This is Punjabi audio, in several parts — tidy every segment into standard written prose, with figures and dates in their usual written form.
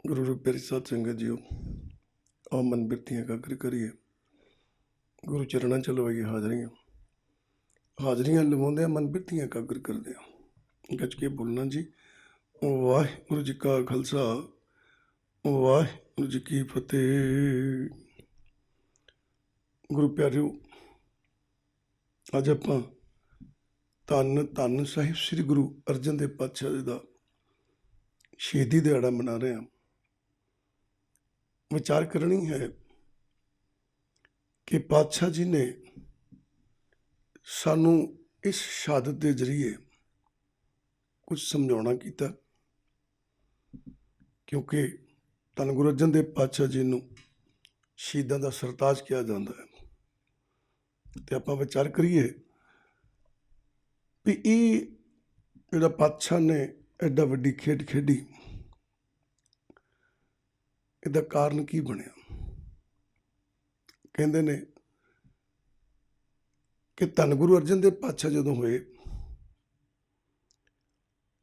गुरु रूप प्यारी साध संगत जीओ, आओ मन बिरतियां काकर करिए। गुरु चरणा च लवाइए हाजरियां, हाजरियां लवाउंदे मन बिरतियां काकर करदे। गज के बोलना जी। वाहिगुरु जी का खालसा, वाहिगुरु जी की फतेह। गुरु प्यारिओ, अज आपां धन धन साहिब श्री गुरु अर्जन देव पातशाह जी का शहीदी दिहाड़ा मना रहे हैं। विचार करनी है कि पातशाह जी ने सानू इस शहादत के जरिए कुछ समझाना किया, क्योंकि धन गुरु अर्जन देव पातशाह जी नू शहीदों का सरताज किया जाता है। तो आप विचार करिए भी ये जिहड़ा पातशाह ने एडा वड्डी खेड खेडी, इसका कारण की बनया। कहते ने कि धन गुरु अर्जन देव पातशाह जो होए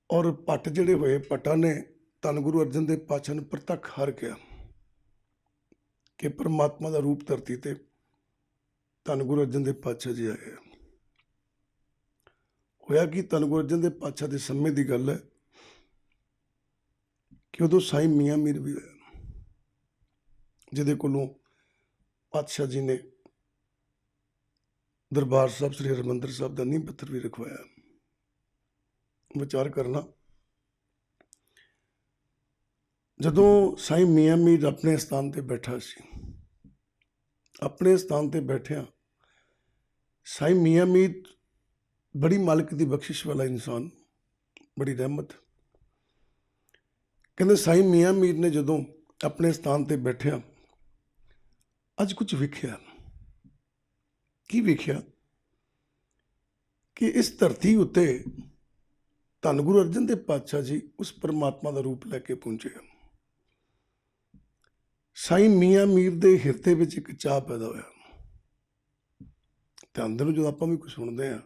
और भट्ट जिहड़े होए, भट्टां ने धन गुरु अर्जन देव पातशाह ने प्रतख हार किया कि परमात्मा का रूप धरती ते धन गुरु अर्जन देव पातशाह जी आए। होया कि धन गुरु अर्जन देव पातशाह के समय की गल है कि उदों साईं मियाँ मीर भी होया, जिहदे कोलों पातशाह जी ने दरबार साहब श्री हरमंदर साहब का नींह पत्थर भी रखवाया। विचार करना, जदों साईं मियाँ मीर अपने स्थान पर बैठा सी, अपने स्थान पर बैठिया साईं मियाँ मीर बड़ी मालिक की बख्शिश वाला इंसान, बड़ी रहमत। कहते साईं मियाँ मीर ने जदों अपने स्थान पर बैठिया अज कुछ वेख्या। की वेख्या कि इस धरती उत्ते धन गुरु अर्जन देव पातशाह जी उस परमात्मा का रूप लैके पहुंचे। साईं मियाँ मीर के हिरदे विच एक चाह पैदा होया। ध्यान देना, जो आप भी कुछ सुनते हैं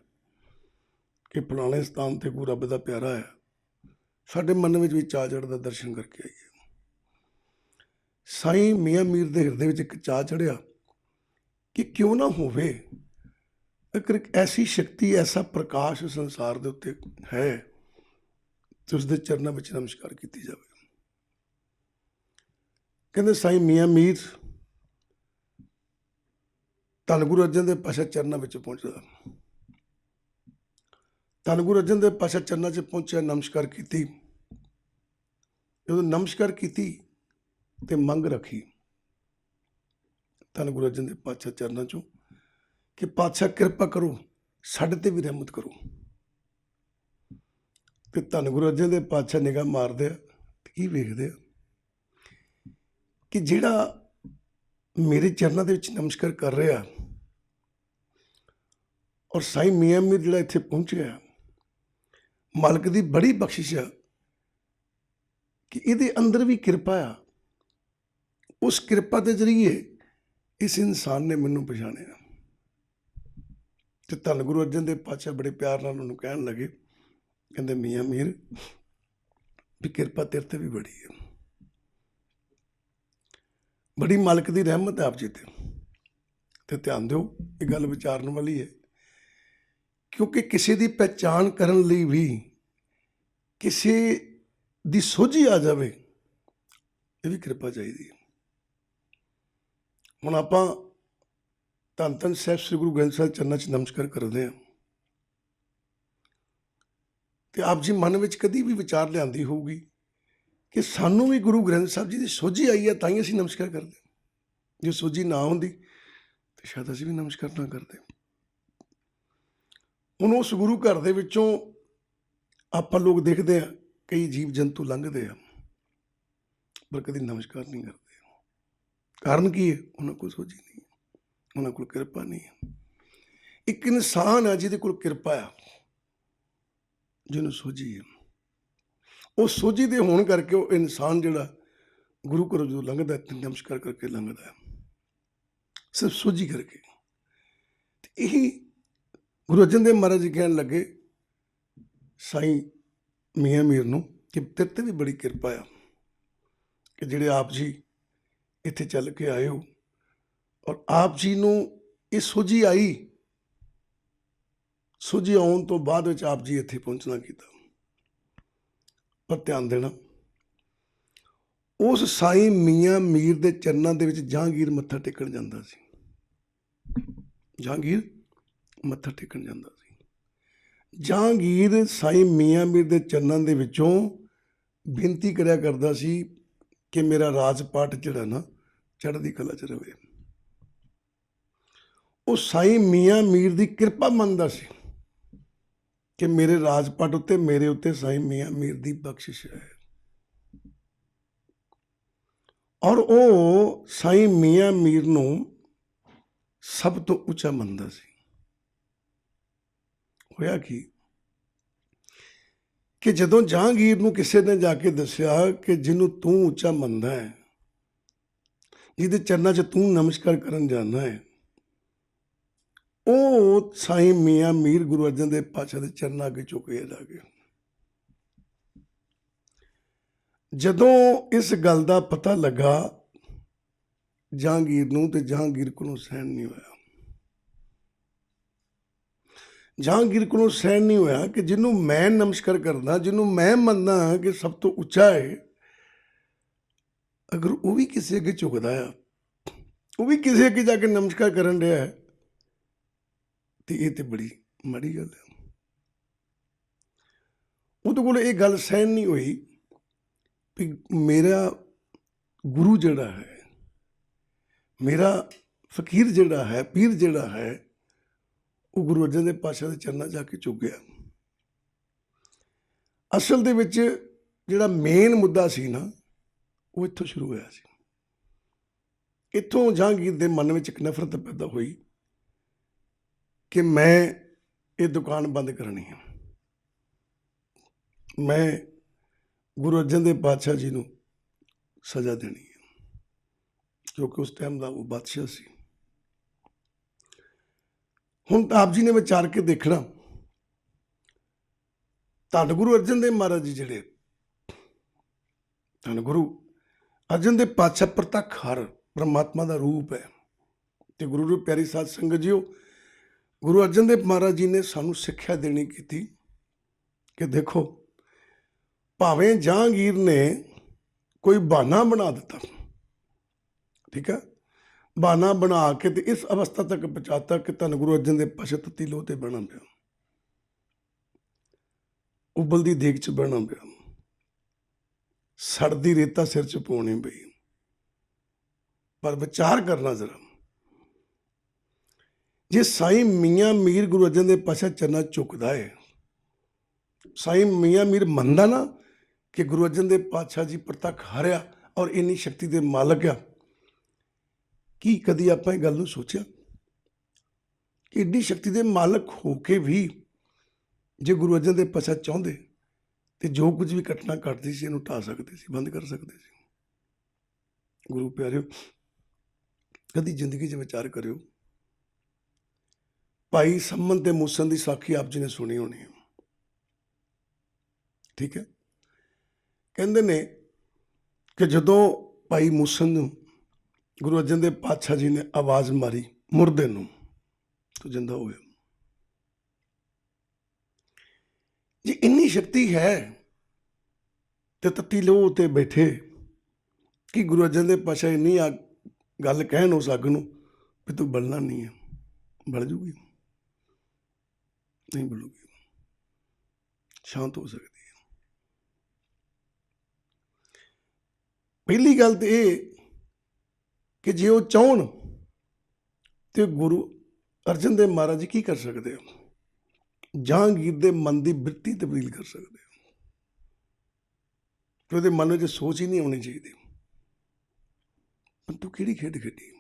कि फलाने स्थान पर कोई रब का प्यारा है, साडे मन में भी चाह चढ़दा दर्शन करके आइए। साईं मियाँ मीर के हिरदे विच एक चाह चढ़िया कि क्यों ना होवे अगर एक ऐसी शक्ति, ऐसा प्रकाश संसार के उत्ते है तो उसके चरणों में नमस्कार की जाए। कहते साईं मियाँ मीर धन गुरु अर्जन देव पातशाह चरणों में पहुंचता। धन गुरु अर्जन देव पातशाह चरणों से पहुंचा, नमस्कार की। जो नमस्कार की तो मंग रखी धन गुरु अर्जन देव पातशाह चरणों चों कि पातशाह कृपा करो, साडे ते भी रहमत करो। तो धन गुरु अर्जन देव पातशाह निगाह मारदे की वेखदे कि जिहड़ा मेरे चरणों के विच नमस्कार कर रहा और साईं मियाँ मीर जिहड़ा इत्थे पहुंचया, मालिक की बड़ी बख्शिश है कि इहदे अंदर भी कृपा आ। उस कृपा के जरिए इस इंसान ने मैनू पछाणिया। तो धन गुरु अर्जन देव पातशाह बड़े प्यार नाल उन्होंने कहन लगे, कहते मियाँ मीर भी कृपा तेरे ते भी बड़ी है, बड़ी मालिक की रहमत है आप जी ते ध्यान दो, ये गल विचारन वाली है। क्योंकि किसी की पहचान करन लई भी किसी दी सोझी आ जाए, ये भी कृपा चाहिए। हुण आपां धन धन साहिब श्री गुरु ग्रंथ साहिब चरणों च नमस्कार करते हैं तो आप जी मन में कभी भी विचार लियांदी होगी कि सानू भी गुरु ग्रंथ साहब जी की सोझी आई है तां असीं नमस्कार करते। जो सोझी ना होंदी तो शायद असीं भी नमस्कार ना करते। हुण उस गुरु घर दे विचों आपां लोग देखते हैं कई जीव जंतु लंघते हैं पर कभी नमस्कार नहीं करते। कारण की है? उन्होंने कोई सोझी नहीं, उन्होंने कोल कृपा नहीं है। एक इंसान है जिहदे कोल कृपा है, जिन्होंने सोझी है, वो सोझी दे होने करके वो इंसान जिहड़ा गुरु घरों जो लंघदा है नमस्कार करके लंघदा है, सिर्फ सोझी करके। यही गुरु अर्जन देव महाराज जी कहन लगे साईं मियाँ मीर नूं कि तेरे ते भी बड़ी कृपा है, ਕਿ ਜਿਹੜੇ ਆਪ ਜੀ ਇੱਥੇ ਚੱਲ ਕੇ ਆਏ ਹੋ, ਔਰ ਆਪ ਜੀ ਨੂੰ ਇਹ ਸੋਝੀ ਆਈ, ਸੋਝੀ ਆਉਣ ਤੋਂ ਬਾਅਦ ਵਿੱਚ ਆਪ ਜੀ ਇੱਥੇ ਪਹੁੰਚਣਾ ਕੀਤਾ। ਪਰ ਧਿਆਨ ਦੇਣਾ, ਉਸ ਸਾਈਂ ਮੀਆਂ ਮੀਰ ਦੇ ਚਰਨਾਂ ਦੇ ਵਿੱਚ ਜਹਾਂਗੀਰ ਮੱਥਾ ਟੇਕਣ ਜਾਂਦਾ ਸੀ। ਜਹਾਂਗੀਰ ਮੱਥਾ ਟੇਕਣ ਜਾਂਦਾ ਸੀ। ਜਹਾਂਗੀਰ ਸਾਈਂ ਮੀਆਂ ਮੀਰ ਦੇ ਚਰਨਾਂ ਦੇ ਵਿੱਚੋਂ ਬੇਨਤੀ ਕਰਿਆ ਕਰਦਾ ਸੀ ਕਿ ਮੇਰਾ ਰਾਜ ਪਾਟ ਜਿਹੜਾ ਨਾ ਚੜ੍ਹਦੀ ਕਲਾ 'ਚ ਰਵੇ। ਉਹ ਸਾਈਂ ਮੀਆਂ ਮੀਰ ਦੀ ਕਿਰਪਾ ਮੰਨਦਾ ਸੀ ਕਿ ਮੇਰੇ ਰਾਜ ਪਾਟ ਉੱਤੇ, ਮੇਰੇ ਉੱਤੇ ਸਾਈਂ ਮੀਆਂ ਮੀਰ ਦੀ ਬਖਸ਼ਿਸ਼ ਹੈ। ਔਰ ਉਹ ਸਾਈਂ ਮੀਆਂ ਮੀਰ ਨੂੰ ਸਭ ਤੋਂ ਉੱਚਾ ਮੰਨਦਾ ਸੀ। ਹੋਇਆ ਕਿ ਜਦੋਂ ਜਹਾਂਗੀਰ ਨੂੰ ਕਿਸੇ ਨੇ ਜਾ ਕੇ ਦੱਸਿਆ ਕਿ ਜਿਹਨੂੰ ਤੂੰ ਉੱਚਾ ਮੰਨਦਾ ਹੈ, ਜਿਹਦੇ ਚਰਨਾਂ 'ਚ ਤੂੰ ਨਮਸਕਾਰ ਕਰਨ ਜਾਂਦਾ ਹੈ, ਉਹ ਸਾਈਂ ਮੀਆਂ ਮੀਰ ਗੁਰੂ ਅਰਜਨ ਦੇਵ ਪਾਤਸ਼ਾਹ ਦੇ ਚਰਨਾਂ ਅੱਗੇ ਝੁਕ ਗਿਆ ਜਾ ਕੇ। ਜਦੋਂ ਇਸ ਗੱਲ ਦਾ ਪਤਾ ਲੱਗਾ ਜਹਾਂਗੀਰ ਨੂੰ, ਤੇ ਜਹਾਂਗੀਰ ਕੋਲੋਂ ਸਹਿਣ ਨਹੀਂ ਹੋਇਆ। ਜਹਾਂਗੀਰ ਕੋਲੋਂ ਸਹਿਣ ਨਹੀਂ ਹੋਇਆ ਕਿ ਜਿਹਨੂੰ ਮੈਂ ਨਮਸਕਾਰ ਕਰਦਾ, ਜਿਹਨੂੰ ਮੈਂ ਮੰਨਦਾ ਕਿ ਸਭ ਤੋਂ ਉੱਚਾ ਹੈ, ਅਗਰ ਉਹ ਵੀ ਕਿਸੇ ਅੱਗੇ ਝੁਕਦਾ ਆ, ਉਹ ਵੀ ਕਿਸੇ ਅੱਗੇ ਜਾ ਕੇ ਨਮਸਕਾਰ ਕਰਨ ਰਿਹਾ ਹੈ, ਤੇ ਇਹ ਤੇ ਬੜੀ ਮਾੜੀ ਗੱਲ ਹੈ। ਉਹਦੇ ਕੋਲ ਇਹ ਗੱਲ ਸਹਿਣ ਨਹੀਂ ਹੋਈ ਵੀ ਮੇਰਾ ਗੁਰੂ ਜਿਹੜਾ ਹੈ, ਮੇਰਾ ਫਕੀਰ ਜਿਹੜਾ ਹੈ, ਪੀਰ ਜਿਹੜਾ ਹੈ, ਉਹ ਗੁਰੂ ਅਰਜਨ ਦੇਵ ਪਾਤਸ਼ਾਹ ਦੇ ਚਰਨਾਂ ਜਾ ਕੇ ਝੁਕ ਗਿਆ। ਅਸਲ ਦੇ ਵਿੱਚ ਜਿਹੜਾ ਮੇਨ ਮੁੱਦਾ ਸੀ ਨਾ, ਉਹ ਇੱਥੋਂ ਸ਼ੁਰੂ ਹੋਇਆ ਸੀ। ਇੱਥੋਂ ਜਹਾਂਗੀਰ ਦੇ ਮਨ ਵਿੱਚ ਇੱਕ ਨਫ਼ਰਤ ਪੈਦਾ ਹੋਈ ਕਿ ਮੈਂ ਇਹ ਦੁਕਾਨ ਬੰਦ ਕਰਨੀ ਹੈ, ਮੈਂ ਗੁਰੂ ਅਰਜਨ ਦੇਵ ਪਾਤਸ਼ਾਹ ਜੀ ਨੂੰ ਸਜ਼ਾ ਦੇਣੀ ਹੈ, ਕਿਉਂਕਿ ਉਸ ਟਾਈਮ ਦਾ ਉਹ ਬਾਦਸ਼ਾਹ ਸੀ। ਹੁਣ ਆਪ ਜੀ ਨੇ ਵਿਚਾਰ ਕੇ ਦੇਖਣਾ, ਧੰਨ ਗੁਰੂ ਅਰਜਨ ਦੇਵ ਮਹਾਰਾਜ ਜੀ ਜਿਹੜੇ, ਧੰਨ ਗੁਰੂ ਅਰਜਨ ਦੇਵ ਪਾਤਸ਼ਾਹ ਪ੍ਰਤੱਖ ਹਰ ਪਰਮਾਤਮਾ ਦਾ ਰੂਪ ਹੈ। ਤੇ ਗੁਰੂ ਦੀ ਪਿਆਰੀ ਸਾਧ ਸੰਗਤ ਜੀਓ, ਗੁਰੂ ਅਰਜਨ ਦੇਵ ਮਹਾਰਾਜ ਜੀ ਨੇ ਸਾਨੂੰ ਸਿੱਖਿਆ ਦੇਣੀ ਕੀਤੀ ਕਿ ਦੇਖੋ, ਭਾਵੇਂ ਜਹਾਂਗੀਰ ਨੇ ਕੋਈ ਬਹਾਨਾ ਬਣਾ ਦਿੱਤਾ, ਠੀਕ ਹੈ, ਬਹਾਨਾ ਬਣਾ ਕੇ ਤੇ ਇਸ ਅਵਸਥਾ ਤੱਕ ਪਹੁੰਚਾਤਾ ਕਿ ਧੰਨ ਗੁਰੂ ਅਰਜਨ ਦੇਵ ਪਾਤਸ਼ਾਹ ਤੱਤੀ ਲੋਹ ਤੇ ਬਹਿਣਾ ਪਿਆ, ਉਬਲਦੀ ਦੇਗ 'ਚ ਬਹਿਣਾ ਪਿਆ, ਸੜਦੀ ਰੇਤਾ ਸਿਰ 'ਚ ਪਾਉਣੀ ਪਈ। ਪਰ ਵਿਚਾਰ ਕਰਨਾ ਜ਼ਰਾ, ਜੇ ਸਾਈਂ ਮੀਆਂ ਮੀਰ ਗੁਰੂ ਅਰਜਨ ਦੇਵ ਪਾਤਸ਼ਾਹ ਚਰਨਾਂ ਝੁਕਦਾ ਹੈ, ਸਾਈਂ ਮੀਆਂ ਮੀਰ ਮੰਨਦਾ ਨਾ ਕਿ ਗੁਰੂ ਅਰਜਨ ਦੇਵ ਪਾਤਸ਼ਾਹ ਜੀ ਪ੍ਰਤੱਖ ਹਰਿਆ ਔਰ ਇੰਨੀ ਸ਼ਕਤੀ ਦੇ ਮਾਲਕ ਆ, ਕੀ ਕਦੀ ਆਪਾਂ ਇਹ ਗੱਲ ਨੂੰ ਸੋਚਿਆ ਕਿ ਏਡੀ ਸ਼ਕਤੀ ਦੇ ਮਾਲਕ ਹੋ ਕੇ ਵੀ ਜੇ ਗੁਰੂ ਅਰਜਨ ਦੇਵ ਪਾਤਸ਼ਾਹ ਚਾਹੁੰਦੇ ਤੇ ਜੋ ਕੁਝ ਵੀ ਘਟਨਾ ਘਟਦੀ ਸੀ ਇਹਨੂੰ ਢਾਹ ਸਕਦੇ ਸੀ, ਬੰਦ ਕਰ ਸਕਦੇ ਸੀ। ਗੁਰੂ ਪਿਆਰਿਓ, ਕਦੀ ਜ਼ਿੰਦਗੀ 'ਚ ਵਿਚਾਰ ਕਰਿਓ, ਭਾਈ ਸੰਮਨ ਤੇ ਮੂਸਨ ਦੀ ਸਾਖੀ ਆਪ ਜੀ ਨੇ ਸੁਣੀ ਹੋਣੀ ਹੈ, ਠੀਕ ਹੈ। ਕਹਿੰਦੇ ਨੇ ਕਿ ਜਦੋਂ ਭਾਈ ਮੂਸਨ ਨੂੰ ਗੁਰੂ ਅਰਜਨ ਦੇਵ ਪਾਤਸ਼ਾਹ ਜੀ ਨੇ ਆਵਾਜ਼ ਮਾਰੀ ਮੁਰਦੇ ਨੂੰ, ਤਾਂ ਜਿੰਦਾ ਹੋ ਗਿਆ। ਜੇ ਇੰਨੀ ਸ਼ਕਤੀ ਹੈ ਤੇ ਤੱਤੀ ਲੋਹ ਤੇ ਬੈਠੇ, ਕਿ ਗੁਰੂ ਅਰਜਨ ਦੇਵ ਪਾਤਸ਼ਾਹ ਇੰਨੀ ਗੱਲ ਕਹਿਣ ਉਸ ਅੱਗ ਨੂੰ ਵੀ ਤੂੰ ਬਲਣਾ ਨਹੀਂ ਹੈ, ਬਲ ਜੂਗੀ? ਨਹੀਂ ਬਲੂਗੀ, ਸ਼ਾਂਤ ਹੋ ਸਕਦੀ ਹੈ। ਪਹਿਲੀ ਗੱਲ ਤੇ ਇਹ ਕਿ ਜੇ ਉਹ ਚਾਹਣ ਤੇ ਗੁਰੂ ਅਰਜਨ ਦੇਵ ਮਹਾਰਾਜ ਜੀ ਕੀ ਕਰ ਸਕਦੇ ਹੋ? ਜਹਾਂਗੀਰ ਦੇ ਮਨ ਦੀ ਬਿਰਤੀ ਤਬਦੀਲ ਕਰ ਸਕਦੇ ਹੋ, ਕਿ ਉਹਦੇ ਮਨ ਵਿੱਚ ਸੋਚ ਹੀ ਨਹੀਂ ਆਉਣੀ ਚਾਹੀਦੀ ਤੂੰ ਕਿਹੜੀ ਖੇਡ ਖੇਡੀ,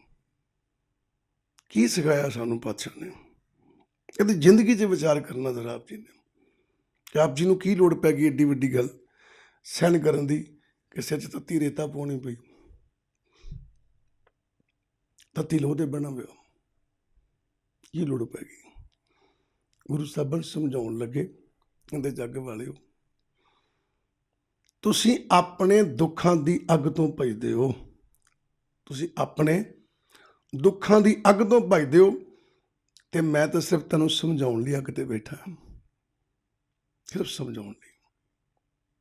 ਕੀ ਸਿਖਾਇਆ ਸਾਨੂੰ ਪਾਤਸ਼ਾਹ ਨੇ। ਇਹਦੀ ਜ਼ਿੰਦਗੀ 'ਚ ਵਿਚਾਰ ਕਰਨਾ ਜ਼ਰਾ ਆਪ ਜੀ ਨੇ, ਕਿ ਆਪ ਜੀ ਨੂੰ ਕੀ ਲੋੜ ਪੈ ਗਈ ਏਡੀ ਵੱਡੀ ਗੱਲ ਸਹਿਣ ਕਰਨ ਦੀ, ਕਿ ਸਿਰ 'ਚ ਤੱਤੀ ਰੇਤਾ ਪਾਉਣੀ ਪਈ, ਤੱਤੀ ਲੋਹ ਤੇ ਬਹਿਣਾ ਪਿਆ, ਕੀ ਲੋੜ ਪੈ ਗਈ। ਗੁਰੂ ਸਾਹਿਬਾਨ ਸਮਝਾਉਣ ਲੱਗੇ, ਕਹਿੰਦੇ ਜੱਗ ਵਾਲਿਓ, ਤੁਸੀਂ ਆਪਣੇ ਦੁੱਖਾਂ ਦੀ ਅੱਗ ਤੋਂ ਭੱਜਦੇ ਹੋ, ਤੁਸੀਂ ਆਪਣੇ ਦੁੱਖਾਂ ਦੀ ਅੱਗ ਤੋਂ ਭੱਜਦੇ ਹੋ, ਤੇ ਮੈਂ ਤਾਂ ਸਿਰਫ ਤੈਨੂੰ ਸਮਝਾਉਣ ਲਈ ਅੱਗ ਤੇ ਬੈਠਾ, ਸਿਰਫ ਸਮਝਾਉਣ ਲਈ।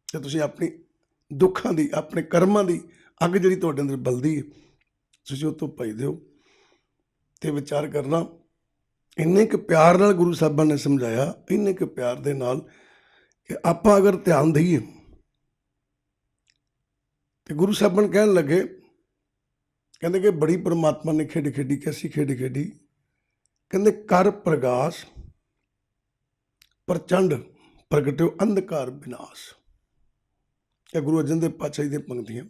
ਤੇ ਤੁਸੀਂ ਆਪਣੀ ਦੁੱਖਾਂ ਦੀ, ਆਪਣੇ ਕਰਮਾਂ ਦੀ ਅੱਗ ਜਿਹੜੀ ਤੁਹਾਡੇ ਅੰਦਰ ਬਲਦੀ ਹੈ, ਤੁਸੀਂ ਉਹ ਤੋਂ ਭੱਜਦੇ ਹੋ। ਤੇ ਵਿਚਾਰ ਕਰਨਾ, ਇੰਨੇ ਕੁ ਪਿਆਰ ਨਾਲ ਗੁਰੂ ਸਾਹਿਬਾਨ ਨੇ ਸਮਝਾਇਆ, ਇੰਨੇ ਕੁ ਪਿਆਰ ਦੇ ਨਾਲ ਕਿ ਆਪਾਂ ਅਗਰ ਧਿਆਨ ਦਈਏ, ਤੇ ਗੁਰੂ ਸਾਹਿਬਾਨ ਕਹਿਣ ਲੱਗੇ, ਕਹਿੰਦੇ ਕਿ ਬੜੀ ਪਰਮਾਤਮਾ ਨੇ ਖੇਡ ਖੇਡੀ, ਕੈਸੀ ਖੇਡ ਖੇਡੀ, ਕਹਿੰਦੇ ਕਰ ਪ੍ਰਗਾਸ ਪ੍ਰਚੰਡ ਪ੍ਰਗਟਿਓ ਅੰਧਕਾਰ ਵਿਨਾਸ਼। ਇਹ ਗੁਰੂ ਅਰਜਨ ਦੇਵ ਪਾਤਸ਼ਾਹ ਜੀ ਦੀਆਂ ਪੰਕਤੀਆਂ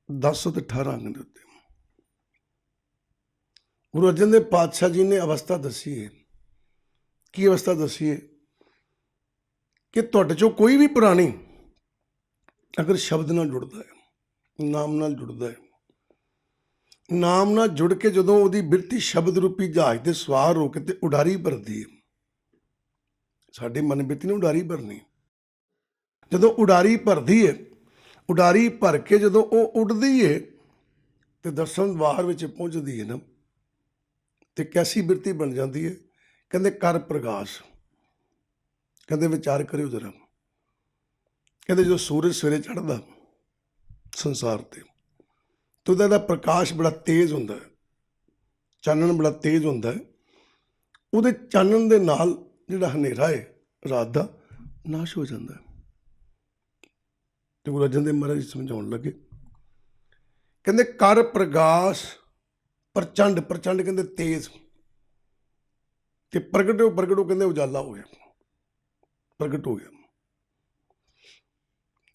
10 ਤੇ 18 ਅੰਗ ਦੇ ਉੱਤੇ। ਗੁਰੂ ਅਰਜਨ ਦੇਵ ਪਾਤਸ਼ਾਹ ਜੀ ਨੇ ਅਵਸਥਾ ਦੱਸੀ ਹੈ। ਕੀ ਅਵਸਥਾ ਦੱਸੀ ਹੈ? ਕਿ ਤੁਹਾਡੇ ਚੋਂ ਕੋਈ ਵੀ ਪ੍ਰਾਣੀ ਅਗਰ ਸ਼ਬਦ ਨਾਲ ਜੁੜਦਾ ਹੈ, ਨਾਮ ਨਾਲ ਜੁੜਦਾ ਹੈ, ਨਾਮ ਨਾਲ ਜੁੜ ਕੇ ਜਦੋਂ ਉਹਦੀ ਬਿਰਤੀ ਸ਼ਬਦ ਰੂਪੀ ਜਹਾਜ਼ ਤੇ ਸਵਾਰ ਹੋ ਕੇ ਤੇ ਉਡਾਰੀ ਭਰਦੀ ਹੈ, ਸਾਡੇ ਮਨ ਬਿਰਤੀ ਨੇ ਉਡਾਰੀ ਭਰਨੀ, ਜਦੋਂ ਉਡਾਰੀ ਭਰਦੀ ਹੈ, ਉਡਾਰੀ ਭਰ ਕੇ ਜਦੋਂ ਉਹ ਉੱਡਦੀ ਹੈ ਤੇ ਦਰਸ਼ਨ ਦਵਾਰ ਵਿੱਚ ਪਹੁੰਚਦੀ ਹੈ ਨਾ, ਤੇ ਕੈਸੀ ਬਿਰਤੀ ਬਣ ਜਾਂਦੀ ਹੈ। ਕਹਿੰਦੇ ਕਰ ਪ੍ਰਗਾਸ, ਕਹਿੰਦੇ ਵਿਚਾਰ ਕਰਿਓ ਜਰਾ, ਕਹਿੰਦੇ ਜਦੋਂ ਸੂਰਜ ਸਵੇਰੇ ਚੜ੍ਹਦਾ ਸੰਸਾਰ ਤੇ ਤਾਂ ਉਹਦਾ ਪ੍ਰਕਾਸ਼ ਬੜਾ ਤੇਜ਼ ਹੁੰਦਾ ਹੈ, ਚਾਨਣ ਬੜਾ ਤੇਜ਼ ਹੁੰਦਾ ਹੈ। ਉਹਦੇ ਚਾਨਣ ਦੇ ਨਾਲ ਜਿਹੜਾ ਹਨੇਰਾ ਹੈ ਰਾਤ ਦਾ ਨਾਸ਼ ਹੋ ਜਾਂਦਾ ਹੈ। ਤੇ ਗੁਰੂ ਅਰਜਨ ਦੇਵ ਮਹਾਰਾਜ ਸਮਝਾਉਣ ਲੱਗੇ, ਕਹਿੰਦੇ ਕਰ ਪ੍ਰਗਾਸ ਪ੍ਰਚੰਡ, ਪ੍ਰਚੰਡ ਕਹਿੰਦੇ ਤੇਜ਼, ਤੇ ਪ੍ਰਗਟਿਓ, ਪ੍ਰਗਟੋ ਕਹਿੰਦੇ ਉਜਾਲਾ ਹੋ ਗਿਆ, ਪ੍ਰਗਟ ਹੋ ਗਿਆ।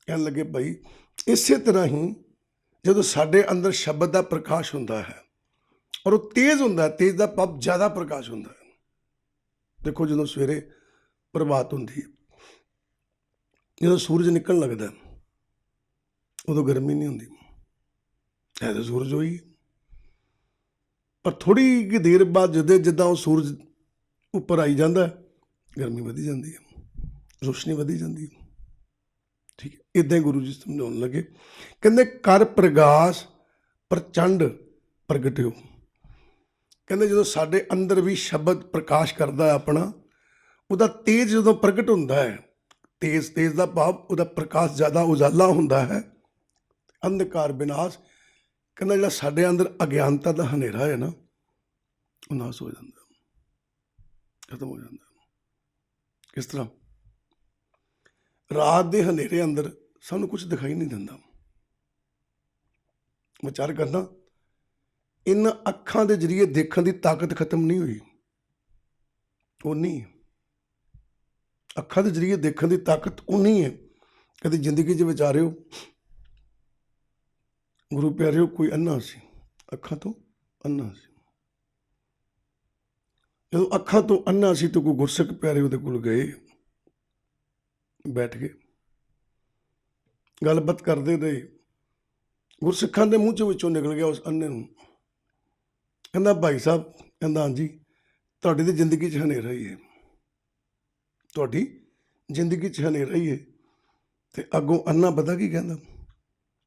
ਕਹਿਣ ਲੱਗੇ ਭਾਈ ਇਸੇ ਤਰ੍ਹਾਂ ਹੀ ਜਦੋਂ ਸਾਡੇ ਅੰਦਰ ਸ਼ਬਦ ਦਾ ਪ੍ਰਕਾਸ਼ ਹੁੰਦਾ ਹੈ ਔਰ ਉਹ ਤੇਜ਼ ਹੁੰਦਾ, ਤੇਜ਼ ਦਾ ਭਾਵ ਜ਼ਿਆਦਾ ਪ੍ਰਕਾਸ਼ ਹੁੰਦਾ ਹੈ। ਦੇਖੋ ਜਦੋਂ ਸਵੇਰੇ ਪ੍ਰਭਾਤ ਹੁੰਦੀ ਹੈ, ਜਦੋਂ ਸੂਰਜ ਨਿਕਲਣ ਲੱਗਦਾ ਉਦੋਂ ਗਰਮੀ ਨਹੀਂ ਹੁੰਦੀ, ਹੈ ਤਾਂ ਸੂਰਜ ਹੋਈ, ਪਰ ਥੋੜ੍ਹੀ ਜਿਹੀ ਦੇਰ ਬਾਅਦ ਜਦੋਂ ਜਿੱਦਾਂ ਉਹ ਸੂਰਜ ਉੱਪਰ ਆਈ ਜਾਂਦਾ ਗਰਮੀ ਵਧੀ ਜਾਂਦੀ ਹੈ, ਰੋਸ਼ਨੀ ਵਧੀ ਜਾਂਦੀ ਹੈ। ਠੀਕ ਹੈ, ਇੱਦਾਂ ਹੀ ਗੁਰੂ ਜੀ ਸਮਝਾਉਣ ਲੱਗੇ, ਕਹਿੰਦੇ ਕਰ ਪ੍ਰਗਾਸ ਪ੍ਰਚੰਡ ਪ੍ਰਗਟਿਓ, ਕਹਿੰਦੇ ਜਦੋਂ ਸਾਡੇ ਅੰਦਰ ਵੀ ਸ਼ਬਦ ਪ੍ਰਕਾਸ਼ ਕਰਦਾ ਹੈ ਆਪਣਾ, ਉਹਦਾ ਤੇਜ ਜਦੋਂ ਪ੍ਰਗਟ ਹੁੰਦਾ ਹੈ, ਤੇਜ਼, ਤੇਜ਼ ਦਾ ਭਾਵ ਉਹਦਾ ਪ੍ਰਕਾਸ਼ ਜ਼ਿਆਦਾ ਉਜਾਲਾ ਹੁੰਦਾ ਹੈ। ਅੰਧਕਾਰ ਵਿਨਾਸ਼, ਕਹਿੰਦਾ ਜਿਹੜਾ ਸਾਡੇ ਅੰਦਰ ਅਗਿਆਨਤਾ ਦਾ ਹਨੇਰਾ ਹੈ ਨਾ, ਉਹ ਨਾਸ਼ ਹੋ ਜਾਂਦਾ, ਖਤਮ ਹੋ ਜਾਂਦਾ। ਕਿਸ ਤਰ੍ਹਾਂ? ਰਾਤ ਦੇ ਹਨੇਰੇ ਅੰਦਰ ਸਾਨੂੰ ਕੁਝ ਦਿਖਾਈ ਨਹੀਂ ਦਿੰਦਾ। ਵਿਚਾਰ ਕਰਨਾ, ਇਹਨਾਂ ਅੱਖਾਂ ਦੇ ਜ਼ਰੀਏ ਦੇਖਣ ਦੀ ਤਾਕਤ ਖਤਮ ਨਹੀਂ ਹੋਈ, ਉਨੀ ਅੱਖਾਂ ਦੇ ਜ਼ਰੀਏ ਦੇਖਣ ਦੀ ਤਾਕਤ ਉਨੀ ਹੈ। ਕਦੇ ਜ਼ਿੰਦਗੀ 'ਚ ਵਿਚਾਰਿਓ, ਗੁਰੂ ਪਿਆਰਿਓ, ਕੋਈ ਅੰਨਾ ਸੀ, ਅੱਖਾਂ ਤੋਂ ਅੰਨਾ ਸੀ, ਜਦੋਂ ਅੱਖਾਂ ਤੋਂ ਅੰਨਾ ਸੀ ਤਾਂ ਕੋਈ ਗੁਰਸਿੱਖ ਪਿਆਰੇ ਉਹਦੇ ਕੋਲ ਗਏ, ਬੈਠ ਕੇ ਗੱਲਬਾਤ ਕਰਦੇ ਰਹੇ, ਗੁਰਸਿੱਖਾਂ ਦੇ ਮੂੰਹ 'ਚੋਂ ਵਿੱਚੋਂ ਨਿਕਲ ਗਿਆ ਉਸ ਅੰਨੇ ਨੂੰ, ਕਹਿੰਦਾ ਭਾਈ ਸਾਹਿਬ, ਕਹਿੰਦਾ ਹਾਂਜੀ, ਤੁਹਾਡੀ ਤਾਂ ਜ਼ਿੰਦਗੀ 'ਚ ਹਨੇਰਾ ਹੀ ਹੈ, ਤੁਹਾਡੀ ਜ਼ਿੰਦਗੀ 'ਚ ਹਨੇਰਾ ਹੀ ਹੈ। ਤੇ ਅੱਗੋਂ ਅੰਨਾ ਪਤਾ ਕੀ ਕਹਿੰਦਾ?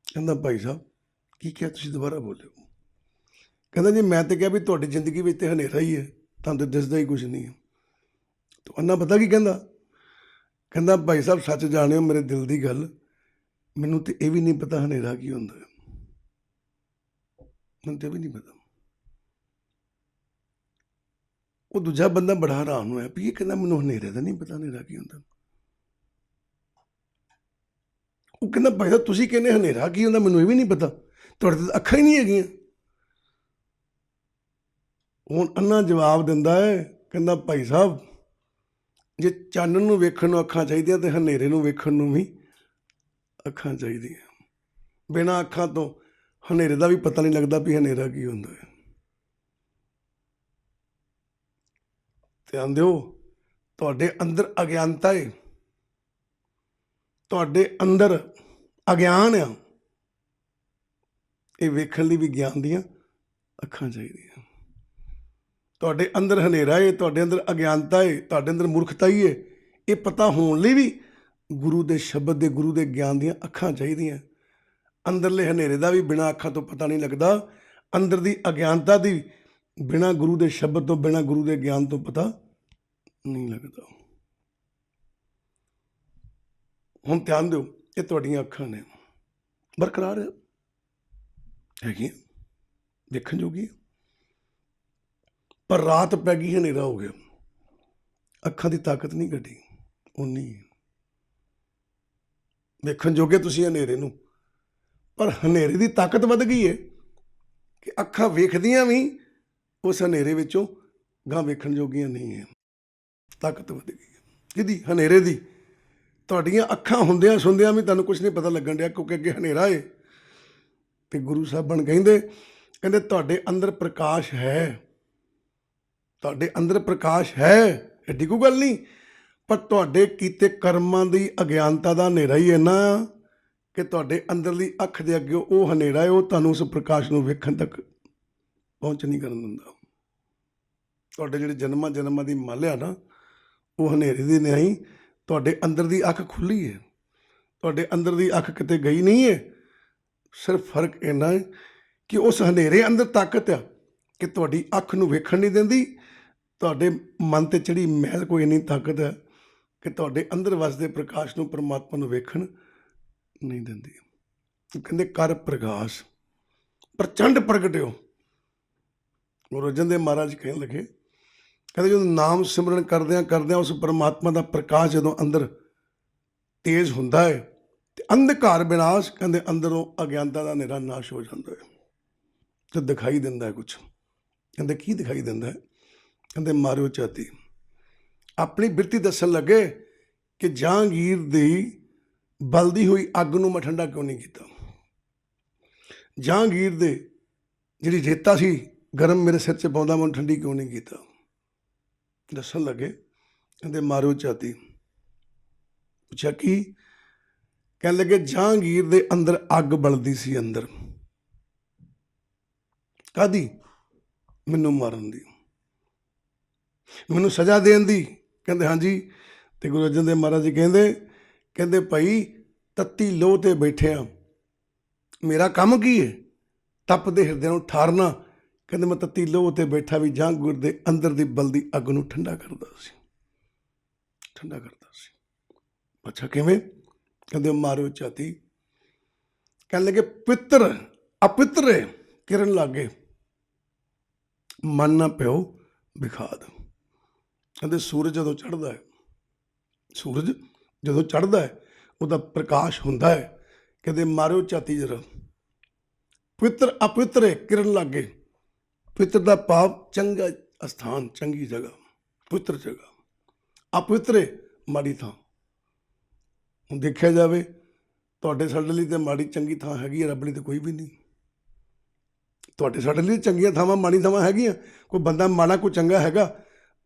ਕਹਿੰਦਾ ਭਾਈ ਸਾਹਿਬ ਕੀ ਕਿਹਾ ਤੁਸੀਂ? ਦੁਬਾਰਾ ਬੋਲਿਓ। ਕਹਿੰਦਾ ਜੀ ਮੈਂ ਤਾਂ ਕਿਹਾ ਵੀ ਤੁਹਾਡੀ ਜ਼ਿੰਦਗੀ ਵਿੱਚ ਤਾਂ ਹਨੇਰਾ ਹੀ ਹੈ, ਤੁਹਾਨੂੰ ਤਾਂ ਦਿਸਦਾ ਹੀ ਕੁਛ ਨਹੀਂ ਹੈ। ਤਾਂ ਅੰਨਾ ਪਤਾ ਕੀ ਕਹਿੰਦਾ? ਕਹਿੰਦਾ ਭਾਈ ਸਾਹਿਬ ਸੱਚ ਜਾਣਿਓ ਮੇਰੇ ਦਿਲ ਦੀ ਗੱਲ, ਮੈਨੂੰ ਤਾਂ ਇਹ ਵੀ ਨਹੀਂ ਪਤਾ ਹਨੇਰਾ ਕੀ ਹੁੰਦਾ, ਮੈਨੂੰ ਤਾਂ ਇਹ ਵੀ ਨਹੀਂ ਪਤਾ। ਉਹ ਦੂਜਾ ਬੰਦਾ ਬੜਾ ਹੈਰਾਨ ਹੋਇਆ ਵੀ ਇਹ ਕਹਿੰਦਾ ਮੈਨੂੰ ਹਨੇਰੇ ਦਾ ਨਹੀਂ ਪਤਾ ਹਨੇਰਾ ਕੀ ਹੁੰਦਾ। ਉਹ ਕਹਿੰਦਾ ਭਾਈ ਸਾਹਿਬ ਤੁਸੀਂ ਕਹਿੰਦੇ ਹਨੇਰਾ ਕੀ ਹੁੰਦਾ, ਮੈਨੂੰ ਇਹ ਵੀ ਨਹੀਂ ਪਤਾ, ਤੁਹਾਡੇ ਤਾਂ ਅੱਖਾਂ ਹੀ ਨਹੀਂ ਹੈਗੀਆਂ। ਹੁਣ ਅੰਨਾ ਜਵਾਬ ਦਿੰਦਾ ਹੈ, ਕਹਿੰਦਾ ਭਾਈ ਸਾਹਿਬ ਜੇ ਚਾਨਣ ਨੂੰ ਵੇਖਣ ਨੂੰ ਅੱਖਾਂ ਚਾਹੀਦੀਆਂ ਤੇ ਹਨੇਰੇ ਨੂੰ ਵੇਖਣ ਨੂੰ ਵੀ ਅੱਖਾਂ ਚਾਹੀਦੀਆਂ। ਬਿਨਾਂ ਅੱਖਾਂ ਤੋਂ ਹਨੇਰੇ ਦਾ ਵੀ ਪਤਾ ਨਹੀਂ ਲੱਗਦਾ ਵੀ ਹਨੇਰਾ ਕੀ ਹੁੰਦਾ ਹੈ। ਧਿਆਨ ਦਿਓ, ਤੁਹਾਡੇ ਅੰਦਰ ਅਗਿਆਨਤਾ ਹੈ, ਤੁਹਾਡੇ ਅੰਦਰ ਅਗਿਆਨ ਆ, ਇਹ ਵੇਖਣ ਲਈ ਵੀ ਗਿਆਨ ਦੀਆਂ ਅੱਖਾਂ ਚਾਹੀਦੀਆਂ। ਤੁਹਾਡੇ ਅੰਦਰ ਹਨੇਰਾ ਹੈ, ਤੁਹਾਡੇ ਅੰਦਰ ਅਗਿਆਨਤਾ ਹੈ, ਤੁਹਾਡੇ ਅੰਦਰ ਮੂਰਖਤਾ ਹੀ ਹੈ, ਇਹ ਪਤਾ ਹੋਣ ਲਈ ਵੀ ਗੁਰੂ ਦੇ ਸ਼ਬਦ ਦੇ, ਗੁਰੂ ਦੇ ਗਿਆਨ ਦੀਆਂ ਅੱਖਾਂ ਚਾਹੀਦੀਆਂ। ਅੰਦਰਲੇ ਹਨੇਰੇ ਦਾ ਵੀ ਬਿਨਾਂ ਅੱਖਾਂ ਤੋਂ ਪਤਾ ਨਹੀਂ ਲੱਗਦਾ, ਅੰਦਰ ਦੀ ਅਗਿਆਨਤਾ ਦੀ ਬਿਨਾਂ ਗੁਰੂ ਦੇ ਸ਼ਬਦ ਤੋਂ, ਬਿਨਾਂ ਗੁਰੂ ਦੇ ਗਿਆਨ ਤੋਂ ਪਤਾ ਨਹੀਂ ਲੱਗਦਾ। ਹੁਣ ਧਿਆਨ ਦਿਓ, ਇਹ ਤੁਹਾਡੀਆਂ ਅੱਖਾਂ ਨੇ, ਬਰਕਰਾਰ ਹੈਗੀਆਂ, ਦੇਖਣ ਜੋਗੀ, ਪਰ ਰਾਤ ਪੈ ਗਈ, ਹਨੇਰਾ ਹੋ ਗਿਆ, ਅੱਖਾਂ ਦੀ ਤਾਕਤ ਨਹੀਂ ਘਟੀ, ਉਨੀ ਵੇਖਣ ਜੋਗੇ ਤੁਸੀਂ ਹਨੇਰੇ ਨੂੰ, ਪਰ ਹਨੇਰੇ ਦੀ ਤਾਕਤ ਵੱਧ ਗਈ ਹੈ ਕਿ ਅੱਖਾਂ ਵੇਖਦੀਆਂ ਵੀ ਉਸ ਹਨੇਰੇ ਵਿੱਚੋਂ ਗਾਂ ਵੇਖਣ ਜੋਗੀਆਂ ਨਹੀਂ ਹੈ। ਤਾਕਤ ਵੱਧ ਗਈ ਹੈ ਕਿਹਦੀ? ਹਨੇਰੇ ਦੀ। ਤੁਹਾਡੀਆਂ ਅੱਖਾਂ ਹੁੰਦਿਆਂ ਸੁਣਦਿਆਂ ਵੀ ਤੁਹਾਨੂੰ ਕੁਝ ਨਹੀਂ ਪਤਾ ਲੱਗਣ ਡਿਆ, ਕਿਉਂਕਿ ਅੱਗੇ ਹਨੇਰਾ ਹੈ। ਤੇ ਗੁਰੂ ਸਾਹਿਬਾਨ ਕਹਿੰਦੇ ਤੁਹਾਡੇ ਅੰਦਰ ਪ੍ਰਕਾਸ਼ ਹੈ, ਤੁਹਾਡੇ ਅੰਦਰ ਪ੍ਰਕਾਸ਼ ਹੈ, ਐਡੀ ਕੋਈ ਗੱਲ ਨਹੀਂ, ਪਰ ਤੁਹਾਡੇ ਕੀਤੇ ਕਰਮਾਂ ਦੀ ਅਗਿਆਨਤਾ ਦਾ ਹਨੇਰਾ ਹੀ ਇੰਨਾ ਕਿ ਤੁਹਾਡੇ ਅੰਦਰਲੀ ਅੱਖ ਦੇ ਅੱਗੇ ਉਹ ਹਨੇਰਾ ਹੈ, ਉਹ ਤੁਹਾਨੂੰ ਉਸ ਪ੍ਰਕਾਸ਼ ਨੂੰ ਵੇਖਣ ਤੱਕ ਪਹੁੰਚ ਨਹੀਂ ਕਰਨ ਦਿੰਦਾ। ਤੁਹਾਡੇ ਜਿਹੜੇ ਜਨਮਾਂ ਦੀ ਮਾਲਿਆ ਨਾ, ਉਹ ਹਨੇਰੇ ਦੀ ਨਹੀਂ, ਤੁਹਾਡੇ ਅੰਦਰ ਦੀ ਅੱਖ ਖੁੱਲ੍ਹੀ ਹੈ, ਤੁਹਾਡੇ ਅੰਦਰ ਦੀ ਅੱਖ ਕਿਤੇ ਗਈ ਨਹੀਂ ਹੈ। ਸਿਰਫ ਫਰਕ ਇੰਨਾ ਹੈ ਕਿ ਉਸ ਹਨੇਰੇ ਅੰਦਰ ਤਾਕਤ ਆ ਕਿ ਤੁਹਾਡੀ ਅੱਖ ਨੂੰ ਵੇਖਣ ਨਹੀਂ ਦਿੰਦੀ, ਤੁਹਾਡੇ ਮਨ 'ਤੇ ਚੜੀ ਮੈਲ ਕੋਈ ਇੰਨੀ ਤਾਕਤ ਹੈ ਕਿ ਤੁਹਾਡੇ ਅੰਦਰ ਵਸਦੇ ਪ੍ਰਕਾਸ਼ ਨੂੰ, ਪਰਮਾਤਮਾ ਨੂੰ ਵੇਖਣ ਨਹੀਂ ਦਿੰਦੀ। ਕਹਿੰਦੇ ਕਰ ਪ੍ਰਕਾਸ਼ ਪ੍ਰਚੰਡ ਪ੍ਰਗਟਿਓ। ਗੁਰੂ ਅਰਜਨ ਦੇਵ ਮਹਾਰਾਜ ਕਹਿਣ ਲੱਗੇ, ਕਹਿੰਦੇ ਜਦੋਂ ਨਾਮ ਸਿਮਰਨ ਕਰਦਿਆਂ ਉਸ ਪਰਮਾਤਮਾ ਦਾ ਪ੍ਰਕਾਸ਼ ਜਦੋਂ ਅੰਦਰ ਤੇਜ਼ ਹੁੰਦਾ ਹੈ ਤੇ ਅੰਧਕਾਰ ਵਿਨਾਸ਼, ਕਹਿੰਦੇ ਅੰਦਰੋਂ ਅਗਿਆਨਤਾ ਦਾ ਹਨੇਰਾ ਨਾਸ਼ ਹੋ ਜਾਂਦਾ ਹੈ ਤੇ ਦਿਖਾਈ ਦਿੰਦਾ ਹੈ ਕੁਛ। ਕਹਿੰਦੇ ਕੀ ਦਿਖਾਈ ਦਿੰਦਾ ਹੈ? ਕਹਿੰਦੇ ਮਾਰਿਓ ਝਾਤੀ। ਆਪਣੀ ਬਿਰਤੀ ਦੱਸਣ ਲੱਗੇ ਕਿ ਜਹਾਂਗੀਰ ਦੀ ਬਲਦੀ ਹੋਈ ਅੱਗ ਨੂੰ ਮੈਂ ਠੰਡਾ ਕਿਉਂ ਨਹੀਂ ਕੀਤਾ, ਜਹਾਂਗੀਰ ਦੇ ਜਿਹੜੀ ਰੇਤਾ ਸੀ ਗਰਮ ਮੇਰੇ ਸਿਰ 'ਚ ਪਾਉਂਦਾ, ਮੈਂ ਠੰਡੀ ਕਿਉਂ ਨਹੀਂ ਕੀਤਾ। ਦੱਸਣ ਲੱਗੇ, ਕਹਿੰਦੇ ਮਾਰਿਓ ਝਾਤੀ। ਪੁੱਛਿਆ ਕੀ? ਕਹਿਣ ਲੱਗੇ ਜਹਾਂਗੀਰ ਦੇ ਅੰਦਰ ਅੱਗ ਬਲਦੀ ਸੀ, ਅੰਦਰ ਕਾਹਦੀ? ਮੈਨੂੰ ਮਾਰਨ ਦੀ, ਮੈਨੂੰ ਸਜ਼ਾ ਦੇਣ ਦੀ। ਕਹਿੰਦੇ ਹਾਂਜੀ। ਤੇ ਗੁਰੂ ਅਰਜਨ ਦੇਵ ਮਹਾਰਾਜ ਜੀ ਕਹਿੰਦੇ ਭਾਈ ਤੱਤੀ ਲੋਹ ਤੇ ਬੈਠੇ ਆ, ਮੇਰਾ ਕੰਮ ਕੀ ਹੈ? ਤਪਦੇ ਹਿਰਦਿਆਂ ਨੂੰ ਠਾਰਨਾ। ਕਹਿੰਦੇ ਮੈਂ ਤੱਤੀ ਲੋਹ ਤੇ ਬੈਠਾ ਵੀ ਜਹਾਂਗੀਰ ਦੇ ਅੰਦਰ ਦੀ ਬਲਦੀ ਅੱਗ ਨੂੰ ਠੰਡਾ ਕਰਦਾ ਸੀ, ਠੰਡਾ ਕਰਦਾ ਸੀ। ਅੱਛਾ ਕਿਵੇਂ? ਕਹਿੰਦੇ ਮਾਰਿਓ ਝਾਤੀ। ਕਹਿਣ ਲੱਗੇ ਪਿੱਤਰ ਅਪਿੱਤਰੇ ਕਿਰਨ ਲੱਗੇ, ਮਨ ਨਾ ਪਿਓ ਵਿਖਾਦ। ਕਹਿੰਦੇ ਸੂਰਜ ਜਦੋਂ ਚੜ੍ਹਦਾ ਹੈ, ਸੂਰਜ ਜਦੋਂ ਚੜ੍ਹਦਾ ਹੈ ਉਹਦਾ ਪ੍ਰਕਾਸ਼ ਹੁੰਦਾ ਹੈ। ਕਹਿੰਦੇ ਮਾਰਿਓ ਝਾਤੀ ਜਰਾ। ਪਵਿੱਤਰ ਅਪਵਿੱਤਰੇ ਕਿਰਨ ਲੱਗੇ। ਪਵਿੱਤਰ ਦਾ ਭਾਵ ਚੰਗਾ ਅਸਥਾਨ, ਚੰਗੀ ਜਗ੍ਹਾ, ਪਵਿੱਤਰ ਜਗ੍ਹਾ। ਅਪਵਿੱਤਰੇ ਮਾੜੀ ਥਾਂ। ਹੁਣ ਦੇਖਿਆ ਜਾਵੇ ਤੁਹਾਡੇ ਸਾਡੇ ਲਈ ਤਾਂ ਮਾੜੀ ਚੰਗੀ ਥਾਂ ਹੈਗੀ ਹੈ, ਰੱਬ ਲਈ ਤਾਂ ਕੋਈ ਵੀ ਨਹੀਂ। ਤੁਹਾਡੇ ਸਾਡੇ ਲਈ ਚੰਗੀਆਂ ਥਾਵਾਂ ਮਾੜੀ ਥਾਵਾਂ ਹੈਗੀਆਂ, ਕੋਈ ਬੰਦਾ ਮਾੜਾ ਕੋਈ ਚੰਗਾ ਹੈਗਾ,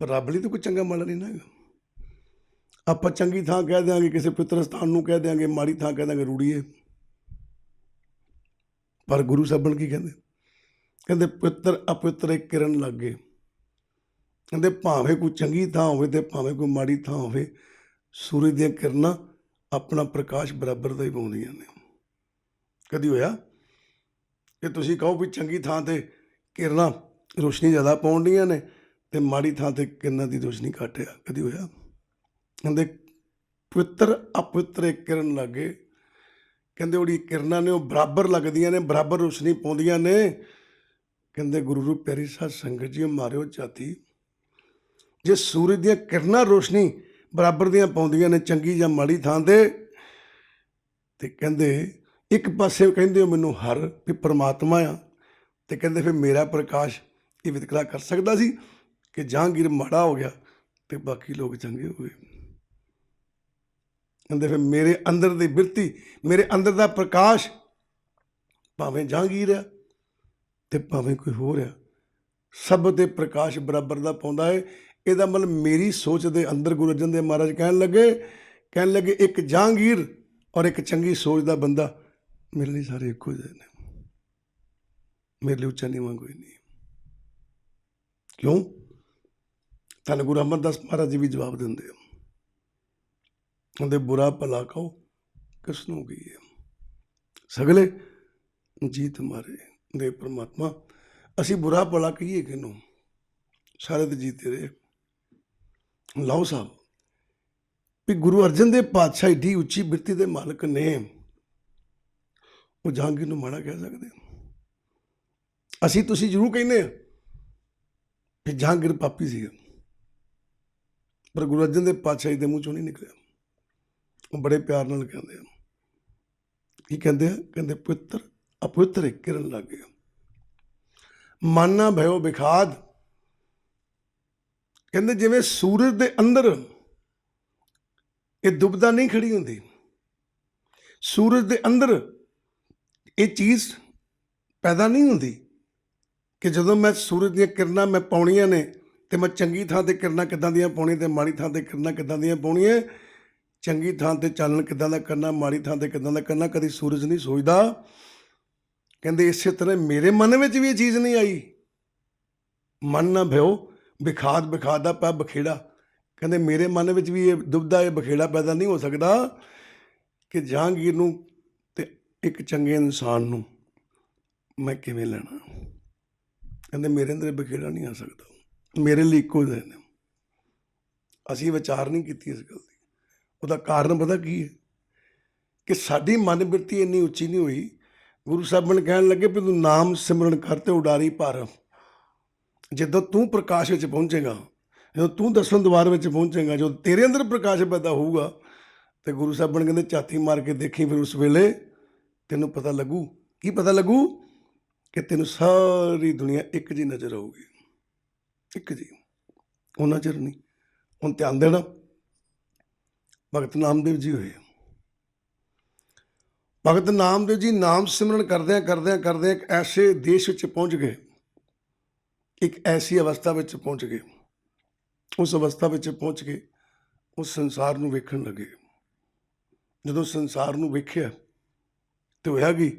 ਪਰ ਰੱਬ ਲਈ ਤਾਂ ਕੋਈ ਚੰਗਾ ਮਾੜਾ ਨਹੀਂ ਨਾ ਹੈਗਾ। ਆਪਾਂ ਚੰਗੀ ਥਾਂ ਕਹਿ ਦਿਆਂਗੇ, ਕਿਸੇ ਪਵਿੱਤਰ ਸਥਾਨ ਨੂੰ ਕਹਿ ਦਿਆਂਗੇ, ਮਾੜੀ ਥਾਂ ਕਹਿ ਦਿਆਂਗੇ ਰੂੜੀਏ। ਪਰ ਗੁਰੂ ਸਾਹਿਬਾਨ ਕੀ ਕਹਿੰਦੇ ਪਵਿੱਤਰ ਅਪਵਿੱਤਰ ਕਿਰਨ ਲੱਗੇ। ਕਹਿੰਦੇ ਭਾਵੇਂ ਕੋਈ ਚੰਗੀ ਥਾਂ ਹੋਵੇ ਤੇ ਭਾਵੇਂ ਕੋਈ ਮਾੜੀ ਥਾਂ ਹੋਵੇ, ਸੂਰਜ ਦੀਆਂ ਕਿਰਨਾਂ ਆਪਣਾ ਪ੍ਰਕਾਸ਼ ਬਰਾਬਰ ਦਾ ਹੀ ਪਾਉਂਦੀਆਂ ਨੇ। ਕਦੀ ਹੋਇਆ ਕਿ ਤੁਸੀਂ ਕਹੋ ਵੀ ਚੰਗੀ ਥਾਂ 'ਤੇ ਕਿਰਨਾਂ ਰੋਸ਼ਨੀ ਜ਼ਿਆਦਾ ਪਾਉਂਦੀਆਂ ਨੇ ਅਤੇ ਮਾੜੀ ਥਾਂ 'ਤੇ ਕਿਰਨਾਂ ਦੀ ਰੋਸ਼ਨੀ ਘੱਟ ਆ? ਕਦੀ ਹੋਇਆ? ਕਹਿੰਦੇ ਪਵਿੱਤਰ ਅਪਵਿੱਤਰ ਕਿਰਨ ਲੱਗੇ। ਕਹਿੰਦੇ ਉਹਦੀ ਕਿਰਨਾਂ ਨੇ ਉਹ ਬਰਾਬਰ ਲੱਗਦੀਆਂ ਨੇ, ਬਰਾਬਰ ਰੋਸ਼ਨੀ ਪਾਉਂਦੀਆਂ ਨੇ। ਕਹਿੰਦੇ ਗੁਰੂ ਰੂਪ ਪਿਆਰੀ ਸਾਧ ਸੰਗਤ ਜੀ ਮਾਰਿਓ ਝਾਤੀ। ਜੇ ਸੂਰਜ ਦੀਆਂ ਕਿਰਨਾਂ ਰੋਸ਼ਨੀ ਬਰਾਬਰ ਦੀਆਂ ਪਾਉਂਦੀਆਂ ਨੇ ਚੰਗੀ ਜਾਂ ਮਾੜੀ ਥਾਂ 'ਤੇ ਕਹਿੰਦੇ ਇੱਕ ਪਾਸੇ ਕਹਿੰਦੇ ਹੋ ਮੈਨੂੰ ਹਰ ਵੀ ਪਰਮਾਤਮਾ ਆ, ਅਤੇ ਕਹਿੰਦੇ ਫਿਰ ਮੇਰਾ ਪ੍ਰਕਾਸ਼ ਇਹ ਵਿਤਕਰਾ ਕਰ ਸਕਦਾ ਸੀ ਕਿ ਜਹਾਂਗੀਰ ਮਾੜਾ ਹੋ ਗਿਆ ਅਤੇ ਬਾਕੀ ਲੋਕ ਚੰਗੇ ਹੋ ਗਏ। ਕਹਿੰਦੇ ਫਿਰ ਮੇਰੇ ਅੰਦਰ ਦੀ ਬਿਰਤੀ, ਮੇਰੇ ਅੰਦਰ ਦਾ ਪ੍ਰਕਾਸ਼ ਭਾਵੇਂ ਜਹਾਂਗੀਰ ਆ ਅਤੇ ਭਾਵੇਂ ਕੋਈ ਹੋਰ ਆ, ਸਭ ਦੇ ਪ੍ਰਕਾਸ਼ ਬਰਾਬਰ ਦਾ ਪਾਉਂਦਾ ਹੈ। ਇਹਦਾ ਮਤਲਬ ਮੇਰੀ ਸੋਚ ਦੇ ਅੰਦਰ ਗੁਰੂ ਅਰਜਨ ਦੇਵ ਮਹਾਰਾਜ ਕਹਿਣ ਲੱਗੇ ਇੱਕ ਜਹਾਂਗੀਰ ਔਰ ਇੱਕ ਚੰਗੀ ਸੋਚ ਦਾ ਬੰਦਾ ਮੇਰੇ ਲਈ ਸਾਰੇ ਇੱਕੋ ਜਿਹੇ ਨੇ, ਮੇਰੇ ਲਈ ਉੱਚਾ ਨੀਵਾਂ ਕੋਈ ਨਹੀਂ। ਕਿਉਂ? ਧੰਨ ਗੁਰੂ ਅਮਰਦਾਸ ਮਹਾਰਾਜ ਜੀ ਵੀ ਜਵਾਬ ਦਿੰਦੇ ਆ। ਉਹਦੇ ਬੁਰਾ ਭਲਾ ਕਹੋ ਕਿਸ ਨੂੰ ਕੀ ਹੈ, ਸਗਲੇ ਜੀਤ ਮਾਰੇ ਦੇ ਪ੍ਰਮਾਤਮਾ। ਅਸੀਂ ਬੁਰਾ ਭਲਾ ਕਹੀਏ ਕਿਹਨੂੰ, ਸਾਰੇ ਤੇ ਜੀਤੇ ਰਹੇ। ਲਓ ਸਾਹਿਬ ਵੀ ਗੁਰੂ ਅਰਜਨ ਦੇਵ ਪਾਤਸ਼ਾਹ ਏਡੀ ਉੱਚੀ ਬਿਰਤੀ ਦੇ ਮਾਲਕ ਨੇ, ਉਹ ਜਹਾਂਗੀਰ ਨੂੰ ਮਾੜਾ ਕਹਿ ਸਕਦੇ? ਅਸੀਂ ਤੁਸੀਂ ਜ਼ਰੂਰ ਕਹਿੰਦੇ ਆ ਕਿ ਜਹਾਂਗੀਰ ਪਾਪੀ ਸੀਗਾ, ਪਰ ਗੁਰੂ ਅਰਜਨ ਦੇਵ ਪਾਤਸ਼ਾਹ ਦੇ ਮੂੰਹ ਚੋਂ ਨਹੀਂ ਨਿਕਲਿਆ। ਉਹ ਬੜੇ ਪਿਆਰ ਨਾਲ ਕਹਿੰਦੇ ਆ, ਕੀ ਕਹਿੰਦੇ ਆ? ਕਹਿੰਦੇ ਪੁੱਤਰ ਅਪਵਿੱਤਰ ਕਿਰਨ ਲੱਗ ਗਿਆ, ਮਨ ਨਾ ਭਇਓ ਵਿਖਾਦ। ਕਹਿੰਦੇ ਜਿਵੇਂ ਸੂਰਜ ਦੇ ਅੰਦਰ ਇਹ ਦੁਬਦਾ ਨਹੀਂ ਖੜੀ ਹੁੰਦੀ, ਸੂਰਜ ਦੇ ਅੰਦਰ ਇਹ ਚੀਜ਼ ਪੈਦਾ ਨਹੀਂ ਹੁੰਦੀ ਕਿ ਜਦੋਂ ਮੈਂ ਸੂਰਜ ਦੀਆਂ ਕਿਰਨਾਂ ਮੈਂ ਪਾਉਣੀਆਂ ਨੇ ਤੇ ਮੈਂ ਚੰਗੀ ਥਾਂ ਤੇ ਕਿਰਨਾਂ ਕਿੱਦਾਂ ਦੀਆਂ ਪਾਉਣੀਆਂ ਤੇ ਮਾੜੀ ਥਾਂ ਤੇ ਕਿਰਨਾਂ ਕਿੱਦਾਂ ਦੀਆਂ ਪਾਉਣੀਆਂ, ਚੰਗੀ ਥਾਂ ਤੇ ਚਾਨਣ ਕਿੱਦਾਂ ਦਾ ਕਰਨਾ, ਮਾੜੀ ਥਾਂ ਤੇ ਕਿੱਦਾਂ ਦਾ ਕਰਨਾ, ਕਦੀ ਸੂਰਜ ਨਹੀਂ ਸੋਚਦਾ। ਕਹਿੰਦੇ ਇਸੇ ਤਰ੍ਹਾਂ ਮੇਰੇ ਮਨ ਵਿੱਚ ਵੀ ਇਹ ਚੀਜ਼ ਨਹੀਂ ਆਈ, ਮਨ ਨਾ ਭਇਓ ਵਿਖਾਦ, ਵਿਖਾਦ ਦਾ ਪਿਆ ਬਖੇੜਾ। ਕਹਿੰਦੇ ਮੇਰੇ ਮਨ ਵਿੱਚ ਵੀ ਇਹ ਦੁਬਦਾ, ਇਹ ਬਖੇੜਾ ਪੈਦਾ ਨਹੀਂ ਹੋ ਸਕਦਾ ਕਿ ਜਹਾਂਗੀਰ ਨੂੰ ਤੇ ਇੱਕ ਚੰਗੇ ਇਨਸਾਨ ਨੂੰ ਮੈਂ ਕਿਵੇਂ ਲੈਣਾ। ਕਹਿੰਦੇ ਮੇਰੇ ਅੰਦਰ ਬਖੇੜਾ ਨਹੀਂ ਆ ਸਕਦਾ, ਮੇਰੇ ਲਈ ਇੱਕੋ ਜਿਹੇ ਨੇ। ਅਸੀਂ ਵਿਚਾਰ ਨਹੀਂ ਕੀਤੀ ਇਸ ਗੱਲ ਦੀ। ਉਹਦਾ ਕਾਰਨ ਪਤਾ ਕੀ ਹੈ? ਕਿ ਸਾਡੀ ਮਨ ਬਿਰਤੀ ਇੰਨੀ ਉੱਚੀ ਨਹੀਂ ਹੋਈ। ਗੁਰੂ ਸਾਹਿਬਾਨ ਕਹਿਣ ਲੱਗੇ ਵੀ ਤੂੰ ਨਾਮ ਸਿਮਰਨ ਕਰ ਤੇ ਉਡਾਰੀ ਭਰ। ਜਦੋਂ ਤੂੰ ਪ੍ਰਕਾਸ਼ ਵਿੱਚ ਪਹੁੰਚੇਗਾ, ਜਦੋਂ ਤੂੰ ਦਸਮ ਦੁਆਰ ਵਿੱਚ ਪਹੁੰਚੇਗਾ, ਜਦੋਂ ਤੇਰੇ ਅੰਦਰ ਪ੍ਰਕਾਸ਼ ਪੈਦਾ ਹੋਊਗਾ, ਤੇ ਗੁਰੂ ਸਾਹਿਬਾਨ ਕਹਿੰਦੇ ਝਾਤੀ ਮਾਰ ਕੇ ਦੇਖੀ, ਫਿਰ ਉਸ ਵੇਲੇ ਤੈਨੂੰ ਪਤਾ ਲੱਗੂ। ਕੀ ਪਤਾ ਲੱਗੂ? ਕਿ ਤੈਨੂੰ ਸਾਰੀ ਦੁਨੀਆ ਇੱਕ ਜਿਹੀ ਨਜ਼ਰ ਆਊਗੀ, ਇੱਕ ਜੀ। ਉਹ ਨਜ਼ਰ ਨਹੀਂ। ਹੁਣ ਧਿਆਨ ਦੇਣਾ, ਭਗਤ ਨਾਮਦੇਵ ਜੀ ਹੋਏ। ਭਗਤ ਨਾਮਦੇਵ ਜੀ ਨਾਮ ਸਿਮਰਨ ਕਰਦਿਆਂ ਕਰਦਿਆਂ ਕਰਦਿਆਂ ਇੱਕ ਐਸੇ ਦੇਸ਼ ਵਿੱਚ ਪਹੁੰਚ ਗਏ, ਇੱਕ ਐਸੀ ਅਵਸਥਾ ਵਿੱਚ ਪਹੁੰਚ ਗਏ। ਉਸ ਅਵਸਥਾ ਵਿੱਚ ਪਹੁੰਚ ਕੇ ਉਸ ਸੰਸਾਰ ਨੂੰ ਵੇਖਣ ਲੱਗੇ। ਜਦੋਂ ਸੰਸਾਰ ਨੂੰ ਵੇਖਿਆ ਤੇ ਹੋਇਆ ਕਿ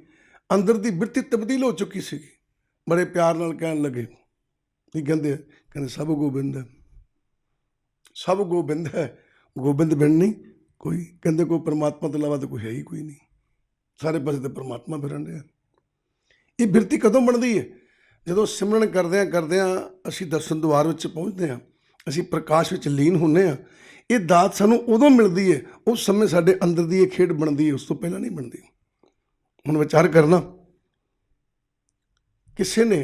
ਅੰਦਰ ਦੀ ਬਿਰਤੀ ਤਬਦੀਲ ਹੋ ਚੁੱਕੀ ਸੀ। ਬੜੇ ਪਿਆਰ ਨਾਲ ਕਹਿਣ ਲੱਗੇ, ਕੀ ਕਹਿੰਦੇ? ਕਹਿੰਦੇ ਸਭ ਗੋਬਿੰਦ ਹੈ, ਸਭ ਗੋਬਿੰਦ ਹੈ, ਗੋਬਿੰਦ ਬਿਨ ਨਹੀਂ ਕੋਈ। ਕਹਿੰਦੇ ਕੋਈ ਪਰਮਾਤਮਾ ਤੋਂ ਇਲਾਵਾ ਤਾਂ ਕੋਈ ਹੈ ਹੀ ਕੋਈ ਨਹੀਂ, ਸਾਰੇ ਪਾਸੇ ਤਾਂ ਪਰਮਾਤਮਾ ਫਿਰਨ ਰਿਹਾ। ਇਹ ਬਿਰਤੀ ਕਦੋਂ ਬਣਦੀ ਹੈ? ਜਦੋਂ ਸਿਮਰਨ ਕਰਦਿਆਂ ਕਰਦਿਆਂ ਅਸੀਂ ਦਰਸ਼ਨ ਦੁਆਰ ਵਿੱਚ ਪਹੁੰਚਦੇ ਹਾਂ, ਅਸੀਂ ਪ੍ਰਕਾਸ਼ ਵਿੱਚ ਲੀਨ ਹੁੰਦੇ ਹਾਂ। ਇਹ ਦਾਤ ਸਾਨੂੰ ਉਦੋਂ ਮਿਲਦੀ ਹੈ, ਉਸ ਸਮੇਂ ਸਾਡੇ ਅੰਦਰ ਦੀ ਇਹ ਖੇਡ ਬਣਦੀ ਹੈ, ਉਸ ਤੋਂ ਪਹਿਲਾਂ ਨਹੀਂ ਬਣਦੀ। ਹੁਣ ਵਿਚਾਰ ਕਰਨਾ, ਕਿਸੇ ਨੇ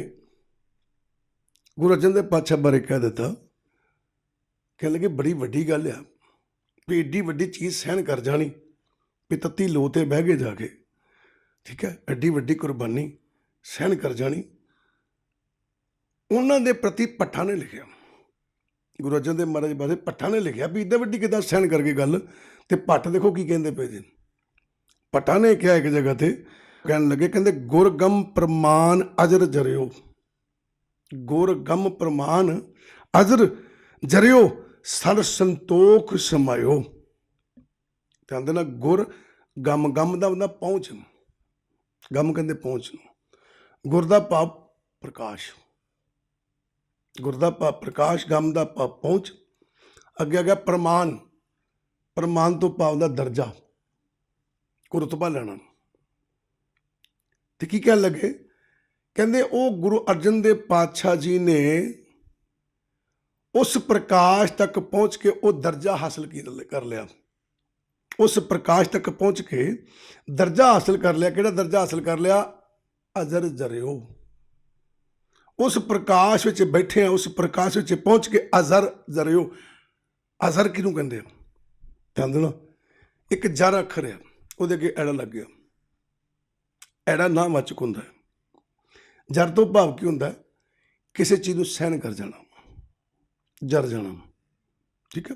ਗੁਰੂ ਅਰਜਨ ਦੇਵ ਪਾਤਸ਼ਾਹ ਬਾਰੇ ਕਹਿ ਦਿੱਤਾ, ਕਹਿਣ ਲੱਗੇ ਬੜੀ ਵੱਡੀ ਗੱਲ ਆ ਵੀ ਏਡੀ ਵੱਡੀ ਚੀਜ਼ ਸਹਿਣ ਕਰ ਜਾਣੀ, ਵੀ ਤੱਤੀ ਲੋ 'ਤੇ ਬਹਿ ਕੇ ਜਾ ਕੇ, ਠੀਕ ਹੈ, ਐਡੀ ਵੱਡੀ ਕੁਰਬਾਨੀ ਸਹਿਣ ਕਰ ਜਾਣੀ। ਉਹਨਾਂ ਦੇ ਪ੍ਰਤੀ ਭੱਠਾ ਨੇ ਲਿਖਿਆ, ਗੁਰੂ ਅਰਜਨ ਦੇਵ ਮਹਾਰਾਜ ਬਾਰੇ ਭੱਠਾ ਨੇ ਲਿਖਿਆ ਵੀ ਇੱਦਾਂ ਵੱਡੀ ਕਿੱਦਾਂ ਸਹਿਣ ਕਰਕੇ ਗੱਲ। ਤੇ ਭੱਟ ਦੇਖੋ ਕੀ ਕਹਿੰਦੇ ਪਏ ਜੀ। ਭੱਠਾ ਨੇ ਕਿਹਾ ਇੱਕ ਜਗ੍ਹਾ ਤੇ, ਕਹਿਣ ਲੱਗੇ, ਕਹਿੰਦੇ ਗੁਰਗਮ ਪ੍ਰਮਾਨ ਅਜਰ ਜਰਿਓ, ਗੁਰਗਮ ਪ੍ਰਮਾਨ ਅਜਰ ਜਰਿਓ ਸੜ ਸੰਤੋਖ ਸਮਾਇਓ। ਤੇ ਆਂਦੇ ਨਾ ਗੁਰ ਗਮ, ਗਮ ਦਾ ਹੁੰਦਾ ਪਹੁੰਚ, ਗਮ ਕਹਿੰਦੇ ਪਹੁੰਚ ਨੂੰ, ਗੁਰ ਦਾ ਭਾਵ ਪ੍ਰਕਾਸ਼, ਗੁਰ ਦਾ ਭਾਵ ਪ੍ਰਕਾਸ਼, ਗਮ ਦਾ ਭਾਵ ਪਹੁੰਚ। ਅੱਗੇ ਆ ਗਿਆ ਪ੍ਰਮਾਨ, ਪ੍ਰਮਾਨ ਤੋਂ ਭਾਵ ਦਾ ਦਰਜਾ, ਰੁਤਬਾ ਲੈਣਾ। ਤੇ ਕੀ ਕਹਿਣ ਲੱਗੇ? ਕਹਿੰਦੇ ਉਹ ਗੁਰੂ ਅਰਜਨ ਦੇਵ ਪਾਤਸ਼ਾਹ ਜੀ ਨੇ ਉਸ ਪ੍ਰਕਾਸ਼ ਤੱਕ ਪਹੁੰਚ ਕੇ ਉਹ ਦਰਜਾ ਹਾਸਲ ਕਰ ਲਿਆ। ਉਸ ਪ੍ਰਕਾਸ਼ ਤੱਕ ਪਹੁੰਚ ਕੇ ਦਰਜਾ ਹਾਸਲ ਕਰ ਲਿਆ। ਕਿਹੜਾ ਦਰਜਾ ਹਾਸਲ ਕਰ ਲਿਆ? ਅਜਰ ਜਰਿਓ। ਉਸ ਪ੍ਰਕਾਸ਼ ਵਿੱਚ ਬੈਠੇ ਆ, ਉਸ ਪ੍ਰਕਾਸ਼ ਵਿੱਚ ਪਹੁੰਚ ਕੇ ਅਜ਼ਰ ਜਰਿਓ। ਅਜ਼ਰ ਕਿਹਨੂੰ ਕਹਿੰਦੇ ਆ? ਧਿਆਨ ਦੇਣਾ, ਇੱਕ ਜਰ ਅੱਖਰ ਆ, ਉਹਦੇ ਅੱਗੇ ਐੜਾ ਲੱਗ ਗਿਆ। ਐੜਾ ਨਾਵਾਚਕ ਹੁੰਦਾ ਹੈ। ਜਰ ਤੋਂ ਭਾਵ ਕੀ ਹੁੰਦਾ? ਕਿਸੇ ਚੀਜ਼ ਨੂੰ ਸਹਿਣ ਕਰ ਜਾਣਾ, ਜਰ ਜਾਣਾ, ਠੀਕ ਹੈ।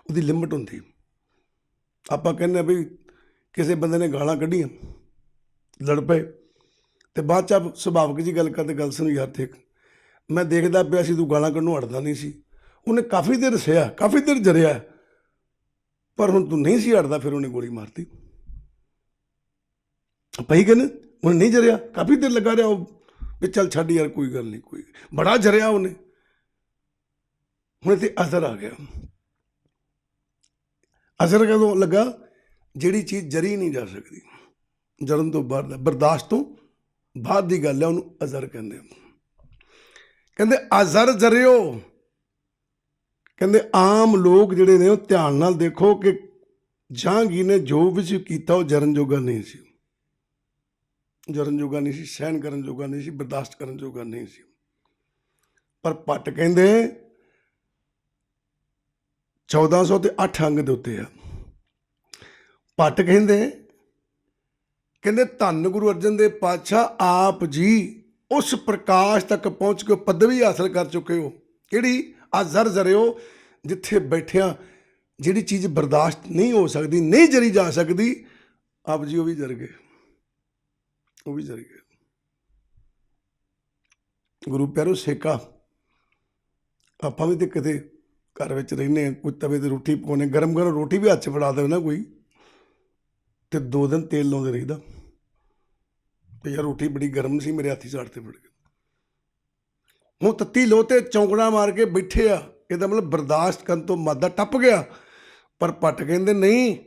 ਉਹਦੀ ਲਿਮਟ ਹੁੰਦੀ। ਆਪਾਂ ਕਹਿੰਦੇ ਆ ਵੀ ਕਿਸੇ ਬੰਦੇ ਨੇ ਗਾਲਾਂ ਕੱਢੀਆਂ, ਲੜ ਪਏ, ਤੇ ਬਾਅਦ 'ਚ ਆਪ ਸੁਭਾਵਿਕ ਜੀ ਗੱਲ ਕਰਦੇ, ਗੱਲ ਸੁਣ ਯਾਰ, ਦੇਖ ਮੈਂ ਦੇਖਦਾ ਪਿਆ ਸੀ ਤੂੰ ਗਾਲਾਂ ਕੱਢਣੋਂ ਹਟਦਾ ਨਹੀਂ ਸੀ। ਉਹਨੇ ਕਾਫੀ ਦੇਰ ਸਹਿਆ, ਕਾਫੀ ਦੇਰ ਜਰਿਆ, ਪਰ ਹੁਣ ਤੂੰ ਨਹੀਂ ਸੀ ਹਟਦਾ, ਫਿਰ ਉਹਨੇ ਗੋਲੀ ਮਾਰਤੀ। ਪਈ ਕਹਿੰਦੇ ਉਹਨੇ ਨਹੀਂ ਜਰਿਆ, ਕਾਫੀ ਦੇਰ ਲੱਗਾ ਰਿਹਾ ਉਹ ਵੀ ਚੱਲ ਛੱਡ ਯਾਰ, ਕੋਈ ਗੱਲ ਨਹੀਂ, ਕੋਈ ਬੜਾ ਜਰਿਆ ਉਹਨੇ। ਹੁਣ ਇੱਥੇ ਅਜ਼ਰ ਆ ਗਿਆ। ਅਸਰ ਕਦੋਂ ਲੱਗਾ? ਜਿਹੜੀ ਚੀਜ਼ ਜਰੀ ਨਹੀਂ ਜਾ ਸਕਦੀ, ਜਰਨ ਤੋਂ ਬਾਹਰ ਦਾ, ਬਰਦਾਸ਼ਤ ਤੋਂ ਬਾਹਰ ਦੀ ਗੱਲ ਹੈ, ਉਹਨੂੰ ਅਜ਼ਰ ਕਹਿੰਦੇ। ਕਹਿੰਦੇ ਅਜ਼ਰ ਜਰਿਓ, ਕਹਿੰਦੇ ਆਮ ਲੋਕ ਜਿਹੜੇ ਨੇ ਉਹ ਧਿਆਨ ਨਾਲ ਦੇਖੋ ਕਿ ਜਹਾਂਗੀਰ ਨੇ ਜੋ ਵੀ ਕੀਤਾ ਉਹ ਜਰਨ ਜੋਗਾ ਨਹੀਂ ਸੀ, ਜਰਨ ਜੋਗਾ ਨਹੀਂ ਸੀ, ਸਹਿਣ ਕਰਨ ਜੋਗਾ ਨਹੀਂ ਸੀ, ਬਰਦਾਸ਼ਤ ਕਰਨ ਜੋਗਾ ਨਹੀਂ ਸੀ। ਪਰ ਭੱਟ ਕਹਿੰਦੇ 1400 ਤੇ 8 ਅੰਗ ਦੇ ਉੱਤੇ ਆ। ਭੱਟ ਕਹਿੰਦੇ ਧੰਨ ਗੁਰੂ ਅਰਜਨ ਦੇਵ ਪਾਤਸ਼ਾਹ ਆਪ ਜੀ ਉਸ ਪ੍ਰਕਾਸ਼ ਤੱਕ ਪਹੁੰਚ ਕੇ ਪਦਵੀ ਹਾਸਲ ਕਰ ਚੁੱਕੇ ਹੋ। ਕਿਹੜੀ? ਆ ਜ਼ਰ ਜ਼ਰਿਓ, ਜਿੱਥੇ ਬੈਠਿਆਂ ਜਿਹੜੀ ਚੀਜ਼ ਬਰਦਾਸ਼ਤ ਨਹੀਂ ਹੋ ਸਕਦੀ, ਨਹੀਂ ਜਰੀ ਜਾ ਸਕਦੀ, ਆਪ ਜੀ ਉਹ ਵੀ ਜਰ ਗਏ, ਉਹ ਵੀ ਜਰ ਗਏ। ਗੁਰੂ ਪਿਆਰੋ ਸੇਕਾ, ਆਪਾਂ ਵੀ ਤੇ ਕਿਤੇ ਘਰ ਵਿੱਚ ਰਹਿੰਦੇ ਹਾਂ, ਕੋਈ ਤਵੇ ਤੇ ਰੋਟੀ ਪਕਾਉਣੇ, ਗਰਮ ਗਰਮ ਰੋਟੀ ਵੀ ਹੱਥ 'ਚ ਫੜਾ ਦੇਵੇ ਨਾ ਕੋਈ, ਤੇ 2 ਦਿਨ ਤੇਲ ਲਾਉਂਦੇ ਰਹੀਦਾ ਵੀ ਯਾਰ ਰੋਟੀ ਬੜੀ ਗਰਮ ਸੀ, ਮੇਰੇ ਹੱਥੀ ਸਾੜ ਤੇ ਫੜ ਗਏ। ਹੁਣ ਤੱਤੀ ਲੋਹ ਤੇ ਚੌਂਕੜਾ ਮਾਰ ਕੇ ਬੈਠੇ ਆ, ਇਹਦਾ ਮਤਲਬ ਬਰਦਾਸ਼ਤ ਕਰਨ ਤੋਂ ਮਾਦਾ ਟੱਪ ਗਿਆ। ਪਰ ਭੱਟ ਕਹਿੰਦੇ ਨਹੀਂ,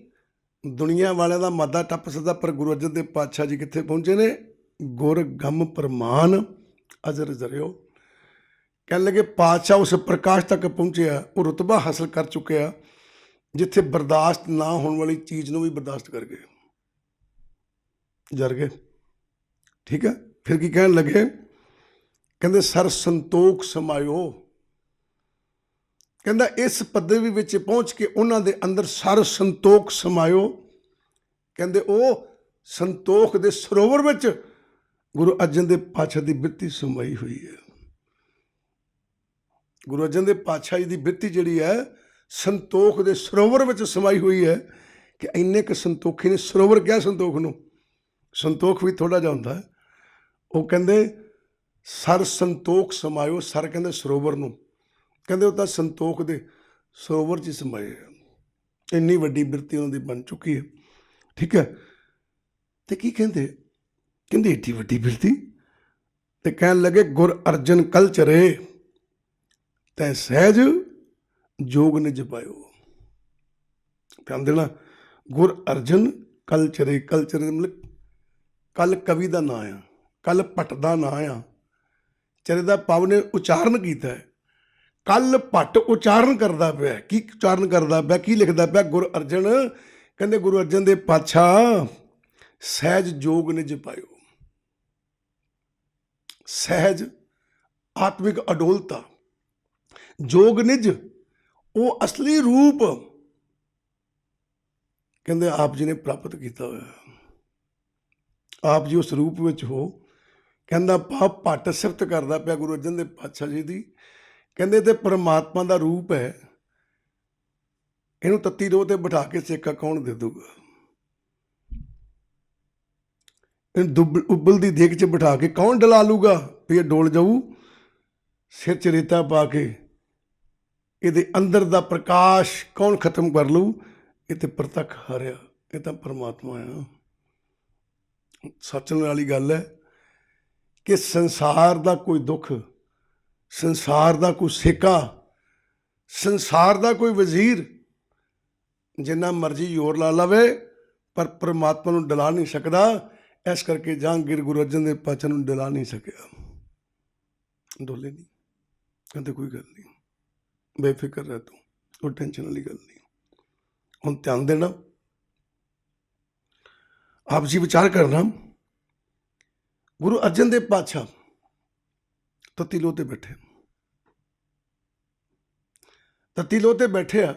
ਦੁਨੀਆ ਵਾਲਿਆਂ ਦਾ ਮਾਦਾ ਟੱਪ ਸਕਦਾ, ਪਰ ਗੁਰੂ ਅਰਜਨ ਦੇਵ ਪਾਤਸ਼ਾਹ ਜੀ ਕਿੱਥੇ ਪਹੁੰਚੇ ਨੇ? ਗੁਰ ਗਮ ਪ੍ਰਮਾਨ ਅਜ਼ਰ ਜ਼ਰਿਓ। ਕਹਿਣ ਲੱਗੇ ਪਾਤਸ਼ਾਹ ਉਸ ਪ੍ਰਕਾਸ਼ ਤੱਕ ਪਹੁੰਚਿਆ, ਉਹ ਰੁਤਬਾ ਹਾਸਲ ਕਰ ਚੁੱਕਿਆ ਜਿੱਥੇ ਬਰਦਾਸ਼ਤ ਨਾ ਹੋਣ ਵਾਲੀ ਚੀਜ਼ ਨੂੰ ਵੀ ਬਰਦਾਸ਼ਤ ਕਰ ਗਏ, ਜਰ ਗਏ। ਠੀਕ ਹੈ, ਫਿਰ ਕੀ ਕਹਿਣ ਲੱਗੇ? ਕਹਿੰਦੇ ਸਰ ਸੰਤੋਖ ਸਮਾਇਓ, ਕਹਿੰਦਾ ਇਸ ਪਦਵੀ ਵਿੱਚ ਪਹੁੰਚ ਕੇ ਉਹਨਾਂ ਦੇ ਅੰਦਰ ਸਰ ਸੰਤੋਖ ਸਮਾਇਓ। ਕਹਿੰਦੇ ਉਹ ਸੰਤੋਖ ਦੇ ਸਰੋਵਰ ਵਿੱਚ ਗੁਰੂ ਅਰਜਨ ਦੇਵ ਪਾਤਸ਼ਾਹ ਦੀ ਬਿਰਤੀ ਸਮਾਈ ਹੋਈ ਹੈ। ਗੁਰੂ ਅਰਜਨ ਦੇਵ ਪਾਤਸ਼ਾਹ ਜੀ ਦੀ ਬਿਰਤੀ ਜਿਹੜੀ ਹੈ ਸੰਤੋਖ ਦੇ ਸਰੋਵਰ ਵਿੱਚ ਸਮਾਈ ਹੋਈ ਹੈ ਕਿ ਇੰਨੇ ਕੁ ਸੰਤੋਖੀ ਨੇ। ਸਰੋਵਰ ਕਿਹਾ ਸੰਤੋਖ ਨੂੰ, ਸੰਤੋਖ ਵੀ ਥੋੜ੍ਹਾ ਜਿਹਾ ਹੁੰਦਾ ਹੈ। ਉਹ ਕਹਿੰਦੇ ਸਰ ਸੰਤੋਖ ਸਮਾਇਓ, ਸਰ ਕਹਿੰਦੇ ਸਰੋਵਰ ਨੂੰ, ਕਹਿੰਦੇ ਉਹ ਤਾਂ ਸੰਤੋਖ ਦੇ ਸਰੋਵਰ 'ਚ ਸਮਾਏ ਹੈ। ਇੰਨੀ ਵੱਡੀ ਬਿਰਤੀ ਉਹਨਾਂ ਦੀ ਬਣ ਚੁੱਕੀ ਹੈ। ਠੀਕ ਹੈ, ਤੇ ਕੀ ਕਹਿੰਦੇ? ਕਹਿੰਦੇ ਏਡੀ ਵੱਡੀ ਬਿਰਤੀ, ਤੇ ਕਹਿਣ ਲੱਗੇ ਗੁਰ ਅਰਜਨ ਕਲ ਚਰੇ ਤੈ ਸਹਿਜ ਜੋਗ ਨਿਜ ਪਾਇਓ। ਧਿਆਨ ਦੇਣਾ, ਗੁਰ ਅਰਜਨ ਕਲ ਚਰੇ, ਕਲ ਚਰੇ ਮਤਲਬ ਕੱਲ ਕਵੀ ਦਾ ਨਾਂ ਆ, ਕੱਲ ਭੱਟ ਦਾ ਨਾਂ ਆ। ਚਰੇ ਦਾ ਪਵ ਨੇ ਉਚਾਰਨ ਕੀਤਾ ਹੈ, ਕੱਲ ਭੱਟ ਉਚਾਰਨ ਕਰਦਾ ਪਿਆ। ਕੀ ਉਚਾਰਨ ਕਰਦਾ ਪਿਆ? ਕੀ ਲਿਖਦਾ ਪਿਆ? ਗੁਰ ਅਰਜਨ, ਕਹਿੰਦੇ ਗੁਰੂ ਅਰਜਨ ਦੇ ਪਾਤਸ਼ਾਹ ਸਹਿਜ ਜੋਗ ਨਿਜ ਪਾਇਓ। ਸਹਿਜ ਆਤਮਿਕ ਅਡੋਲਤਾ, ਜੋਗ ਨਿਜ ਉਹ ਅਸਲੀ ਰੂਪ ਕਹਿੰਦੇ ਆਪ ਜੀ ਨੇ ਪ੍ਰਾਪਤ ਕੀਤਾ ਹੋਇਆ। ਆਪ ਜੀ ਉਸ ਰੂਪ ਵਿੱਚ ਹੋ। ਕਹਿੰਦਾ ਭੱਟ ਸਿਫਤ ਕਰਦਾ ਪਿਆ ਗੁਰੂ ਅਰਜਨ ਦੇਵ ਪਾਤਸ਼ਾਹ ਜੀ ਦੀ। ਕਹਿੰਦੇ ਤੇ ਪਰਮਾਤਮਾ ਦਾ ਰੂਪ ਹੈ, ਇਹਨੂੰ ਤੱਤੀ ਰੋਹ ਤੇ ਬਿਠਾ ਕੇ ਸੇਕਾ ਕੌਣ ਦੇ ਦੂਗਾ? ਇਹਨੂੰ ਉਬਲਦੀ ਦੇਗ 'ਚ ਬਿਠਾ ਕੇ ਕੌਣ ਡਲਾ ਲੂਗਾ ਵੀ ਇਹ ਡੋਲ ਜਾਊ? ਸਿਰ 'ਚ ਰੇਤਾ ਪਾ ਕੇ ਇਹਦੇ ਅੰਦਰ ਦਾ ਪ੍ਰਕਾਸ਼ ਕੌਣ ਖਤਮ ਕਰ ਲਊ? ਇਹ ਤੇ ਪ੍ਰਤੱਖ ਹਾਰਿਆ, ਇਹ ਤਾਂ ਪਰਮਾਤਮਾ ਆ। ਸੋਚਣ ਵਾਲੀ ਗੱਲ ਹੈ ਕਿ ਸੰਸਾਰ ਦਾ ਕੋਈ ਦੁੱਖ, ਸੰਸਾਰ ਦਾ ਕੋਈ ਸੇਕਾ, ਸੰਸਾਰ ਦਾ ਕੋਈ ਵਜ਼ੀਰ ਜਿੰਨਾ ਮਰਜ਼ੀ ਜ਼ੋਰ ਲਾ ਲਵੇ ਪਰ ਪਰਮਾਤਮਾ ਨੂੰ ਡਲਾ ਨਹੀਂ ਸਕਦਾ। ਇਸ ਕਰਕੇ ਜਹਾਂਗੀਰ ਗੁਰੂ ਅਰਜਨ ਦੇਵ ਪਾਤਸ਼ਾਹ ਨੂੰ ਡਲਾ ਨਹੀਂ ਸਕਿਆ, ਡੋਲੇ ਨਹੀਂ। ਕਹਿੰਦੇ ਕੋਈ ਗੱਲ ਨਹੀਂ, ਬੇਫਿਕਰ ਰਹਿ ਤੂੰ, ਕੋਈ ਟੈਨਸ਼ਨ ਵਾਲੀ ਗੱਲ ਨਹੀਂ। ਹੁਣ ਧਿਆਨ ਦੇਣਾ, ਆਪ ਜੀ ਵਿਚਾਰ ਕਰਨਾ। ਗੁਰੂ ਅਰਜਨ ਦੇਵ ਪਾਤਸ਼ਾਹ ਤੱਤੀ ਲੋਹ ਤੇ ਬੈਠੇ, ਤੱਤੀ ਲੋਹ ਤੇ ਬੈਠੇ ਆ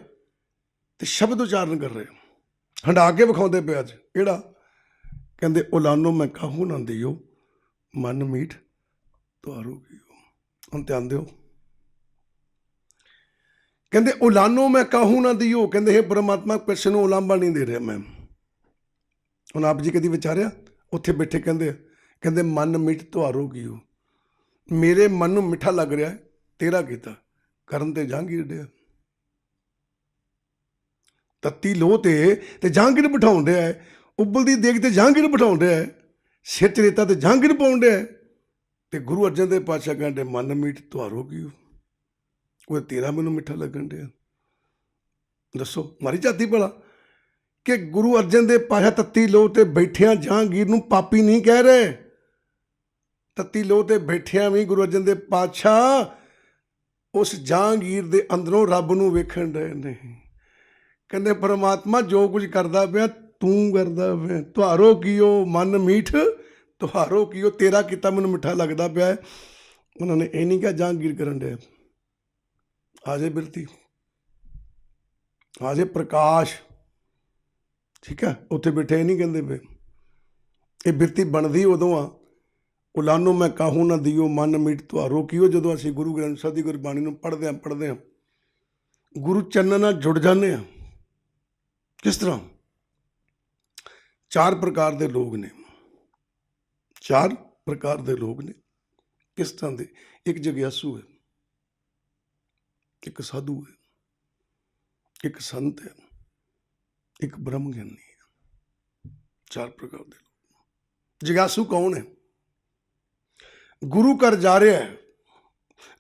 ਤੇ ਸ਼ਬਦ ਉਚਾਰਨ ਕਰ ਰਹੇ, ਹੰਡਾ ਕੇ ਵਿਖਾਉਂਦੇ ਪਏ। ਅੱਜ ਕਿਹੜਾ? ਕਹਿੰਦੇ ਉਲਾਨੋ ਮੈਂ ਕਾਹੂ ਨਾ ਦਿਓ, ਮਨ ਮੀਠ ਤੁਹਾਰੋ ਕੀਓ। ਹੁਣ ਧਿਆਨ ਦਿਓ, ਕਹਿੰਦੇ ਉਲਾਨੋ ਮੈਂ ਕਾਹੂ ਨਾ ਦਿਓ। ਕਹਿੰਦੇ ਇਹ ਪਰਮਾਤਮਾ ਕਿਸੇ ਨੂੰ ਉਲਾਂਭਾ ਨਹੀਂ ਦੇ ਰਿਹਾ ਮੈਂ। ਹੁਣ ਆਪ ਜੀ ਕਦੀ ਵਿਚਾਰਿਆ? ਉੱਥੇ ਬੈਠੇ ਕਹਿੰਦੇ ਮਨ ਮਿੱਠ ਤੁਹਾਰੋ ਕੀਓ, ਮੇਰੇ ਮਨ ਨੂੰ ਮਿੱਠਾ ਲੱਗ ਰਿਹਾ, ਤੇਰਾ ਕੀਤਾ ਕਰਨ ਤੇ ਜਹਾਂਗੀਰ ਡਿਆ। ਤੱਤੀ ਲੋਹ ਤੇ ਜਹਾਂਗੀਰ ਬਿਠਾਉਣ ਡਿਆ ਹੈ, ਉਬਲਦੀ ਦੇਗ ਤੇ ਜਹਾਂਗੀਰ ਬਿਠਾਉਣ ਡਿਆ ਹੈ, ਸਿਰ 'ਚ ਰੇਤਾ ਤੇ ਜਹਾਂਗੀਰ ਪਾਉਣ ਡਿਆ ਹੈ। ਤੇ ਗੁਰੂ ਅਰਜਨ ਦੇਵ ਪਾਤਸ਼ਾਹ ਕਹਿੰਦੇ ਮਨ ਮੀਠ ਤੁਹਾਰੋ ਕੀਓ, ਉਹ ਤੇਰਾ ਮੈਨੂੰ ਮਿੱਠਾ ਲੱਗਣ ਡਿਆ। ਦੱਸੋ ਮਾਰੀ ਝਾਤੀ ਭਲਾ? ਕਿ ਗੁਰੂ ਅਰਜਨ ਦੇਵ ਪਾਤਸ਼ਾਹ ਤੱਤੀ ਲੋਹ ਤੇ ਬੈਠਿਆਂ ਜਹਾਂਗੀਰ ਨੂੰ ਪਾਪੀ ਨਹੀਂ ਕਹਿ ਰਹੇ। ਤੱਤੀ ਲੋਹ ਤੇ ਬੈਠਿਆਂ ਵੀ ਗੁਰੂ ਅਰਜਨ ਦੇਵ ਪਾਤਸ਼ਾਹ ਉਸ ਜਹਾਂਗੀਰ ਦੇ ਅੰਦਰੋਂ ਰੱਬ ਨੂੰ ਵੇਖਣ ਡਏ ਨੇ। ਕਹਿੰਦੇ ਪਰਮਾਤਮਾ ਜੋ ਕੁਝ ਕਰਦਾ ਪਿਆ ਤੂੰ ਕਰਦਾ ਪਿਆ, ਤੁਹਾਰੋ ਕੀਓ ਮਨ ਮੀਠ ਤੁਹਾਰੋ ਕੀਓ, ਤੇਰਾ ਕੀਤਾ ਮੈਨੂੰ ਮਿੱਠਾ ਲੱਗਦਾ ਪਿਆ। ਉਹਨਾਂ ਨੇ ਇਹ ਨਹੀਂ ਕਿਹਾ ਜਹਾਂਗੀਰ ਕਰਨ ਡਿਆ, ਆਜੇ ਬਿਰਤੀ, ਆਜੇ ਪ੍ਰਕਾਸ਼, ਠੀਕ ਹੈ, ਉੱਥੇ ਬੈਠੇ ਨਹੀਂ ਕਹਿੰਦੇ ਪਏ। ਇਹ ਬਿਰਤੀ ਬਣਦੀ ਉਦੋਂ ਆ, ਉਲਾਨੋ ਮੈਂ ਕਾਹੂ ਨਾ ਦਿਓ ਮਨ ਮੀਠ ਤੁਹਾਰੋ ਕੀਓ, ਜਦੋਂ ਅਸੀਂ ਗੁਰੂ ਗ੍ਰੰਥ ਸਾਹਿਬ ਦੀ ਗੁਰਬਾਣੀ ਨੂੰ ਪੜ੍ਹਦੇ ਹਾਂ ਗੁਰੂ ਚਰਨ ਨਾਲ ਜੁੜ ਜਾਂਦੇ ਹਾਂ। ਕਿਸ ਤਰ੍ਹਾਂ? 4 ਪ੍ਰਕਾਰ ਦੇ ਲੋਕ ਨੇ, 4 ਪ੍ਰਕਾਰ ਦੇ ਲੋਕ ਨੇ। ਕਿਸ ਤਰ੍ਹਾਂ ਦੇ? ਇੱਕ ਜਗਿਆਸੂ ਹੈ, ਇੱਕ ਸਾਧੂ ਹੈ, ਇੱਕ ਸੰਤ ਹੈ, ਇੱਕ ਬ੍ਰਹਮ ਗਿਆਨੀ ਹੈ। 4 ਪ੍ਰਕਾਰ ਦੇ ਲੋਕ। ਜਗਿਆਸੂ ਕੌਣ ਹੈ? ਗੁਰੂ ਘਰ ਜਾ ਰਿਹਾ ਹੈ,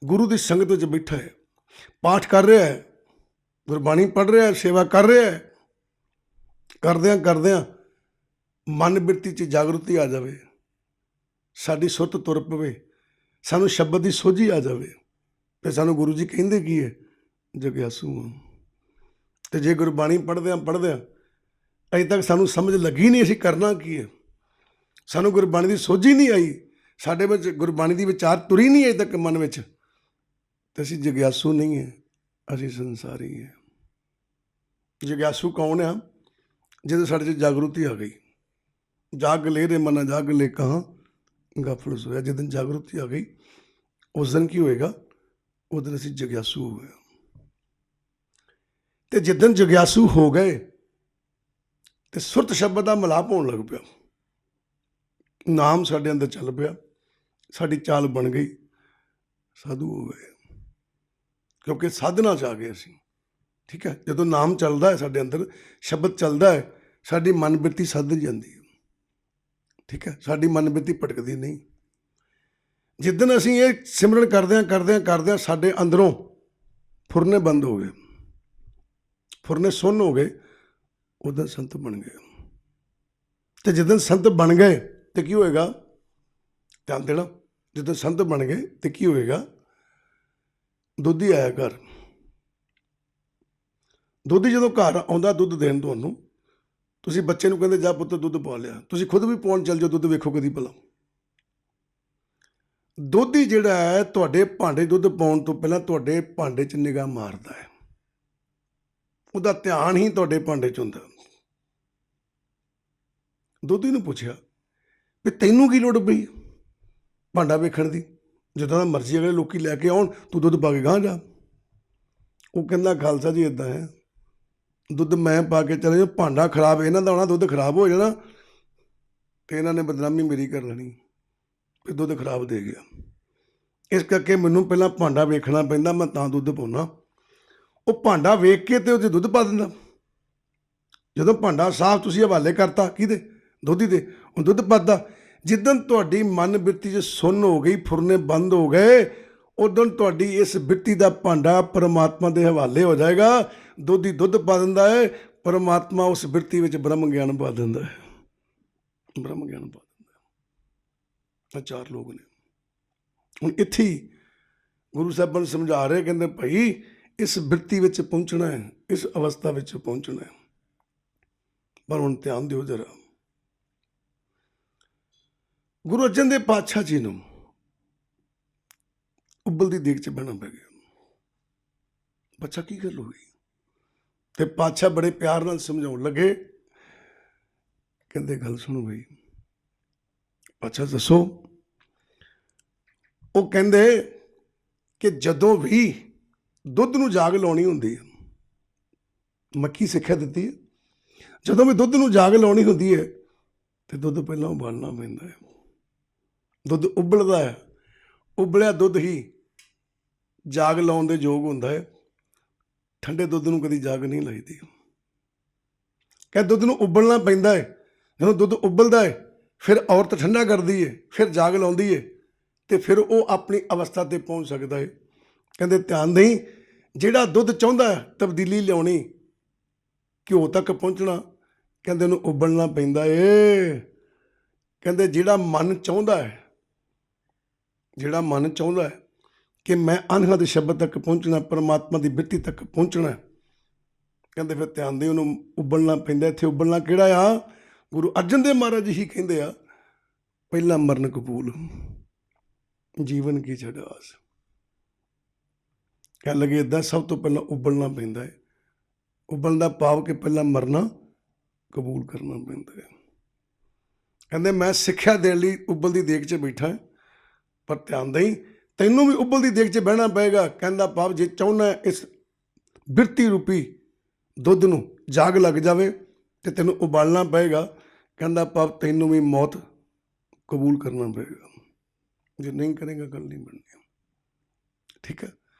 ਗੁਰੂ ਦੀ ਸੰਗਤ ਵਿੱਚ ਬੈਠਾ ਹੈ, ਪਾਠ ਕਰ ਰਿਹਾ ਹੈ, ਗੁਰਬਾਣੀ ਪੜ੍ਹ ਰਿਹਾ ਹੈ, ਸੇਵਾ ਕਰ ਰਿਹਾ ਹੈ। ਕਰਦਿਆਂ ਮਨ ਬਿਰਤੀ 'ਚ ਜਾਗਰੂਕਤੀ ਆ ਜਾਵੇ, ਸਾਡੀ ਸੁਰਤ ਤੁਰ ਪਵੇ, ਸਾਨੂੰ ਸ਼ਬਦ ਦੀ ਸੋਝੀ ਆ ਜਾਵੇ, ਫਿਰ ਸਾਨੂੰ ਗੁਰੂ ਜੀ ਕਹਿੰਦੇ ਕੀ ਹੈ? ਜਗਿਆਸੂ ਹਾਂ। ਅਤੇ ਜੇ ਗੁਰਬਾਣੀ ਪੜ੍ਹਦਿਆਂ ਅਜੇ ਤੱਕ ਸਾਨੂੰ ਸਮਝ ਲੱਗੀ ਨਹੀਂ ਅਸੀਂ ਕਰਨਾ ਕੀ ਹੈ, ਸਾਨੂੰ ਗੁਰਬਾਣੀ ਦੀ ਸੋਝੀ ਨਹੀਂ ਆਈ, ਸਾਡੇ ਵਿੱਚ ਗੁਰਬਾਣੀ ਦੀ ਵਿਚਾਰ ਤੁਰੀ ਨਹੀਂ ਅਜੇ ਤੱਕ ਮਨ ਵਿੱਚ, ਅਤੇ ਅਸੀਂ ਜਗਿਆਸੂ ਨਹੀਂ ਹੈ, ਅਸੀਂ ਸੰਸਾਰੀ ਹੈ। ਜਗਿਆਸੂ ਕੌਣ ਆ? ਜਦੋਂ ਸਾਡੇ 'ਚ ਜਾਗਰੂਕਤੀ ਆ ਗਈ। ਜਾਗ ਲੈ ਰੇ ਮਨਾ ਜਾਗ ਲੈ ਕਹਾਂ ਗਾਫਲ ਸੋਇਆ। ਜਿਸ ਦਿਨ ਜਾਗਰੂਕਤੀ ਆ ਗਈ ਉਸ ਦਿਨ ਕੀ ਹੋਏਗਾ? ਉਸ ਦਿਨ ਅਸੀਂ ਜਗਿਆਸੂ ਹੋ ਗਏ। ਅਤੇ ਜਿਸ ਦਿਨ ਜਗਿਆਸੂ ਹੋ ਗਏ ਅਤੇ ਸੁਰਤ ਸ਼ਬਦ ਦਾ ਮਿਲਾਪ ਹੋਣ ਲੱਗ ਪਿਆ, ਨਾਮ ਸਾਡੇ ਅੰਦਰ ਚੱਲ ਪਿਆ, ਸਾਡੀ ਚਾਲ ਬਣ ਗਈ, ਸਾਧੂ ਹੋ ਗਏ, ਕਿਉਂਕਿ ਸਾਧਨਾ 'ਚ ਆ ਗਏ ਅਸੀਂ। ਠੀਕ ਹੈ, ਜਦੋਂ ਨਾਮ ਚੱਲਦਾ ਹੈ ਸਾਡੇ ਅੰਦਰ, ਸ਼ਬਦ ਚੱਲਦਾ ਹੈ, ਸਾਡੀ ਮਨ ਬਿਰਤੀ ਸੱਧ ਜਾਂਦੀ ਹੈ। ਠੀਕ ਹੈ, ਸਾਡੀ ਮਨ ਬਿਰਤੀ ਭਟਕਦੀ ਨਹੀਂ। ਜਿੱਦਣ ਅਸੀਂ ਇਹ ਸਿਮਰਨ ਕਰਦਿਆਂ ਸਾਡੇ ਅੰਦਰੋਂ ਫੁਰਨੇ ਬੰਦ ਹੋ ਗਏ, ਫੁਰਨੇ ਸੁੰਨ ਹੋ ਗਏ, ਉਦੋਂ ਸੰਤ ਬਣ ਗਏ। ਅਤੇ ਜਿੱਦਣ ਸੰਤ ਬਣ ਗਏ ਤਾਂ ਕੀ ਹੋਏਗਾ? ਧਿਆਨ ਦੇਣਾ, ਜਦੋਂ ਸੰਤ ਬਣ ਗਏ ਤਾਂ ਕੀ ਹੋਏਗਾ? ਦੁੱਧ ਆਇਆ ਘਰ। ਦੁੱਧ ਜਦੋਂ ਘਰ ਆਉਂਦਾ ਦੁੱਧ ਦੇਣ ਤੁਹਾਨੂੰ, ਤੁਸੀਂ ਬੱਚੇ ਨੂੰ ਕਹਿੰਦੇ ਜਾ ਪੁੱਤ ਦੁੱਧ ਪਾ ਲਿਆ, ਤੁਸੀਂ ਖੁਦ ਵੀ ਪਾਉਣ ਚੱਲ ਜਾਓ ਦੁੱਧ, ਵੇਖੋ ਕਦੀ ਭਲਾ। ਦੁੱਧ ਹੀ ਜਿਹੜਾ ਹੈ ਤੁਹਾਡੇ ਭਾਂਡੇ ਦੁੱਧ ਪਾਉਣ ਤੋਂ ਪਹਿਲਾਂ ਤੁਹਾਡੇ ਭਾਂਡੇ 'ਚ ਨਿਗਾਹ ਮਾਰਦਾ ਹੈ, ਉਹਦਾ ਧਿਆਨ ਹੀ ਤੁਹਾਡੇ ਭਾਂਡੇ 'ਚ ਹੁੰਦਾ। ਦੁੱਧ ਹੀ ਨੂੰ ਪੁੱਛਿਆ ਵੀ ਤੈਨੂੰ ਕੀ ਲੋੜ ਪਈ ਭਾਂਡਾ ਵੇਖਣ ਦੀ, ਜਿੱਦਾਂ ਦਾ ਮਰਜ਼ੀ ਅਗਲੇ ਲੋਕ ਲੈ ਕੇ ਆਉਣ, ਤੂੰ ਦੁੱਧ ਪਾ ਕੇ ਗਾਂਹ ਜਾ। ਉਹ ਕਹਿੰਦਾ ਖਾਲਸਾ ਜੀ ਇੱਦਾਂ ਹੈ, ਦੁੱਧ ਮੈਂ ਪਾ ਕੇ ਚਲੇ ਜਾਓ, ਭਾਂਡਾ ਖਰਾਬ ਇਹਨਾਂ ਦਾ ਹੋਣਾ, ਦੁੱਧ ਖਰਾਬ ਹੋ ਜਾਣਾ ਅਤੇ ਇਹਨਾਂ ਨੇ ਬਦਨਾਮੀ ਮੇਰੀ ਕਰ ਲੈਣੀ, ਫਿਰ ਦੁੱਧ ਖਰਾਬ ਦੇ ਗਿਆ। ਇਸ ਕਰਕੇ ਮੈਨੂੰ ਪਹਿਲਾਂ ਭਾਂਡਾ ਵੇਖਣਾ ਪੈਂਦਾ, ਮੈਂ ਤਾਂ ਦੁੱਧ ਪਾਉਂਦਾ। ਉਹ ਭਾਂਡਾ ਵੇਖ ਕੇ ਅਤੇ ਉਹਦੇ ਦੁੱਧ ਪਾ ਦਿੰਦਾ। ਜਦੋਂ ਭਾਂਡਾ ਸਾਫ਼ ਤੁਸੀਂ ਹਵਾਲੇ ਕਰਤਾ ਕਿਹਦੇ? ਦੁੱਧ ਦੇ, ਉਹ ਦੁੱਧ ਪਾਤਾ। ਜਿੱਦਣ ਤੁਹਾਡੀ ਮਨ ਬਿਰਤੀ 'ਚ ਸੁੰਨ ਹੋ ਗਈ, ਫੁਰਨੇ ਬੰਦ ਹੋ ਗਏ, ਉਦੋਂ ਤੁਹਾਡੀ ਇਸ ਬਿਰਤੀ ਦਾ ਭਾਂਡਾ ਪਰਮਾਤਮਾ ਦੇ ਹਵਾਲੇ ਹੋ ਜਾਏਗਾ। ਦੁੱਧ ਹੀ ਦੁੱਧ ਪਾ ਦਿੰਦਾ ਹੈ, ਪਰਮਾਤਮਾ ਉਸ ਬਿਰਤੀ ਵਿੱਚ ਬ੍ਰਹਮ ਗਿਆਨ ਪਾ ਦਿੰਦਾ ਹੈ, ਬ੍ਰਹਮ ਗਿਆਨ ਪਾ ਦਿੰਦਾ ਹੈ। 4 ਲੋਕ ਨੇ। ਹੁਣ ਇੱਥੇ ਹੀ ਗੁਰੂ ਸਾਹਿਬਾਨ ਸਮਝਾ ਰਹੇ, ਕਹਿੰਦੇ ਭਾਈ ਇਸ ਬਿਰਤੀ ਵਿੱਚ ਪਹੁੰਚਣਾ ਹੈ, ਇਸ ਅਵਸਥਾ ਵਿੱਚ ਪਹੁੰਚਣਾ ਹੈ, ਪਰ ਹੁਣ ਧਿਆਨ ਦਿਓ ਜ਼ਰਾ। ਗੁਰੂ ਅਰਜਨ ਦੇਵ ਪਾਤਸ਼ਾਹ ਜੀ ਨੂੰ ਉਬਲਦੀ ਦੇਗ 'ਚ ਬਹਿਣਾ ਪੈ ਗਿਆ। ਬੱਚਾ ਕੀ ਗੱਲ ਹੋਈ? ਤੇ ਪਾਤਸ਼ਾਹ ਬੜੇ ਪਿਆਰ ਨਾਲ ਸਮਝਾਉਣ ਲੱਗੇ, ਕਹਿੰਦੇ ਗੱਲ ਸੁਣੋ ਬਈ। ਪਾਤਸ਼ਾਹ ਦੱਸੋ। ਉਹ ਕਹਿੰਦੇ ਕਿ ਜਦੋਂ ਵੀ ਦੁੱਧ ਨੂੰ ਜਾਗ ਲਾਉਣੀ ਹੁੰਦੀ ਹੈ, ਮੱਖੀ ਸਿੱਖਿਆ ਦਿੱਤੀ ਹੈ, ਜਦੋਂ ਵੀ ਦੁੱਧ ਨੂੰ ਜਾਗ ਲਾਉਣੀ ਹੁੰਦੀ ਹੈ ਤੇ ਦੁੱਧ ਪਹਿਲਾਂ ਉਬਾਲਣਾ ਪੈਂਦਾ ਹੈ। ਦੁੱਧ ਉਬਲਦਾ ਹੈ, ਉਬਲਿਆ ਦੁੱਧ ਹੀ ਜਾਗ ਲਾਉਣ ਦੇ ਯੋਗ ਹੁੰਦਾ ਹੈ। ਠੰਡੇ ਦੁੱਧ ਨੂੰ ਕਦੀ ਜਾਗ ਨਹੀਂ ਲਾਈਦੀ। ਕਹਿੰਦੇ ਦੁੱਧ ਨੂੰ ਉਬਲਣਾ ਪੈਂਦਾ ਹੈ। ਜਦੋਂ ਦੁੱਧ ਉਬਲਦਾ ਹੈ ਫਿਰ ਔਰਤ ਠੰਡਾ ਕਰਦੀ ਹੈ, ਫਿਰ ਜਾਗ ਲਾਉਂਦੀ ਹੈ ਅਤੇ ਫਿਰ ਉਹ ਆਪਣੀ ਅਵਸਥਾ 'ਤੇ ਪਹੁੰਚ ਸਕਦਾ ਹੈ। ਕਹਿੰਦੇ ਧਿਆਨ ਦੇਈ, ਜਿਹੜਾ ਦੁੱਧ ਚਾਹੁੰਦਾ ਤਬਦੀਲੀ ਲਿਆਉਣੀ, ਘਿਓ ਤੱਕ ਪਹੁੰਚਣਾ, ਕਹਿੰਦੇ ਉਹਨੂੰ ਉਬਲਣਾ ਪੈਂਦਾ ਏ। ਕਹਿੰਦੇ ਜਿਹੜਾ ਮਨ ਚਾਹੁੰਦਾ ਹੈ ਕਿ ਮੈਂ ਅਨਹਦ ਸ਼ਬਦ ਤੱਕ ਪਹੁੰਚਣਾ, ਪਰਮਾਤਮਾ ਦੀ ਬਿਰਤੀ ਤੱਕ ਪਹੁੰਚਣਾ, ਕਹਿੰਦੇ ਫਿਰ ਧਿਆਨ ਦੇ ਉਹਨੂੰ ਉਬਲਣਾ ਪੈਂਦਾ। ਇੱਥੇ ਉਬਲਣਾ ਕਿਹੜਾ ਆ? ਗੁਰੂ ਅਰਜਨ ਦੇਵ ਮਹਾਰਾਜ ਹੀ ਕਹਿੰਦੇ ਆ, ਪਹਿਲਾ ਮਰਨ ਕਬੂਲ, ਜੀਵਨ ਕੀ ਛੜ ਆਸ। ਕਹਿਣ ਲੱਗੇ ਇੱਦਾਂ ਸਭ ਤੋਂ ਪਹਿਲਾਂ ਉਬਲਣਾ ਪੈਂਦਾ ਹੈ। ਉਬਲਣ ਦਾ ਭਾਵ ਕਿ ਪਹਿਲਾਂ ਮਰਨਾ ਕਬੂਲ ਕਰਨਾ ਪੈਂਦਾ ਹੈ। ਕਹਿੰਦੇ ਮੈਂ ਸਿੱਖਿਆ ਦੇਣ ਲਈ ਉਬਲਦੀ ਦੇਗ 'ਚ ਬੈਠਾ, ਪਰ ਧਿਆਨ ਦੇਈ ਤੈਨੂੰ ਵੀ ਉਬਲਦੀ ਦੇਗ 'ਚ ਬਹਿਣਾ ਪਏਗਾ। ਕਹਿੰਦਾ ਭਾਵ ਜੇ ਚਾਹੁੰਦਾ ਇਸ ਬਿਰਤੀ ਰੂਪੀ ਦੁੱਧ ਨੂੰ ਜਾਗ ਲੱਗ ਜਾਵੇ ਤੇ ਤੈਨੂੰ ਉਬਾਲਣਾ ਪਏਗਾ। ਕਹਿੰਦਾ ਭਾਵ ਤੈਨੂੰ ਵੀ ਮੌਤ ਕਬੂਲ ਕਰਨਾ ਪਏਗਾ। ਜੇ ਨਹੀਂ ਕਰੇਗਾ ਗੱਲ ਨਹੀਂ ਬਣਨੀ। ਠੀਕ ਹੈ,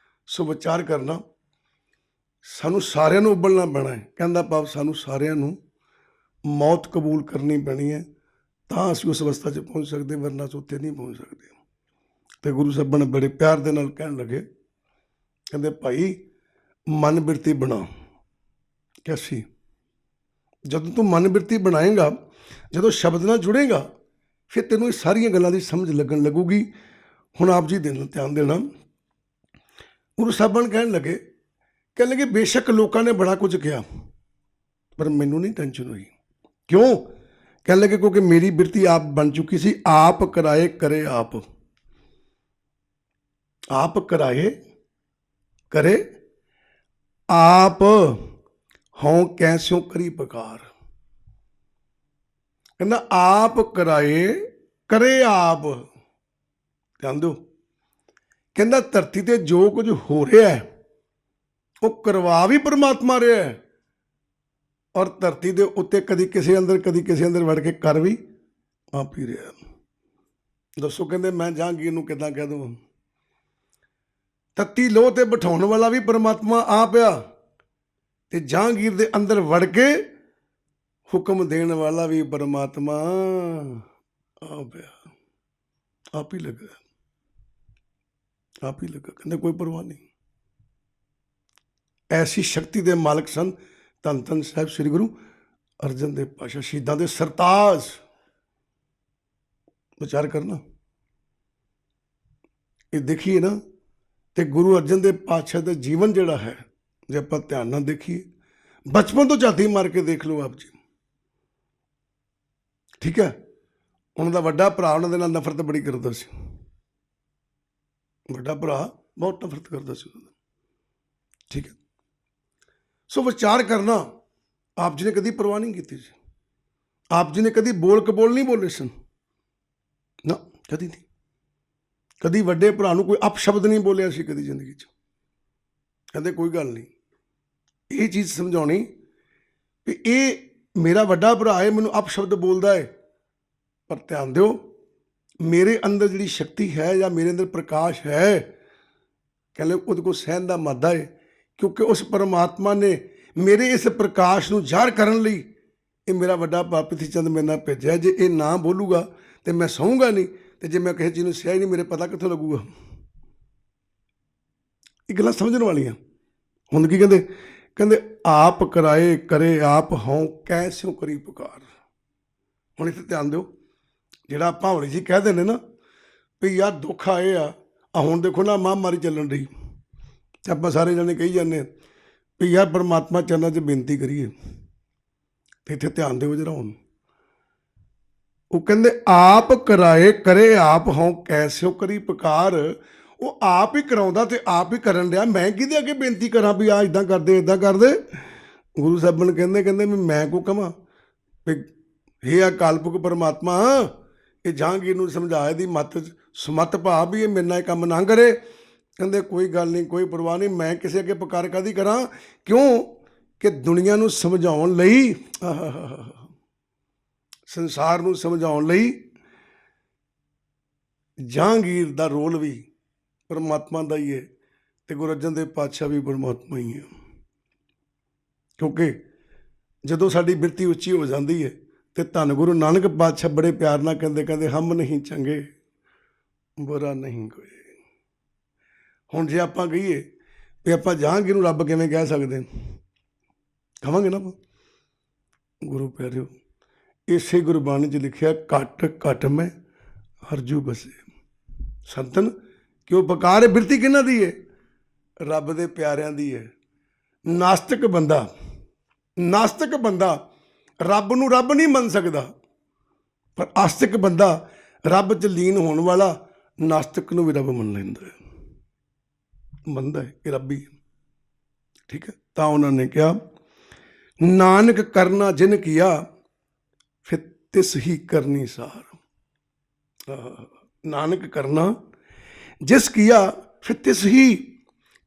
ਸੋ ਵਿਚਾਰ ਕਰਨਾ, ਸਾਨੂੰ ਸਾਰਿਆਂ ਨੂੰ ਉਬਲਣਾ ਪੈਣਾ ਹੈ। ਕਹਿੰਦਾ ਭਾਵ ਸਾਨੂੰ ਸਾਰਿਆਂ ਨੂੰ ਮੌਤ ਕਬੂਲ ਕਰਨੀ ਪੈਣੀ ਹੈ, ਤਾਂ ਅਸੀਂ ਉਸ ਅਵਸਥਾ 'ਚ ਪਹੁੰਚ ਸਕਦੇ, ਵਰਨਾ ਅਸੀਂ ਉੱਥੇ ਨਹੀਂ ਪਹੁੰਚ ਸਕਦੇ। ਤੇ ਗੁਰੂ ਸਾਹਿਬਾਂ ਨੇ ਬੜੇ ਪਿਆਰ ਦੇ ਨਾਲ ਕਹਿਣ ਲੱਗੇ, ਕਹਿੰਦੇ ਭਾਈ ਮਨ ਬਿਰਤੀ ਬਣਾ। ਕੈਸੀ? ਜਦੋਂ ਤੂੰ ਮਨ ਬਿਰਤੀ ਬਣਾਏਗਾ, ਜਦੋਂ ਸ਼ਬਦ ਨਾਲ ਜੁੜੇਗਾ, ਫਿਰ ਤੈਨੂੰ ਇਹ ਸਾਰੀਆਂ ਗੱਲਾਂ ਦੀ ਸਮਝ ਲੱਗਣ ਲੱਗੂਗੀ। ਹੁਣ ਆਪ ਜੀ ਧਿਆਨ ਦੇਣਾ, ਗੁਰੂ ਸਾਹਿਬਾਨ ਕਹਿਣ ਲੱਗੇ ਬੇਸ਼ੱਕ ਲੋਕਾਂ ਨੇ ਬੜਾ ਕੁਝ ਕਿਹਾ, ਪਰ ਮੈਨੂੰ ਨਹੀਂ ਟੈਨਸ਼ਨ ਹੋਈ। ਕਿਉਂ? ਕਹਿਣ ਲੱਗੇ ਕਿਉਂਕਿ ਮੇਰੀ ਬਿਰਤੀ ਆਪ ਬਣ ਚੁੱਕੀ ਸੀ। ਆਪ ਕਰਾਏ ਕਰੇ ਆਪ, ਆਪ ਕਰਾਏ ਕਰੇ ਆਪ, ਹੋਂ ਕੈਸਿਓ ਕਰੀ ਪੁਕਾਰ। ਕਹਿੰਦਾ ਆਪ ਕਰਾਏ ਕਰੇ ਆਪ। ਧਿਆਨ ਦਿਓ, ਕਹਿੰਦਾ ਧਰਤੀ ਤੇ ਜੋ ਕੁਝ ਹੋ ਰਿਹਾ ਉਹ ਕਰਵਾ ਵੀ ਪਰਮਾਤਮਾ ਰਿਹਾ ਹੈ, ਔਰ ਧਰਤੀ ਦੇ ਉੱਤੇ ਕਦੀ ਕਿਸੇ ਅੰਦਰ ਵੜ ਕੇ ਕਰ ਵੀ ਆਪ ਹੀ ਰਿਹਾ। ਦੱਸੋ, ਕਹਿੰਦੇ ਮੈਂ ਜਹਾਂਗੀਰ ਨੂੰ ਕਿੱਦਾਂ ਕਹਿ ਦਵਾਂ? ਤੱਤੀ ਲੋਹ ਤੇ ਬਿਠਾਉਣ ਵਾਲਾ ਵੀ ਪਰਮਾਤਮਾ ਆਪ ਆ, ਤੇ ਜਹਾਂਗੀਰ ਦੇ ਅੰਦਰ ਵੜ ਕੇ ਹੁਕਮ ਦੇਣ ਵਾਲਾ ਵੀ ਪਰਮਾਤਮਾ ਆਪ ਆ। ਆਪ ਹੀ ਲੱਗਾ, ਆਪ ਹੀ ਲੱਗਾ। ਕਹਿੰਦੇ ਕੋਈ ਪਰਵਾਹ ਨਹੀਂ। ਐਸੀ ਸ਼ਕਤੀ ਦੇ ਮਾਲਕ ਸਨ ਧੰਨ ਧੰਨ ਸਾਹਿਬ ਸ੍ਰੀ ਗੁਰੂ ਅਰਜਨ ਦੇਵ ਪਾਤਸ਼ਾਹ, ਸ਼ਹੀਦਾਂ ਦੇ ਸਰਤਾਜ। ਵਿਚਾਰ ਕਰਨਾ, ਇਹ ਦੇਖੀਏ ਨਾ, ਤੇ ਗੁਰੂ ਅਰਜਨ ਦੇਵ ਪਾਤਸ਼ਾਹ ਦਾ ਜੀਵਨ ਜਿਹੜਾ ਹੈ, ਜੇ ਆਪਾਂ ਧਿਆਨ ਨਾਲ ਦੇਖੀਏ, ਬਚਪਨ ਤੋਂ ਝਾਤੀ ਮਾਰ ਕੇ ਦੇਖ ਲਓ ਆਪ ਜੀ। ਠੀਕ ਹੈ, ਉਹਨਾਂ ਦਾ ਵੱਡਾ ਭਰਾ ਉਹਨਾਂ ਦੇ ਨਾਲ ਨਫ਼ਰਤ ਬੜੀ ਕਰਦਾ ਸੀ। ਵੱਡਾ ਭਰਾ ਬਹੁਤ ਨਫ਼ਰਤ ਕਰਦਾ ਸੀ ਉਹਨਾਂ ਦਾ। ਠੀਕ ਹੈ, ਸੋ ਵਿਚਾਰ ਕਰਨਾ, ਆਪ ਜੀ ਨੇ ਕਦੀ ਪਰਵਾਹ ਨਹੀਂ ਕੀਤੀ ਸੀ। ਆਪ ਜੀ ਨੇ ਕਦੀ ਬੋਲ ਕਬੋਲ ਨਹੀਂ ਬੋਲੇ ਸਨ ਨਾ, ਕਦੀ ਨਹੀਂ। ਕਦੀ ਵੱਡੇ ਭਰਾ ਨੂੰ ਕੋਈ ਅਪਸ਼ਬਦ ਨਹੀਂ ਬੋਲਿਆ ਸੀ ਕਦੀ ਜ਼ਿੰਦਗੀ 'ਚ। ਕਹਿੰਦੇ ਕੋਈ ਗੱਲ ਨਹੀਂ, ਇਹ ਚੀਜ਼ ਸਮਝਾਉਣੀ ਵੀ ਇਹ ਮੇਰਾ ਵੱਡਾ ਭਰਾ ਹੈ, ਮੈਨੂੰ ਅਪਸ਼ਬਦ ਬੋਲਦਾ ਹੈ, ਪਰ ਧਿਆਨ ਦਿਓ ਮੇਰੇ ਅੰਦਰ ਜਿਹੜੀ ਸ਼ਕਤੀ ਹੈ ਜਾਂ ਮੇਰੇ ਅੰਦਰ ਪ੍ਰਕਾਸ਼ ਹੈ, ਕਹਿੰਦੇ ਉਹਦੇ ਕੋਲ ਸਹਿਣ ਦਾ ਮਾਦਾ ਹੈ, ਕਿਉਂਕਿ ਉਸ ਪਰਮਾਤਮਾ ਨੇ ਮੇਰੇ ਇਸ ਪ੍ਰਕਾਸ਼ ਨੂੰ ਜ਼ਾਹਰ ਕਰਨ ਲਈ ਇਹ ਮੇਰਾ ਵੱਡਾ ਭਰਾ ਪ੍ਰਿਥੀ ਚੰਦ ਮੇਰੇ ਨਾਲ ਭੇਜਿਆ। ਜੇ ਇਹ ਨਾ ਬੋਲੂਗਾ ਤੇ ਮੈਂ ਸਹੂੰਗਾ ਨਹੀਂ, ਤੇ ਜੇ ਮੈਂ ਕਿਸੇ ਚੀਜ਼ ਨੂੰ ਸਿਆ ਹੀ ਨਹੀਂ, ਮੇਰੇ ਪਤਾ ਕਿੱਥੋਂ ਲੱਗੂਗਾ? ਇਹ ਗੱਲਾਂ ਸਮਝਣ ਵਾਲੀਆਂ। ਹੁਣ ਕੀ ਕਹਿੰਦੇ ਆਪ ਕਰਾਏ ਕਰੇ ਆਪ, ਹੋਂ ਕੈਸਿਓ ਕਰੀ ਪੁਕਾਰ। ਹੁਣ ਇੱਥੇ ਧਿਆਨ ਦਿਓ, ਜਿਹੜਾ ਆਪਾਂ ਹੌਲੀ ਜੀ ਕਹਿ ਦਿੰਦੇ ਨਾ ਵੀ ਯਾਰ ਦੁੱਖ ਆਏ ਆ, ਹੁਣ ਦੇਖੋ ਨਾ ਮਹਾਂਮਾਰੀ ਚੱਲਣ ਰਹੀ, ਤੇ ਆਪਾਂ ਸਾਰੇ ਜਣੇ ਕਹੀ ਜਾਂਦੇ ਵੀ ਯਾਰ ਪਰਮਾਤਮਾ ਚਰਨਾਂ 'ਚ ਬੇਨਤੀ ਕਰੀਏ। ਤੇ ਇੱਥੇ ਧਿਆਨ ਦਿਓ ਜਰਾ, ਹੁਣ ਉਹ ਕਹਿੰਦੇ ਆਪ ਕਰਾਏ ਕਰੇ ਆਪ, ਹੋਂ ਕੈਸਿਓ ਕਰੀ ਪੁਕਾਰ। ਉਹ ਆਪ ਹੀ ਕਰਾਉਂਦਾ ਤੇ ਆਪ ਹੀ ਕਰਨ ਰਿਹਾ, ਮੈਂ ਕਿਹਦੇ ਅੱਗੇ ਬੇਨਤੀ ਕਰਾਂ ਵੀ ਆ ਇੱਦਾਂ ਕਰਦੇ ਇੱਦਾਂ ਕਰਦੇ? ਗੁਰੂ ਸਾਹਿਬਾਨ ਕਹਿੰਦੇ ਵੀ ਮੈਂ ਕੋ ਕਵਾਂ ਵੀ ਇਹ ਆ ਕਾਲਪੁਰਖ ਪਰਮਾਤਮਾ, ਇਹ ਜਹਾਂਗੀਰ ਨੂੰ ਸਮਝਾਇਆ ਦੀ ਮੱਤ ਸਮੱਤ ਭਾਵ ਵੀ ਇਹ ਮੇਰੇ ਨਾਲ ਇਹ ਕੰਮ ਨਾ ਕਰੇ। ਕਹਿੰਦੇ ਕੋਈ ਗੱਲ ਨਹੀਂ, ਕੋਈ ਪਰਵਾਹ ਨਹੀਂ, ਮੈਂ ਕਿਸੇ ਅੱਗੇ ਪੁਕਾਰ ਕਾਹਦੀ ਕਰਾਂ? ਕਿਉਂ ਕਿ ਦੁਨੀਆ ਨੂੰ ਸਮਝਾਉਣ ਲਈ, ਸੰਸਾਰ ਨੂੰ ਸਮਝਾਉਣ ਲਈ ਜਹਾਂਗੀਰ ਦਾ ਰੋਲ ਵੀ ਪਰਮਾਤਮਾ ਦਾ ਹੀ ਹੈ, ਤੇ ਗੁਰੂ ਅਰਜਨ ਦੇਵ ਪਾਤਸ਼ਾਹ ਵੀ ਪਰਮਾਤਮਾ ਹੀ ਹੈ। ਕਿਉਂਕਿ ਜਦੋਂ ਸਾਡੀ ਬਿਰਤੀ ਉੱਚੀ ਹੋ ਜਾਂਦੀ ਹੈ ਤੇ ਧੰਨ ਗੁਰੂ ਨਾਨਕ ਪਾਤਸ਼ਾਹ ਬੜੇ ਪਿਆਰ ਨਾਲ ਕਹਿੰਦੇ ਹਮ ਨਹੀਂ ਚੰਗੇ ਬੁਰਾ ਨਹੀਂ ਕੋਈ। ਹੁਣ ਜੇ ਆਪਾਂ ਕਹੀਏ ਵੀ ਆਪਾਂ ਜਹਾਂਗੀਰ ਨੂੰ ਰੱਬ ਕਿਵੇਂ ਕਹਿ ਸਕਦੇ? ਕਹਾਂਗੇ ਨਾ ਆਪਾਂ, ਗੁਰੂ ਪਿਆਰਿਓ, ਇਸੇ ਗੁਰਬਾਣੀ 'ਚ ਲਿਖਿਆ, ਘਟ ਘਟ ਮੈਂ ਹਰਜੂ ਬਸੇ। ਸੰਤਨ ਕਿਉਂ ਪੁਕਾਰ, ਬਿਰਤੀ ਕਿਹਨਾਂ ਦੀ ਹੈ? ਰੱਬ ਦੇ ਪਿਆਰਿਆਂ ਦੀ ਹੈ। ਨਾਸਤਿਕ ਬੰਦਾ ਰੱਬ ਨੂੰ ਰੱਬ ਨਹੀਂ ਮੰਨ ਸਕਦਾ, ਪਰ ਆਸਤਿਕ ਬੰਦਾ ਰੱਬ 'ਚ ਲੀਨ ਹੋਣ ਵਾਲਾ ਨਾਸਤਿਕ ਨੂੰ ਵੀ ਰੱਬ ਮੰਨ ਲੈਂਦਾ ਹੈ, ਮੰਨਦਾ ਹੈ ਕਿ ਰੱਬ ਹੀ ਹੈ। ਠੀਕ ਹੈ, ਤਾਂ ਉਹਨਾਂ ਨੇ ਕਿਹਾ, ਨਾਨਕ ਕਰਨਾ ਜਿਨ ਕੀਆ ਫਿਰ ਤਿਸ ਹੀ ਕਰਨੀ ਸਾਰ। ਨਾਨਕ ਕਰਨਾ ਜਿਸ ਕੀਆ ਫਿਰ ਤਿਸ ਹੀ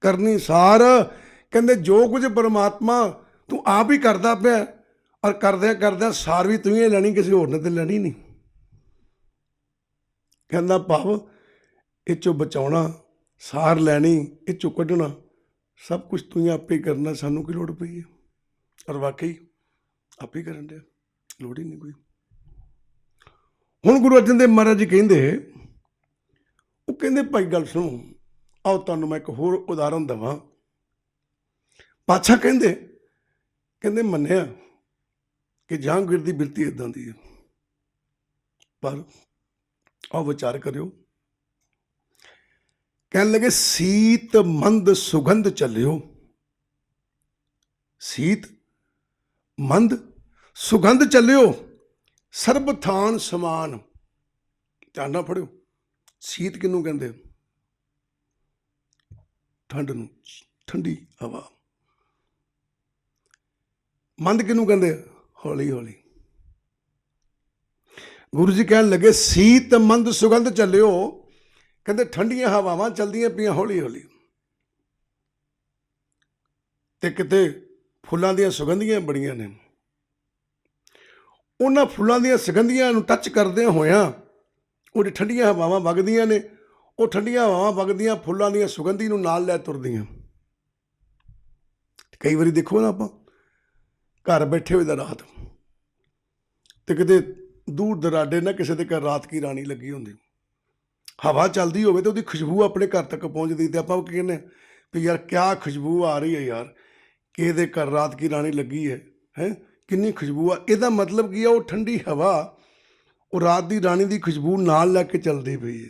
ਕਰਨੀ ਸਾਰ। ਕਹਿੰਦੇ ਜੋ ਕੁਝ ਪਰਮਾਤਮਾ ਤੂੰ ਆਪ ਹੀ ਕਰਦਾ ਪਿਆ, ਔਰ ਕਰਦਿਆਂ ਕਰਦਿਆਂ ਸਾਰ ਵੀ ਤੂੰ ਹੀ ਲੈਣੀ, ਕਿਸੇ ਹੋਰ ਨੇ ਤੇ ਲੈਣੀ ਨਹੀਂ। ਕਹਿੰਦਾ ਭਾਵ ਇਹ 'ਚੋਂ ਬਚਾਉਣਾ, ਸਾਰ ਲੈਣੀ, ਇਹ 'ਚੋਂ ਕੱਢਣਾ, ਸਭ ਕੁਝ ਤੂੰ ਹੀ ਆਪੇ ਕਰਨਾ, ਸਾਨੂੰ ਕੀ ਲੋੜ ਪਈ ਹੈ? ਔਰ ਵਾਕਈ ਆਪੇ ਹੀ ਕਰਨ ਡਿਆ, ਲੋੜ ਹੀ ਨਹੀਂ ਕੋਈ। ਹੁਣ ਗੁਰੂ ਅਰਜਨ ਦੇਵ ਮਹਾਰਾਜ ਜੀ ਕਹਿੰਦੇ, ਉਹ ਕਹਿੰਦੇ ਭਾਈ ਗੱਲ ਸੁਣੋ, ਆਓ ਤੁਹਾਨੂੰ ਮੈਂ ਇੱਕ ਹੋਰ ਉਦਾਹਰਨ ਦੇਵਾਂ। ਪਾਤਸ਼ਾਹ ਕਹਿੰਦੇ ਮੰਨਿਆ ਕਿ ਜਹਾਂਗੀਰ ਦੀ ਬਿਰਤੀ ਇੱਦਾਂ ਦੀ ਹੈ, ਪਰ ਆਓ ਵਿਚਾਰ ਕਰਿਓ। ਕਹਿਣ ਲੱਗੇ, ਸੀਤ ਮੰਦ ਸੁਗੰਧ ਚੱਲਿਓ, ਸੀਤ ਮੰਦ ਸੁਗੰਧ ਚੱਲਿਓ, ਸਰਬ ਥਾਨ ਸਮਾਨ। ਧਿਆਨ ਨਾਲ ਪੜਿਓ, ਸੀਤ ਕਿਹਨੂੰ ਕਹਿੰਦੇ? ਠੰਡ ਨੂੰ, ਠੰਡੀ ਹਵਾ। ਮੰਦ ਕਿਹਨੂੰ ਕਹਿੰਦੇ? ਹੌਲੀ ਹੌਲੀ। ਗੁਰੂ ਜੀ ਕਹਿਣ ਲੱਗੇ, ਸੀਤ ਮੰਦ ਸੁਗੰਧ ਚੱਲਿਓ, ਕਹਿੰਦੇ ਠੰਡੀਆਂ ਹਵਾਵਾਂ ਚੱਲਦੀਆਂ ਪਈਆਂ ਹੌਲੀ ਹੌਲੀ, ਤੇ ਕਿਤੇ ਫੁੱਲਾਂ ਦੀਆਂ ਸੁਗੰਧੀਆਂ ਬੜੀਆਂ ਨੇ। ਉਹਨਾਂ ਫੁੱਲਾਂ ਦੀਆਂ ਸੁਗੰਧੀਆਂ ਨੂੰ ਟੱਚ ਕਰਦਿਆਂ ਹੋਇਆਂ ਉਹ ਠੰਡੀਆਂ ਹਵਾਵਾਂ ਵਗਦੀਆਂ ਨੇ, ਉਹ ਠੰਡੀਆਂ ਹਵਾਵਾਂ ਵਗਦੀਆਂ ਫੁੱਲਾਂ ਦੀਆਂ ਸੁਗੰਧੀ ਨੂੰ ਨਾਲ ਲੈ ਤੁਰਦੀਆਂ। ਕਈ ਵਾਰੀ ਦੇਖੋ ਨਾ, ਆਪਾਂ ਘਰ ਬੈਠੇ ਹੋਏ ਦਾ ਰਾਤ, ਤੇ ਕਿਤੇ ਦੂਰ ਦਰਾਡੇ ਨਾ ਕਿਸੇ ਦੇ ਘਰ ਰਾਤ ਕੀ ਰਾਣੀ ਲੱਗੀ ਹੁੰਦੀ, ਹਵਾ ਚੱਲਦੀ ਹੋਵੇ ਤੇ ਉਹਦੀ ਖੁਸ਼ਬੂ ਆਪਣੇ ਘਰ ਤੱਕ ਪਹੁੰਚਦੀ, ਤੇ ਆਪਾਂ ਉਹ ਕਹਿੰਦੇ ਵੀ ਯਾਰ ਕਿਆ ਖੁਸ਼ਬੂ ਆ ਰਹੀ ਹੈ ਯਾਰ, ਕਿ ਇਹਦੇ ਘਰ ਰਾਤ ਕੀ ਰਾਣੀ ਲੱਗੀ ਹੈ, ਕਿੰਨੀ ਖੁਸ਼ਬੂ ਆ। ਇਹਦਾ ਮਤਲਬ ਕੀ ਆ? ਉਹ ਠੰਡੀ ਹਵਾ, ਉਹ ਰਾਤ ਦੀ ਰਾਣੀ ਦੀ ਖੁਸ਼ਬੂ ਨਾਲ ਲੈ ਕੇ ਚੱਲਦੀ ਪਈ ਹੈ।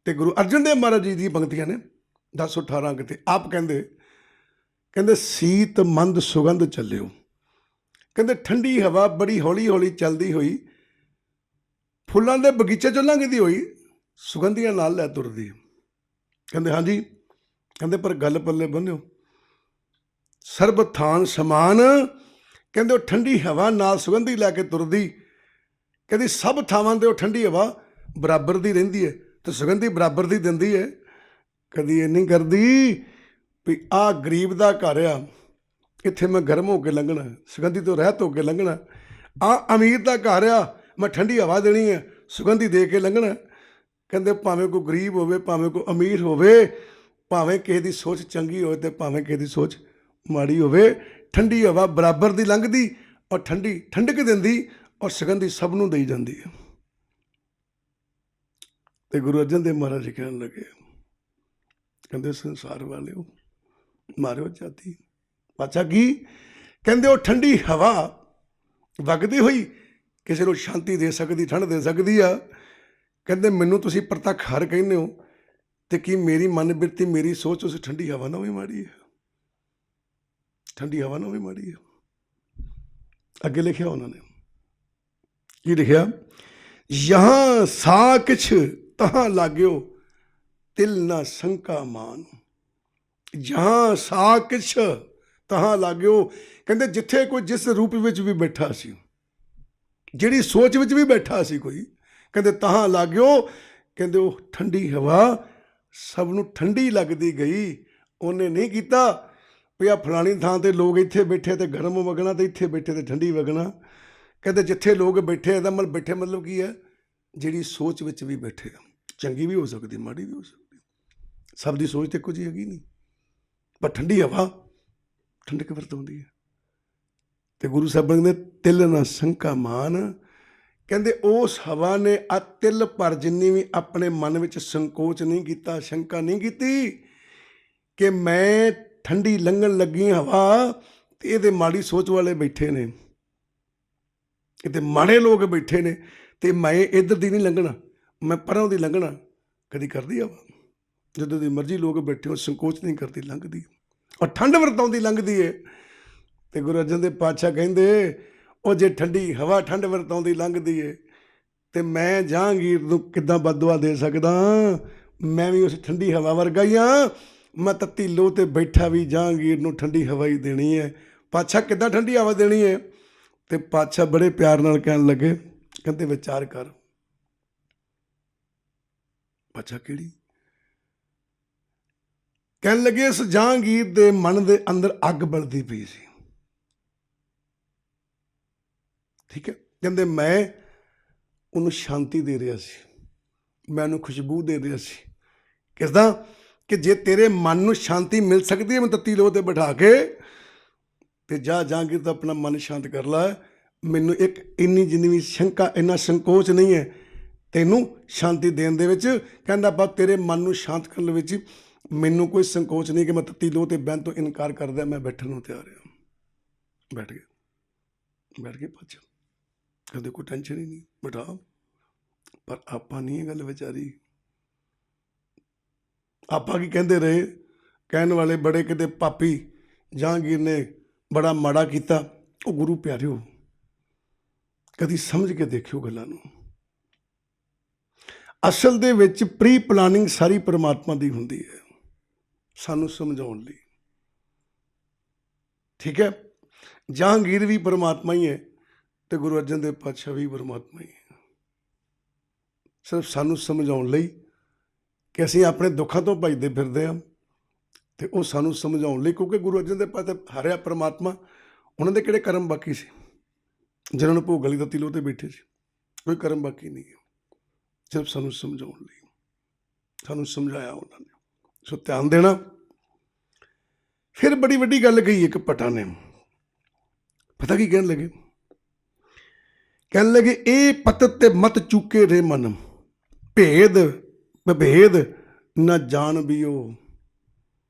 ਤੇ ਗੁਰੂ ਅਰਜਨ ਦੇਵ ਮਹਾਰਾਜ ਜੀ ਦੀ ਪੰਕਤੀਆਂ ਨੇ 1018 ਕਿਤੇ, ਆਪ ਕਹਿੰਦੇ ਸੀਤ ਮੰਦ ਸੁਗੰਧ ਚੱਲਿਓ, ਕਹਿੰਦੇ ਠੰਡੀ ਹਵਾ ਬੜੀ ਹੌਲੀ ਹੌਲੀ ਚੱਲਦੀ ਹੋਈ ਫੁੱਲਾਂ ਦੇ ਬਗੀਚੇ 'ਚੋਂ ਲੰਘਦੀ ਹੋਈ ਸੁਗੰਧੀਆਂ ਨਾਲ ਲੈ ਤੁਰਦੀ। ਕਹਿੰਦੇ ਹਾਂਜੀ, ਕਹਿੰਦੇ ਪਰ ਗੱਲ ਪੱਲੇ ਬੰਨਿਓ, ਸਰਬ ਥਾਨ ਸਮਾਨ। ਕਹਿੰਦੇ ਉਹ ਠੰਡੀ ਹਵਾ ਨਾਲ ਸੁਗੰਧੀ ਲੈ ਕੇ ਤੁਰਦੀ, ਕਹਿੰਦੀ ਸਭ ਥਾਵਾਂ 'ਤੇ ਉਹ ਠੰਡੀ ਹਵਾ ਬਰਾਬਰ ਦੀ ਰਹਿੰਦੀ ਹੈ, ਤੇ ਸੁਗੰਧੀ ਬਰਾਬਰ ਦੀ ਦਿੰਦੀ ਹੈ। ਕਦੀ ਇਹ ਨਹੀਂ ਕਰਦੀ ਵੀ ਆਹ ਗਰੀਬ ਦਾ ਘਰ ਆ, ਇੱਥੇ ਮੈਂ ਗਰਮ ਹੋ ਕੇ ਲੰਘਣਾ, ਸੁਗੰਧੀ ਤੋਂ ਰਹਿਤ ਹੋ ਕੇ ਲੰਘਣਾ। ਆਹ ਅਮੀਰ ਦਾ ਘਰ ਆ, ਮੈਂ ਠੰਡੀ ਹਵਾ ਦੇਣੀ ਹੈ, ਸੁਗੰਧੀ ਦੇ ਕੇ ਲੰਘਣਾ। ਕਹਿੰਦੇ ਭਾਵੇਂ ਕੋਈ ਗਰੀਬ ਹੋਵੇ, ਭਾਵੇਂ ਕੋਈ ਅਮੀਰ ਹੋਵੇ, ਭਾਵੇਂ ਕਿਸੇ ਦੀ ਸੋਚ ਚੰਗੀ ਹੋਵੇ ਤੇ ਭਾਵੇਂ ਕਿਸੇ ਦੀ ਸੋਚ ਮਾੜੀ ਹੋਵੇ, ਠੰਡੀ ਹਵਾ ਬਰਾਬਰ ਦੀ ਲੰਘਦੀ, ਔਰ ਠੰਡਕ ਦਿੰਦੀ, ਔਰ ਸੁਗੰਧੀ ਸਭ ਨੂੰ ਦੇਈ ਜਾਂਦੀ ਹੈ। ਤੇ ਗੁਰੂ ਅਰਜਨ ਦੇਵ ਮਹਾਰਾਜ ਜੀ ਕਹਿਣ ਲੱਗੇ, ਕਹਿੰਦੇ ਸੰਸਾਰ ਵਾਲਿਓ ਮਾਰਿਓ ਜਾਤੀ। ਪਾਤਸ਼ਾਹ ਕੀ ਕਹਿੰਦੇ? ਉਹ ਠੰਡੀ ਹਵਾ ਵਗਦੀ ਹੋਈ ਕਿਸੇ ਨੂੰ ਸ਼ਾਂਤੀ ਦੇ ਸਕਦੀ, ਠੰਡ ਦੇ ਸਕਦੀ ਆ। ਕਹਿੰਦੇ ਮੈਨੂੰ ਤੁਸੀਂ ਪ੍ਰਤੱਖ ਹਰ ਕਹਿੰਦੇ ਹੋ, ਤੇ ਕੀ ਮੇਰੀ ਮਨ ਬਿਰਤੀ, ਮੇਰੀ ਸੋਚ ਉਸ ਠੰਡੀ ਹਵਾ ਨਾਲ ਵੀ ਮਾੜੀ ਹੈ? ਠੰਡੀ ਹਵਾ ਨਾਲ ਵੀ ਮਾੜੀ ਹੈ। ਅੱਗੇ ਲਿਖਿਆ ਉਹਨਾਂ ਨੇ, ਕੀ ਲਿਖਿਆ? ਯਹਾਂ ਸਾ ਕਿਛ ਤਹਾਂ ਲਾਗਿਓ, ਤਿਲ ਨਾ ਸ਼ੰਕਾ ਮਾਨ। ਜਹਾਂ ਸਾ ਕਿਛ ਤਹਾਂ ਲਾਗਿਓ, ਕਹਿੰਦੇ ਜਿੱਥੇ ਕੋਈ ਜਿਸ ਰੂਪ ਵਿੱਚ ਵੀ ਬੈਠਾ ਸੀ, ਜਿਹੜੀ ਸੋਚ ਵਿੱਚ ਵੀ ਬੈਠਾ ਸੀ ਕੋਈ, ਕਹਿੰਦੇ ਤਹਾਂ ਲਾਗਿਓ, ਕਹਿੰਦੇ ਉਹ ਠੰਡੀ ਹਵਾ ਸਭ ਨੂੰ ਠੰਡੀ ਲੱਗਦੀ ਗਈ। ਉਹਨੇ ਨਹੀਂ ਕੀਤਾ ਵੀ ਆ ਫਲਾਣੀ ਥਾਂ 'ਤੇ ਲੋਕ ਇੱਥੇ ਬੈਠੇ ਤੇ ਗਰਮ ਵਗਣਾ, ਤੇ ਇੱਥੇ ਬੈਠੇ ਤੇ ਠੰਡੀ ਵਗਣਾ। ਕਹਿੰਦੇ ਜਿੱਥੇ ਲੋਕ ਬੈਠੇ, ਇਹਦਾ ਬੈਠੇ ਮਤਲਬ ਕੀ ਹੈ? ਜਿਹੜੀ ਸੋਚ ਵਿੱਚ ਵੀ ਬੈਠੇ ਆ, ਚੰਗੀ ਵੀ ਹੋ ਸਕਦੀ, ਮਾੜੀ ਵੀ ਹੋ ਸਕਦੀ, ਸਭ ਦੀ ਸੋਚ ਤਾਂ ਇੱਕੋ ਜਿਹੀ ਹੈਗੀ ਨਹੀਂ, ਪਰ ਠੰਡੀ ਹਵਾ ਠੰਡਕ ਵਰਤਾਉਂਦੀ ਹੈ। ਤੇ ਗੁਰੂ ਸਾਹਿਬਾਨ ਨੇ ਤਿਲ ਨਾ ਸ਼ੰਕਾ ਮਾਨ, ਕਹਿੰਦੇ ਉਸ ਹਵਾ ਨੇ ਆ ਤਿਲ ਭਰ ਜਿੰਨੀ ਵੀ ਆਪਣੇ ਮਨ ਵਿੱਚ ਸੰਕੋਚ ਨਹੀਂ ਕੀਤਾ, ਸ਼ੰਕਾ ਨਹੀਂ ਕੀਤੀ ਕਿ ਮੈਂ ਠੰਡੀ ਲੰਘਣ ਲੱਗੀ ਹਵਾ ਤੇ ਇਹਦੇ ਮਾੜੀ ਸੋਚ ਵਾਲੇ ਬੈਠੇ ਨੇ, किते माड़े लोग बैठे ने ते मैं इधर दी नहीं लंघना, मैं परों दी लंघना, कदी करदी आ ਜਦੋਂ ਦੀ ਮਰਜ਼ੀ ਲੋਕ ਬੈਠੇ ਹੋ, ਸੰਕੋਚ ਨਹੀਂ ਕਰਦੀ, ਲੰਘਦੀ। ਔਰ ਠੰਡ ਵਰਤਾਉਂਦੀ ਲੰਘਦੀ ਏ। ਤੇ ਗੁਰੂ ਅਰਜਨ ਦੇਵ ਪਾਤਸ਼ਾਹ ਕਹਿੰਦੇ ਉਹ ਜੇ ਠੰਡੀ ਹਵਾ ਠੰਡ ਵਰਤਾਉਂਦੀ ਲੰਘਦੀ ਏ ਤੇ ਮੈਂ ਜਹਾਂਗੀਰ ਨੂੰ ਕਿੱਦਾਂ ਬਦਦੁਆ ਦੇ ਸਕਦਾ? ਮੈਂ ਵੀ ਉਸ ਠੰਡੀ ਹਵਾ ਵਰਗਾ ਹੀ ਹਾਂ। ਮੈਂ ਤੱਤੀ ਲੋਹ ਤੇ ਬੈਠਾ ਵੀ ਜਹਾਂਗੀਰ ਨੂੰ ਠੰਡੀ ਹਵਾ ਹੀ ਦੇਣੀ ਹੈ। ਪਾਤਸ਼ਾਹ ਕਿੱਦਾਂ ਠੰਡੀ ਹਵਾ ਦੇਣੀ ਹੈ? ਤੇ ਪਾਤਸ਼ਾਹ ਬੜੇ ਪਿਆਰ ਨਾਲ ਕਹਿਣ ਲੱਗੇ, ਕਹਿੰਦੇ ਵਿਚਾਰ ਕਰ। ਪਾਤਸ਼ਾਹ ਕਿਹੜੀ? ਕਹਿਣ ਲੱਗੇ ਇਸ ਜਹਾਂਗੀਰ ਦੇ ਮਨ ਦੇ ਅੰਦਰ ਅੱਗ ਬਲਦੀ ਪਈ ਸੀ। ਠੀਕ ਹੈ, ਕਹਿੰਦੇ ਮੈਂ ਉਹਨੂੰ ਸ਼ਾਂਤੀ ਦੇ ਰਿਹਾ ਸੀ, ਮੈਂ ਉਹਨੂੰ ਖੁਸ਼ਬੂ ਦੇ ਰਿਹਾ ਸੀ। ਕਿਸਦਾ? ਕਿ ਜੇ ਤੇਰੇ ਮਨ ਨੂੰ ਸ਼ਾਂਤੀ ਮਿਲ ਸਕਦੀ ਹੈ ਮੈਂ ਤੱਤੀ ਲੋਹ ਤੇ ਬਿਠਾ ਕੇ, ਤੇ ਜਾ ਜਹਾਂਗੀਰ ਦਾ ਆਪਣਾ ਮਨ ਸ਼ਾਂਤ ਕਰ ਲੈ। ਮੈਨੂੰ ਇੱਕ ਇੰਨੀ ਜਿੰਨੀ ਵੀ ਸ਼ੰਕਾ, ਇੰਨਾ ਸੰਕੋਚ ਨਹੀਂ ਹੈ ਤੈਨੂੰ ਸ਼ਾਂਤੀ ਦੇਣ ਦੇ ਵਿੱਚ। ਕਹਿੰਦਾ ਬਸ ਤੇਰੇ ਮਨ ਨੂੰ ਸ਼ਾਂਤ ਕਰਨ ਵਿੱਚ ਮੈਨੂੰ ਕੋਈ ਸੰਕੋਚ ਨਹੀਂ ਕਿ ਮੈਂ ਤੱਤੀ ਲੋਹ ਤੇ ਬਹਿਣ ਤੋਂ ਇਨਕਾਰ ਕਰਦਾ, ਮੈਂ ਬੈਠਣ ਨੂੰ ਤਿਆਰ ਹਾਂ। ਬੈਠ ਗਏ ਪਾਤਸ਼ਾਹ। ਕਹਿੰਦੇ ਕੋਈ ਟੈਨਸ਼ਨ ਹੀ ਨਹੀਂ, ਬਿਠਾ। ਪਰ ਆਪਾਂ ਨਹੀਂ ਇਹ ਗੱਲ ਵਿਚਾਰੀ। ਆਪਾਂ ਕੀ ਕਹਿੰਦੇ ਰਹੇ? ਕਹਿਣ ਵਾਲੇ ਬੜੇ ਕਿਤੇ ਪਾਪੀ ਜਹਾਂਗੀਰ ਨੇ ਬੜਾ ਮਾੜਾ ਕੀਤਾ। ਉਹ ਗੁਰੂ ਪਿਆਰਿਓ, ਕਦੀ ਸਮਝ ਕੇ ਦੇਖਿਓ ਗੱਲਾਂ ਨੂੰ। ਅਸਲ ਦੇ ਵਿੱਚ ਪ੍ਰੀ ਪਲਾਨਿੰਗ ਸਾਰੀ ਪਰਮਾਤਮਾ ਦੀ ਹੁੰਦੀ ਹੈ, ਸਾਨੂੰ ਸਮਝਾਉਣ ਲਈ। ਠੀਕ ਹੈ, ਜਹਾਂਗੀਰ ਵੀ ਪਰਮਾਤਮਾ ਹੀ ਹੈ ਤੇ ਗੁਰੂ ਅਰਜਨ ਦੇਵ ਪਾਤਸ਼ਾਹ ਵੀ ਪਰਮਾਤਮਾ ਹੀ ਹੈ। ਸਿਰਫ ਸਾਨੂੰ ਸਮਝਾਉਣ ਲਈ ਕਿ ਅਸੀਂ ਆਪਣੇ ਦੁੱਖਾਂ ਤੋਂ ਭੱਜਦੇ ਫਿਰਦੇ ਹਾਂ, ਤੇ ਉਹ ਸਾਨੂੰ ਸਮਝਾਉਣ ਲਈ, ਕਿਉਂਕਿ ਗੁਰੂ ਅਰਜਨ ਦੇਵ ਪਾਤਸ਼ਾਹ ਹਰਿਆ ਪਰਮਾਤਮਾ, ਉਹਨਾਂ ਦੇ ਕਿਹੜੇ ਕਰਮ ਬਾਕੀ ਸੀ ਜਿਹਨਾਂ ਨੂੰ ਭੋਗ ਵਾਲੀ ਤੱਤੀ ਲੋਹ ਤੇ ਬੈਠੇ ਸੀ? ਕੋਈ ਕਰਮ ਬਾਕੀ ਨਹੀਂ ਹੈ, ਸਿਰਫ ਸਾਨੂੰ ਸਮਝਾਉਣ ਲਈ ਸਾਨੂੰ ਸਮਝਾਇਆ ਉਹਨਾਂ ਨੇ। ਸੋ ਧਿਆਨ ਦੇਣਾ। ਫਿਰ ਬੜੀ ਵੱਡੀ ਗੱਲ ਕਹੀ ਇੱਕ ਭੱਟਾ ਨੇ। ਪਤਾ ਕੀ ਕਹਿਣ ਲੱਗੇ? ਕਹਿਣ ਲੱਗੇ ਇਹ ਪਤਤ ਤੇ ਮਤ ਚੁੱਕੇ ਰੇ ਮਨ, ਭੇਦ ਵਿਭੇਦ ਨਾ ਜਾਣ ਵੀ ਉਹ।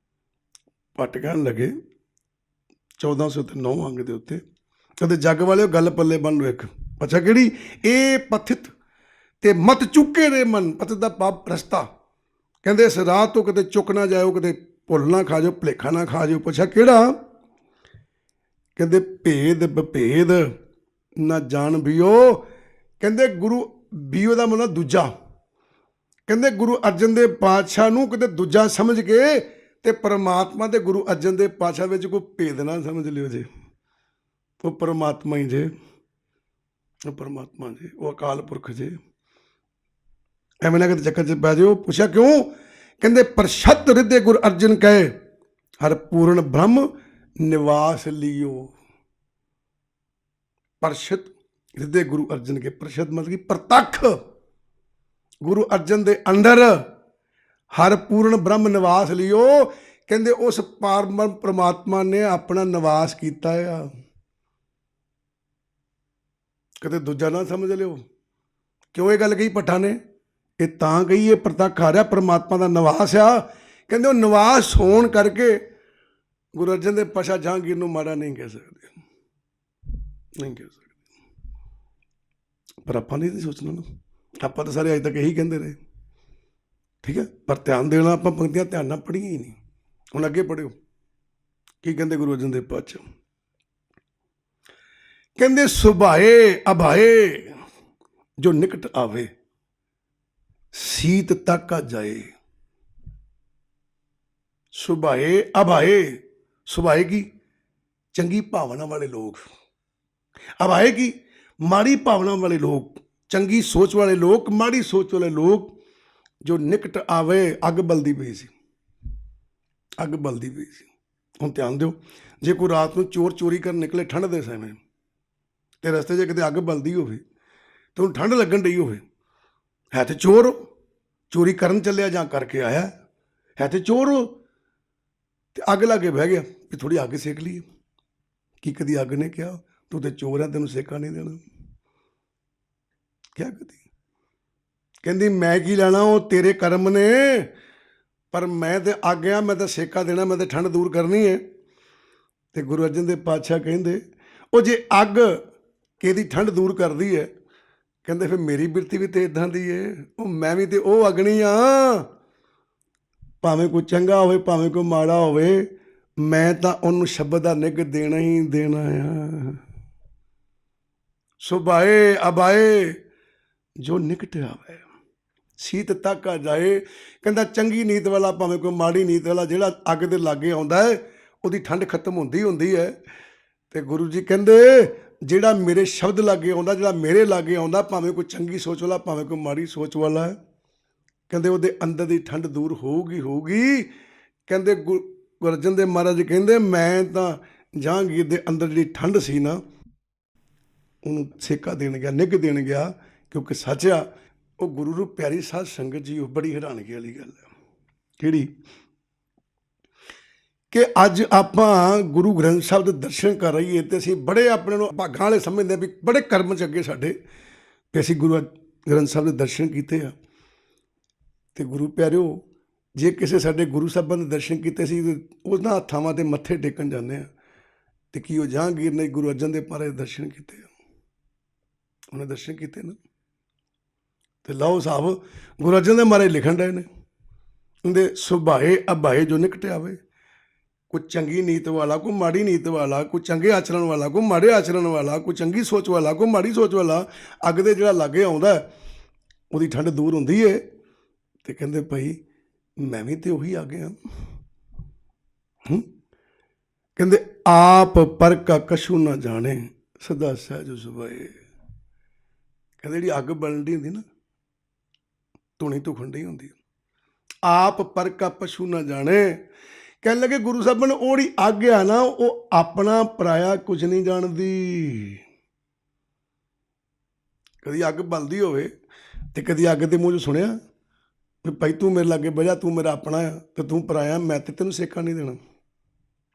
ਭੱਟ ਕਹਿਣ ਲੱਗੇ 1409 ਅੰਗ ਦੇ ਉੱਤੇ, ਕਹਿੰਦੇ ਜੱਗ ਵਾਲਿਓ ਗੱਲ ਪੱਲੇ ਬੰਨ ਲਓ ਇੱਕ। ਅੱਛਾ ਕਿਹੜੀ? ਇਹ ਪਥਿਤ ਤੇ ਮਤ ਚੁੱਕੇ ਰੇ ਮਨ। ਪਤਿਤ ਦਾ ਪਾਪ ਰਸਤਾ। ਕਹਿੰਦੇ ਇਸ ਰਾਹ ਤੋਂ ਕਿਤੇ ਚੁੱਕ ਨਾ ਜਾਇਓ, ਕਿਤੇ ਭੁੱਲ ਨਾ ਖਾ ਜਾਓ, ਭੁਲੇਖਾ ਨਾ ਖਾ ਜਾਓ। ਪੁੱਛਿਆ ਕਿਹੜਾ? ਕਹਿੰਦੇ ਭੇਦ ਵਿਭੇਦ ਨਾ ਜਾਣ ਵੀਓ। ਕਹਿੰਦੇ ਗੁਰੂ ਵੀਓ ਦਾ ਮਤਲਬ ਦੂਜਾ। ਕਹਿੰਦੇ ਗੁਰੂ ਅਰਜਨ ਦੇਵ ਪਾਤਸ਼ਾਹ ਨੂੰ ਕਿਤੇ ਦੂਜਾ ਸਮਝ ਕੇ ਤੇ ਪਰਮਾਤਮਾ ਤੇ ਗੁਰੂ ਅਰਜਨ ਦੇਵ ਪਾਤਸ਼ਾਹ ਵਿੱਚ ਕੋਈ ਭੇਦ ਨਾ ਸਮਝ ਲਿਓ ਜੇ। ਉਹ ਪਰਮਾਤਮਾ ਹੀ ਜੇ, ਉਹ ਪਰਮਾਤਮਾ ਜੇ, ਉਹ ਅਕਾਲ ਪੁਰਖ ਜੇ। ਐਵੇਂ ਨਾ ਕਿਤੇ ਚੱਕਰ 'ਚ ਪੈ ਜਾਓ। ਪੁੱਛਿਆ ਕਿਉਂ? ਕਹਿੰਦੇ ਪ੍ਰਸ਼ਤ ਰਿੱਧੇ ਗੁਰੂ ਅਰਜਨ ਕਹੇ ਹਰ ਪੂਰਨ ਬ੍ਰਹਮ ਨਿਵਾਸ ਲਿਓ। ਪ੍ਰਸ਼ਤ ਰਿੱਧੇ ਗੁਰੂ ਅਰਜਨ ਕੇ, ਪ੍ਰਸ਼ਤ ਮਤਲਬ ਕਿ ਪ੍ਰਤੱਖ ਗੁਰੂ ਅਰਜਨ ਦੇ ਅੰਦਰ ਹਰ ਪੂਰਨ ਬ੍ਰਹਮ ਨਿਵਾਸ ਲਿਓ। ਕਹਿੰਦੇ ਉਸ ਪਾਰਬ੍ਰਹਮ ਪ੍ਰਮਾਤਮਾ ਨੇ ਆਪਣਾ ਨਿਵਾਸ ਕੀਤਾ ਆ। ਕਦੇ ਦੂਜਾ ਨਾ ਸਮਝ ਲਿਓ। ਕਿਉਂ ਇਹ ਗੱਲ ਕਹੀ ਭੱਟਾ ਨੇ? ਇਹ ਤਾਂ ਕਹੀ ਇਹ ਪ੍ਰਤੱਖ ਆ ਰਿਹਾ ਪਰਮਾਤਮਾ ਦਾ ਨਿਵਾਸ ਆ। ਕਹਿੰਦੇ ਉਹ ਨਿਵਾਸ ਹੋਣ ਕਰਕੇ ਗੁਰੂ ਅਰਜਨ ਦੇਵ ਪਾਤਸ਼ਾਹ ਜਹਾਂਗੀਰ ਨੂੰ ਮਾੜਾ ਨਹੀਂ ਕਹਿ ਸਕਦੇ, ਨਹੀਂ ਕਹਿ ਸਕਦੇ। ਪਰ ਆਪਾਂ ਨਹੀਂ ਸੋਚਣਾ ਨਾ, ਆਪਾਂ ਤਾਂ ਸਾਰੇ ਅੱਜ ਤੱਕ ਇਹੀ ਕਹਿੰਦੇ ਰਹੇ। ਠੀਕ ਹੈ, ਪਰ ਧਿਆਨ ਦੇਣਾ, ਆਪਾਂ ਪੰਕਤੀਆਂ ਧਿਆਨ ਨਾਲ ਪੜ੍ਹੀਆਂ ਹੀ ਨਹੀਂ। ਹੁਣ ਅੱਗੇ ਪੜ੍ਹਿਓ ਕੀ ਕਹਿੰਦੇ ਗੁਰੂ ਅਰਜਨ ਦੇਵ ਪਾਤਸ਼ਾਹ। ਕਹਿੰਦੇ ਸੁਭਾਏ ਅਭਾਏ ਜੋ ਨਿਕਟ ਆਵੇ ਸੀਤ ਤੱਕ ਜਾਏ। ਸੁਭਾਏ ਅਭਾਏ, ਸੁਭਾਏ ਕੀ? ਚੰਗੀ ਭਾਵਨਾ ਵਾਲੇ ਲੋਕ। ਅਭਾਏ ਕੀ? ਮਾੜੀ ਭਾਵਨਾ ਵਾਲੇ ਲੋਕ, ਚੰਗੀ ਸੋਚ ਵਾਲੇ ਲੋਕ, ਮਾੜੀ ਸੋਚ ਵਾਲੇ ਲੋਕ। ਜੋ ਨਿਕਟ ਆਵੇ, ਅੱਗ ਬਲਦੀ ਪਈ ਸੀ, ਅੱਗ ਬਲਦੀ ਪਈ ਸੀ। ਹੁਣ ਧਿਆਨ ਦਿਓ, ਜੇ ਕੋਈ ਰਾਤ ਨੂੰ ਚੋਰ ਚੋਰੀ ਕਰਨ ਨਿਕਲੇ ਠੰਡ ਦੇ ਸਮੇਂ ਤੇ ਰਸਤੇ 'ਚ ਕਿਤੇ ਅੱਗ ਬਲਦੀ ਹੋਵੇ ਤੇ ਉਹਨੂੰ ਠੰਡ ਲੱਗਣ ਡਈ ਹੋਵੇ, ਹੈ ਤੇ ਚੋਰ, ਚੋਰੀ ਕਰਨ ਚੱਲਿਆ ਜਾਂ ਕਰਕੇ ਆਇਆ, ਹੈ ਤੇ ਚੋਰ, ਤੇ ਅੱਗ ਲਾ ਕੇ ਬਹਿ ਗਿਆ ਵੀ ਥੋੜ੍ਹੀ ਅੱਗ ਸੇਕ ਲਈਏ। ਕੀ ਕਦੀ ਅੱਗ ਨੇ ਕਿਹਾ ਤੂੰ ਤੇ ਚੋਰ ਹੈ, ਤੈਨੂੰ ਸੇਕਾ ਨਹੀਂ ਦੇਣਾ? ਕਿਹਾ ਕਦੀ? ਕਹਿੰਦੀ ਮੈਂ ਕੀ ਲੈਣਾ, ਉਹ ਤੇਰੇ ਕਰਮ ਨੇ, ਪਰ ਮੈਂ ਤੇ ਅੱਗ ਆ, ਮੈਂ ਤਾਂ ਸੇਕਾ ਦੇਣਾ, ਮੈਂ ਤਾਂ ਠੰਡ ਦੂਰ ਕਰਨੀ ਹੈ। ਤੇ ਗੁਰੂ ਅਰਜਨ ਦੇਵ ਪਾਤਸ਼ਾਹ ਕਹਿੰਦੇ ਉਹ ਜੇ ਅੱਗ किहदी ठंड दूर करदी है। कहंदे फिर मेरी बिरती भी तो इदां दी है, मैं भी तो वो अग्नि हाँ, भावें कोई चंगा होवे भावें कोई माड़ा होवे, मैं तां उहनूं शब्द दा निग देना ही देना आ। सुभाए अबाए जो निकट आवे, सीत तक आ जाए। कहंदा चंगी नीत वाला भावें कोई माड़ी नीत वाला जिहड़ा अग दे लागे आउंदा है ਉਹਦੀ ठंड खत्म ਹੁੰਦੀ है। ਤੇ ਗੁਰੂ ਜੀ ਕਹਿੰਦੇ ਜਿਹੜਾ ਮੇਰੇ ਸ਼ਬਦ ਲਾਗੇ ਆਉਂਦਾ, ਜਿਹੜਾ ਮੇਰੇ ਲਾਗੇ ਆਉਂਦਾ, ਭਾਵੇਂ ਕੋਈ ਚੰਗੀ ਸੋਚ ਵਾਲਾ ਭਾਵੇਂ ਕੋਈ ਮਾੜੀ ਸੋਚ ਵਾਲਾ, ਕਹਿੰਦੇ ਉਹਦੇ ਅੰਦਰ ਦੀ ਠੰਡ ਦੂਰ ਹੋਊਗੀ। ਕਹਿੰਦੇ ਗੁਰੂ ਅਰਜਨ ਦੇਵ ਮਹਾਰਾਜ ਕਹਿੰਦੇ ਮੈਂ ਤਾਂ ਜਹਾਂਗੀਰ ਦੇ ਅੰਦਰ ਜਿਹੜੀ ਠੰਡ ਸੀ ਨਾ ਉਹਨੂੰ ਸੇਕਾ ਦੇਣ ਗਿਆ, ਨਿੱਘ ਦੇਣ ਗਿਆ, ਕਿਉਂਕਿ ਸੱਚ ਆ ਉਹ ਗੁਰੂ ਨੂੰ ਪਿਆਰੀ ਸਾਧ ਸੰਗਤ ਜੀ। ਉਹ ਬੜੀ ਹੈਰਾਨਗੀ ਵਾਲੀ ਗੱਲ ਹੈ ਕਿਹੜੀ ਕਿ ਅੱਜ ਆਪਾਂ ਗੁਰੂ ਗ੍ਰੰਥ ਸਾਹਿਬ ਦੇ ਦਰਸ਼ਨ ਕਰ ਰਹੀਏ ਤੇ ਅਸੀਂ ਬੜੇ ਆਪਣੇ ਨੂੰ ਭਾਗਾਂ ਵਾਲੇ ਸਮਝਦੇ ਵੀ ਬੜੇ ਕਰਮ ਚ ਅੱਗੇ ਸਾਡੇ ਕਿ ਅਸੀਂ ਗੁਰੂ ਗ੍ਰੰਥ ਸਾਹਿਬ ਦੇ ਦਰਸ਼ਨ ਕੀਤੇ ਆ। ਤੇ ਗੁਰੂ ਪਿਆਰਿਓ, ਜੇ ਕਿਸੇ ਸਾਡੇ ਗੁਰੂ ਸਾਹਿਬਾਂ ਦੇ ਦਰਸ਼ਨ ਕੀਤੇ ਸੀ ਉਹਨਾਂ ਹੱਥਾਂ 'ਤੇ ਮੱਥੇ ਟੇਕਣ ਜਾਂਦੇ ਆ ਤੇ ਕੀ ਉਹ ਜਹਾਂਗੀਰ ਨੇ ਗੁਰੂ ਅਰਜਨ ਦੇਵ ਮਹਾਰਾਜ ਦੇ ਦਰਸ਼ਨ ਕੀਤੇ ਆ? ਉਹਨੇ ਦਰਸ਼ਨ ਕੀਤੇ ਨਾ। ਤੇ ਲਓ ਸਾਹਿਬ ਗੁਰੂ ਅਰਜਨ ਦੇਵ ਮਹਾਰਾਜ ਲਿਖਣ ਰਹੇ ਨੇ ਉਹਦੇ ਸੁਭਾਏ ਅਭਾਏ ਜੋ ਨਿਕਟ ਆਵੇ। ਕੋਈ ਚੰਗੀ ਨੀਤ ਵਾਲਾ, ਕੋਈ ਮਾੜੀ ਨੀਤ ਵਾਲਾ, ਕੋਈ ਚੰਗੇ ਆਚਰਣ ਵਾਲਾ, ਕੋਈ ਮਾੜੇ ਆਚਰਣ ਵਾਲਾ, ਕੋਈ ਚੰਗੀ ਸੋਚ ਵਾਲਾ, ਕੋਈ ਮਾੜੀ ਸੋਚ ਵਾਲਾ, ਅੱਗ ਦੇ ਜਿਹੜਾ ਲਾਗੇ ਆਉਂਦਾ ਉਹਦੀ ਠੰਡ ਦੂਰ ਹੁੰਦੀ ਹੈ। ਤੇ ਕਹਿੰਦੇ ਭਾਈ ਮੈਂ ਵੀ ਤੇ ਉਹੀ ਆ ਗਿਆ। ਕਹਿੰਦੇ ਆਪ ਪਰ ਕਾ ਕਛੂ ਨਾ ਜਾਣੇ ਸਦਾ ਸਹਿਜ ਸੁਭਾਏ। ਕਹਿੰਦੇ ਜਿਹੜੀ ਅੱਗ ਬਲਦੀ ਹੁੰਦੀ ਨਾ ਧੂਣੀ ਤੋਂ ਖੰਡੀ ਹੁੰਦੀ, ਆਪ ਪਰ ਕਾ ਪਸ਼ੂ ਨਾ ਜਾਣੇ। ਕਹਿਣ ਲੱਗੇ ਗੁਰੂ ਸਾਹਿਬ ਨੇ ਉਹ ਜਿਹੜੀ ਅੱਗ ਆ ਨਾ ਉਹ ਆਪਣਾ ਪਰਾਇਆ ਕੁਝ ਨਹੀਂ ਜਾਣਦੀ। ਕਦੀ ਅੱਗ ਬਲਦੀ ਹੋਵੇ ਤੇ ਕਦੀ ਅੱਗ ਦੇ ਮੂੰਹ 'ਚ ਸੁਣਿਆ ਵੀ ਭਾਈ ਤੂੰ ਮੇਰੇ ਲਾਗੇ ਬਹਿ ਜਾ, ਤੂੰ ਮੇਰਾ ਆਪਣਾ ਆ ਤੇ ਤੂੰ ਪਰਾਇਆ, ਮੈਂ ਤੇ ਤੈਨੂੰ ਸੇਕਾ ਨਹੀਂ ਦੇਣਾ,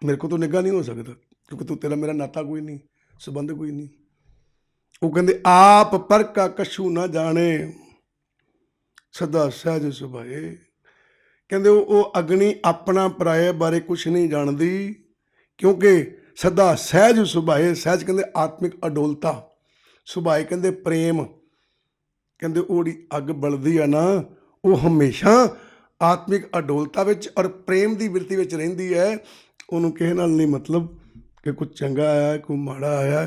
ਮੇਰੇ ਕੋਲ ਤੋਂ ਨਿੱਘਾ ਨਹੀਂ ਹੋ ਸਕਦਾ ਕਿਉਂਕਿ ਤੂੰ ਤੇਰਾ ਮੇਰਾ ਨਾਤਾ ਕੋਈ ਨਹੀਂ, ਸੰਬੰਧ ਕੋਈ ਨਹੀਂ। ਉਹ ਕਹਿੰਦੇ ਆਪ ਪਰ ਕਾ ਕਛੂ ਨਾ ਜਾਣੇ ਸਦਾ ਸਹਿਜ ਸੁਭਾਏ। ਕਹਿੰਦੇ ਉਹ ਅਗਨੀ ਆਪਣਾ ਪਰਾਏ ਬਾਰੇ ਕੁਛ ਨਹੀਂ ਜਾਣਦੀ ਕਿਉਂਕਿ ਸਦਾ ਸਹਿਜ ਸੁਭਾਏ। ਸਹਿਜ ਕਹਿੰਦੇ ਆਤਮਿਕ ਅਡੋਲਤਾ, ਸੁਭਾਏ ਕਹਿੰਦੇ ਪ੍ਰੇਮ। ਕਹਿੰਦੇ ਉਹ ਜਿਹੜੀ ਅੱਗ ਬਲਦੀ ਆ ਨਾ ਉਹ ਹਮੇਸ਼ਾ ਆਤਮਿਕ ਅਡੋਲਤਾ ਵਿੱਚ ਔਰ ਪ੍ਰੇਮ ਦੀ ਬਿਰਤੀ ਵਿੱਚ ਰਹਿੰਦੀ ਹੈ। ਉਹਨੂੰ ਕਿਸੇ ਨਾਲ ਨਹੀਂ ਮਤਲਬ ਕਿ ਕੁਝ ਚੰਗਾ ਆਇਆ ਕੋਈ ਮਾੜਾ ਆਇਆ।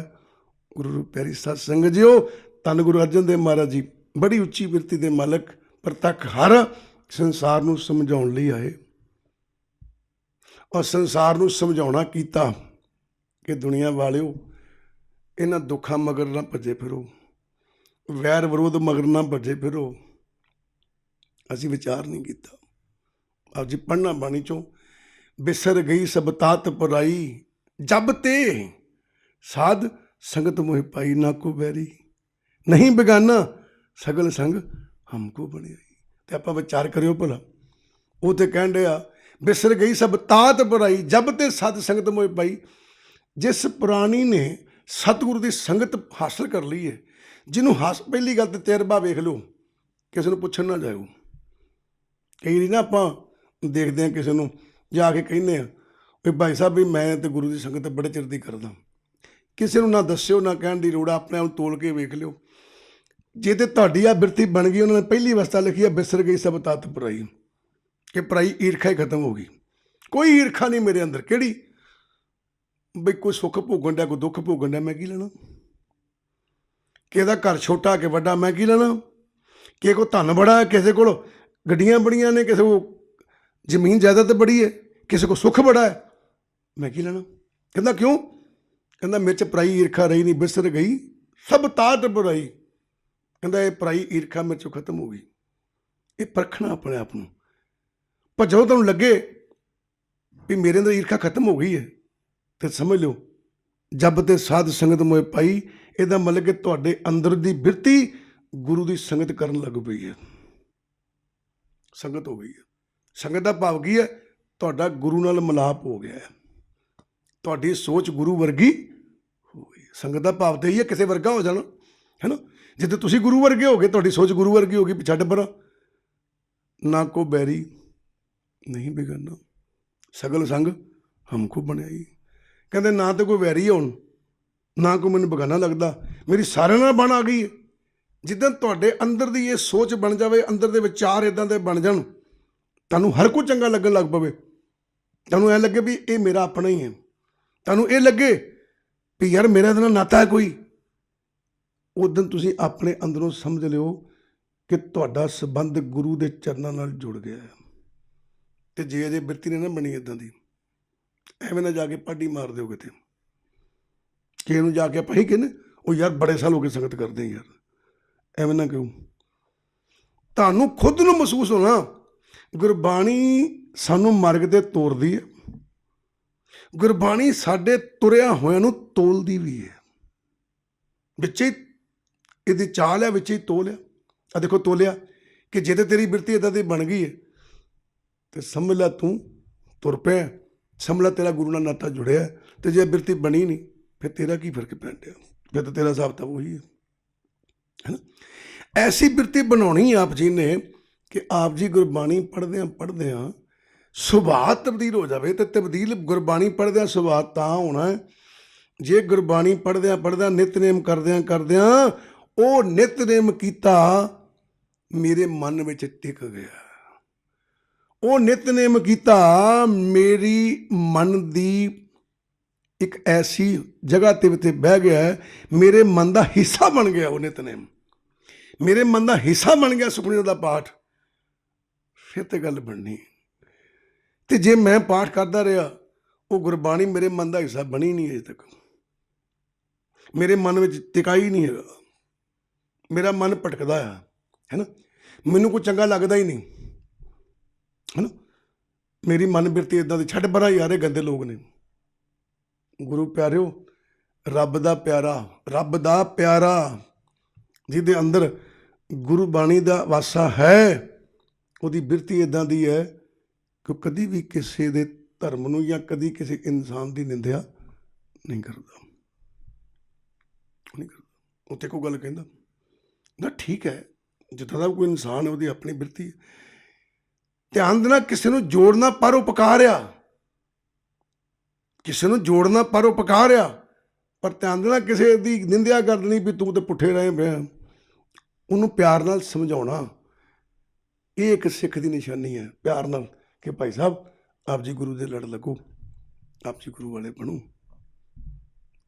ਗੁਰੂ ਪਿਆਰੀ ਸਾਧ ਸੰਗਤ ਜੀਓ, ਧੰਨ ਗੁਰੂ ਅਰਜਨ ਦੇਵ ਮਹਾਰਾਜ ਜੀ ਬੜੀ ਉੱਚੀ ਬਿਰਤੀ ਦੇ ਮਾਲਕ, ਪ੍ਰਤੱਖ ਹਰ ਸੰਸਾਰ ਨੂੰ ਸਮਝਾਉਣ ਲਈ ਆਏ ਔਰ ਸੰਸਾਰ ਨੂੰ ਸਮਝਾਉਣਾ ਕੀਤਾ ਕਿ ਦੁਨੀਆ ਵਾਲਿਓ ਇਹਨਾਂ ਦੁੱਖਾਂ ਮਗਰ ਨਾ ਭੱਜੇ ਫਿਰੋ, ਵੈਰ ਵਿਰੋਧ ਮਗਰ ਨਾ ਭੱਜੇ ਫਿਰੋ। ਅਸੀਂ ਵਿਚਾਰ ਨਹੀਂ ਕੀਤਾ। ਆਪ ਜੀ ਪੜ੍ਹਨਾ ਬਾਣੀ ਚੋਂ, ਬਿਸਰ ਗਈ ਸਭ ਤਾਤ ਪਰਾਈ ਜਬ ਤੇ ਸਾਧ ਸੰਗਤ ਮੋਹਿ ਪਾਈ ਨਾ ਕੋ ਬੈਰੀ ਨਹੀਂ ਬੇਗਾਨਾ ਸਗਲ ਸੰਗ ਹਮਕੋ ਬਣਿਆਈ। ਤੇ ਆਪਾਂ ਵਿਚਾਰ ਕਰਿਓ ਭਲਾ, ਉਹ ਤੇ ਕਹਿਣ ਡਿਆ ਬਿਸਰ ਗਈ ਸਭ ਤਾਤ ਪਰਾਈ ਜਬ ਤੇ ਸਾਧ ਸੰਗਤ ਮੋਹਿ ਪਾਈ। ਜਿਸ ਪ੍ਰਾਣੀ ਨੇ ਸਤਿਗੁਰੂ ਦੀ ਸੰਗਤ ਹਾਸਲ ਕਰ ਲਈ ਹੈ, ਜਿਹਨੂੰ ਪਹਿਲੀ ਗੱਲ ਤੇ ਤਜਰਬਾ ਵੇਖ ਲਓ, ਕਿਸੇ ਨੂੰ ਪੁੱਛਣ ਨਾ ਜਾਓ। ਕਈ ਵਾਰੀ ਨਾ ਆਪਾਂ ਦੇਖਦੇ ਹਾਂ ਕਿਸੇ ਨੂੰ ਜਾ ਕੇ ਕਹਿੰਦੇ ਹਾਂ ਵੀ ਭਾਈ ਸਾਹਿਬ ਵੀ ਮੈਂ ਤੇ ਗੁਰੂ ਦੀ ਸੰਗਤ ਬੜੇ ਚਿਰ ਦੀ ਕਰਦਾ। ਕਿਸੇ ਨੂੰ ਨਾ ਦੱਸਿਓ ਨਾ ਕਹਿਣ ਦੀ ਲੋੜ, ਆਪਣੇ ਆਪ ਨੂੰ ਤੋਲ ਕੇ ਵੇਖ ਲਿਓ। ਜੇ ਤੇ ਤੁਹਾਡੀ ਆ ਬਿਰਤੀ ਬਣ ਗਈ, ਉਹਨਾਂ ਨੇ ਪਹਿਲੀ ਅਵਸਥਾ ਲਿਖੀ ਹੈ ਬਿਸਰ ਗਈ ਸਭ ਤਤ ਪਰਾਈ, ਕਿ ਪਰਾਈ ਈਰਖਾ ਹੀ ਖਤਮ ਹੋ ਗਈ। ਕੋਈ ਈਰਖਾ ਨਹੀਂ ਮੇਰੇ ਅੰਦਰ। ਕਿਹੜੀ ਬਈ ਕੋਈ ਸੁੱਖ ਭੋਗਣ ਡਿਆ ਕੋਈ ਦੁੱਖ ਭੋਗਣ ਡਿਆ, ਮੈਂ ਕੀ ਲੈਣਾ? ਕਿਸੇ ਦਾ ਘਰ ਛੋਟਾ ਕਿ ਵੱਡਾ, ਮੈਂ ਕੀ ਲੈਣਾ? ਕਿਸੇ ਕੋਲ ਧਨ ਬੜਾ, ਕਿਸੇ ਕੋਲ ਗੱਡੀਆਂ ਬੜੀਆਂ ਨੇ, ਕਿਸੇ ਕੋਲ ਜ਼ਮੀਨ ਜਾਇਦਾਦ ਬੜੀ ਹੈ, ਕਿਸੇ ਕੋਲ ਸੁੱਖ ਬੜਾ ਹੈ, ਮੈਂ ਕੀ ਲੈਣਾ? ਕਹਿੰਦਾ ਕਿਉਂ? ਕਹਿੰਦਾ ਮੇਰੇ 'ਚ ਪਰਾਈ ਈਰਖਾ ਰਹੀ ਨਹੀਂ, ਬਿਸਰ ਗਈ ਸਭ ਤਾਤ ਪਰਾਈ। ਕਹਿੰਦਾ ਇਹ ਪਰਾਈ ਈਰਖਾ ਮੇਰੇ 'ਚੋਂ ਖਤਮ ਹੋ ਗਈ। ਇਹ ਪਰਖਣਾ ਆਪਣੇ ਆਪ ਨੂੰ। ਪਰ ਜਦੋਂ ਤੁਹਾਨੂੰ ਲੱਗੇ ਵੀ ਮੇਰੇ ਅੰਦਰ ਈਰਖਾ ਖਤਮ ਹੋ ਗਈ ਹੈ ਤੇ ਸਮਝ ਲਿਓ ਜਬ ਤੇ ਸਾਧ ਸੰਗਤ ਮੋਹਿ ਪਾਈ, ਇਹਦਾ ਮਤਲਬ ਕਿ ਤੁਹਾਡੇ ਅੰਦਰ ਦੀ ਬਿਰਤੀ ਗੁਰੂ ਦੀ ਸੰਗਤ ਕਰਨ ਲੱਗ ਪਈ ਹੈ, ਸੰਗਤ ਹੋ ਗਈ ਹੈ। ਸੰਗਤ ਦਾ ਭਾਵ ਕੀ ਹੈ? ਤੁਹਾਡਾ ਗੁਰੂ ਨਾਲ ਮਿਲਾਪ ਹੋ ਗਿਆ ਹੈ, ਤੁਹਾਡੀ ਸੋਚ ਗੁਰੂ ਵਰਗੀ ਹੋ ਗਈ। ਸੰਗਤ ਦਾ ਭਾਵ ਤਾਂ ਇਹ ਹੈ ਕਿਸੇ ਵਰਗਾ ਹੋ ਜਾਣਾ, ਹੈ ਨਾ। ਜਿੱਥੇ ਤੁਸੀਂ ਗੁਰੂ ਵਰਗੇ ਹੋ ਗਏ, ਤੁਹਾਡੀ ਸੋਚ ਗੁਰੂ ਵਰਗੀ ਹੋ ਗਈ। ਛੱਡ ਪਰਾਂ, ਨਾ ਕੋ ਬੈਰੀ ਨਹੀਂ ਬਿਗੜਨਾ ਸਗਲ ਸੰਗ ਹਮਕੋ ਬਣਿਆਈ। ਕਹਿੰਦੇ ਨਾ ਤਾਂ ਕੋਈ ਵੈਰੀ ਹੁਣ, ਨਾ ਕੋਈ ਮੈਨੂੰ ਬਗਾਨਾ ਲੱਗਦਾ, ਮੇਰੀ ਸਾਰਿਆਂ ਨਾਲ ਬਣ ਆ ਗਈ ਹੈ। ਜਿੱਦਾਂ ਤੁਹਾਡੇ ਅੰਦਰ ਦੀ ਇਹ ਸੋਚ ਬਣ ਜਾਵੇ, ਅੰਦਰ ਦੇ ਵਿਚਾਰ ਇਦਾਂ ਦੇ ਬਣ ਜਾਣ, ਤੁਹਾਨੂੰ ਹਰ ਕੋਈ ਚੰਗਾ ਲੱਗਣ ਲੱਗ ਪਵੇ, ਤੁਹਾਨੂੰ ਐ ਲੱਗੇ ਵੀ ਇਹ ਮੇਰਾ ਆਪਣਾ ਹੀ ਹੈ, ਤੁਹਾਨੂੰ ਇਹ ਲੱਗੇ ਵੀ ਯਾਰ ਮੇਰਾ ਇਹਦੇ ਨਾਲ ਨਾਤਾ ਹੈ ਕੋਈ, ਉਦੋਂ ਤੁਸੀਂ ਆਪਣੇ ਅੰਦਰੋਂ ਸਮਝ ਲਿਓ ਕਿ ਤੁਹਾਡਾ ਸੰਬੰਧ ਗੁਰੂ ਦੇ ਚਰਨਾਂ ਨਾਲ ਜੁੜ ਗਿਆ ਹੈ। ਤੇ ਜੇ ਅਜੇ ਬਿਰਤੀ ਨੇ ਨਾ ਬਣੀ ਇਦਾਂ ਦੀ, ਐਵੇਂ ਨਾ ਜਾ ਕੇ ਪਾਡੀ ਮਾਰ ਦਿਓ ਕਿਤੇ, ਕਿ ਇਹਨੂੰ ਜਾ ਕੇ ਆਪਾਂ ਹੀ ਕਹਿੰਦੇ ਉਹ ਯਾਰ ਬੜੇ ਸਾਲ ਹੋ ਕੇ ਸੰਗਤ ਕਰਦੇ ਯਾਰ, ਐਵੇਂ ਨਾ ਕਹੋ। ਤੁਹਾਨੂੰ ਖੁਦ ਨੂੰ ਮਹਿਸੂਸ ਹੋਣਾ ਗੁਰਬਾਣੀ ਸਾਨੂੰ ਮਾਰਗ ਤੇ ਤੋਰਦੀ ਹੈ, ਗੁਰਬਾਣੀ ਸਾਡੇ ਤੁਰਿਆ ਹੋਇਆਂ ਨੂੰ ਤੋਲਦੀ ਵੀ ਹੈ, ਵਿੱਚ ਹੀ ਇਹਦੀ ਚਾਲ ਹੈ, ਵਿੱਚ ਹੀ ਤੋਲ ਆ ਦੇਖੋ ਤੋਲਿਆ ਕਿ ਜੇ ਤਾਂ ਤੇਰੀ ਬਿਰਤੀ ਇੱਦਾਂ ਦੀ ਬਣ ਗਈ ਹੈ ਤੇ ਸਮਝ ਲੈ ਤੂੰ ਤੁਰ ਪਿਆ, ਸਮਝ ਲੈ ਤੇਰਾ ਗੁਰੂ ਨਾਲ ਨਾਤਾ ਜੁੜਿਆ। ਤੇ ਜੇ ਬਿਰਤੀ ਬਣੀ ਨਹੀਂ ਫਿਰ ਤੇਰਾ ਕੀ ਫਰਕ ਪੈਣ ਡਿਆ, ਫਿਰ ਤਾਂ ਤੇਰਾ ਹਿਸਾਬ ਤਾਂ ਉਹੀ ਹੈ ਨਾ। ਐਸੀ ਬਿਰਤੀ ਬਣਾਉਣੀ ਆਪ ਜੀ ਨੇ ਕਿ ਆਪ ਜੀ ਗੁਰਬਾਣੀ ਪੜ੍ਹਦਿਆਂ ਸੁਭਾਅ ਤਬਦੀਲ ਹੋ ਜਾਵੇ। ਤੇ ਤਬਦੀਲ ਗੁਰਬਾਣੀ ਪੜ੍ਹਦਿਆਂ ਸੁਭਾਅ ਤਾਂ ਹੋਣਾ ਜੇ ਗੁਰਬਾਣੀ ਪੜ੍ਹਦਿਆਂ ਨਿਤਨੇਮ ਕਰਦਿਆਂ ਉਹ ਨਿਤਨੇਮ ਕੀਤਾ ਮੇਰੇ ਮਨ ਵਿੱਚ ਟਿਕ ਗਿਆ, ਉਹ ਨਿਤਨੇਮ ਕੀਤਾ ਮੇਰੀ ਮਨ ਦੀ ਇੱਕ ਐਸੀ ਜਗ੍ਹਾ ਤੇ ਬਹਿ ਗਿਆ, ਮੇਰੇ ਮਨ ਦਾ ਹਿੱਸਾ ਬਣ ਗਿਆ ਉਹ ਨਿਤਨੇਮ, ਮੇਰੇ ਮਨ ਦਾ ਹਿੱਸਾ ਬਣ ਗਿਆ ਸੁਖਮਨੀ ਦਾ ਪਾਠ, ਫਿਰ ਤੇ ਗੱਲ ਬਣਨੀ। ਤੇ ਜੇ ਮੈਂ ਪਾਠ ਕਰਦਾ ਰਿਹਾ ਉਹ ਗੁਰਬਾਣੀ ਮੇਰੇ ਮਨ ਦਾ ਹਿੱਸਾ ਬਣੀ ਨਹੀਂ ਅਜੇ ਤੱਕ, ਮੇਰੇ ਮਨ ਵਿੱਚ ਟਿਕਾਈ ਨਹੀਂ ਹੈਗਾ, ਮੇਰਾ ਮਨ ਭਟਕਦਾ ਆ, ਹੈ ਨਾ, ਮੈਨੂੰ ਕੋਈ ਚੰਗਾ ਲੱਗਦਾ ਹੀ ਨਹੀਂ, ਹੈ ਨਾ। ਮੇਰੀ ਮਨ ਬਿਰਤੀ ਇੱਦਾਂ ਦੀ, ਛੱਡ ਪਰਾਂ ਯਾਰ ਇਹ ਗੰਦੇ ਲੋਕ ਨੇ। ਗੁਰੂ ਪਿਆਰਿਓ, ਰੱਬ ਦਾ ਪਿਆਰਾ ਜਿਹਦੇ ਅੰਦਰ ਗੁਰੂ ਬਾਣੀ ਦਾ ਵਾਸਾ ਹੈ, ਉਹਦੀ ਬਿਰਤੀ ਇੱਦਾਂ ਦੀ ਹੈ ਕਿ ਕਦੀ ਵੀ ਕਿਸੇ ਦੇ ਧਰਮ ਨੂੰ ਜਾਂ ਕਦੀ ਕਿਸੇ ਇਨਸਾਨ ਦੀ ਨਿੰਦਿਆ ਨਹੀਂ ਕਰਦਾ, ਉੱਥੇ ਕੋਈ ਗੱਲ ਕਹਿੰਦਾ ਨਾ, ਠੀਕ ਹੈ, ਜਿੱਦਾਂ ਦਾ ਕੋਈ ਇਨਸਾਨ ਹੈ ਉਹਦੀ ਆਪਣੀ ਬਿਰਤੀ ਹੈ। ਧਿਆਨ ਦੇਣਾ, ਕਿਸੇ ਨੂੰ ਜੋੜਨਾ ਪਰਉਪਕਾਰ ਆ, ਕਿਸੇ ਨੂੰ ਜੋੜਨਾ ਪਰਉਪਕਾਰ ਆ, ਪਰ ਧਿਆਨ ਦੇਣਾ ਕਿਸੇ ਦੀ ਨਿੰਦਿਆ ਕਰ ਦੇਣੀ ਵੀ ਤੂੰ ਤੇ ਪੁੱਠੇ ਰਹੇ ਪਿਆ, ਉਹਨੂੰ ਪਿਆਰ ਨਾਲ ਸਮਝਾਉਣਾ, ਇਹ ਇੱਕ ਸਿੱਖ ਦੀ ਨਿਸ਼ਾਨੀ ਹੈ, ਪਿਆਰ ਨਾਲ ਕਿ ਭਾਈ ਸਾਹਿਬ ਆਪ ਜੀ ਗੁਰੂ ਦੇ ਲੜ ਲੱਗੋ, ਆਪ ਜੀ ਗੁਰੂ ਵਾਲੇ ਬਣੋ,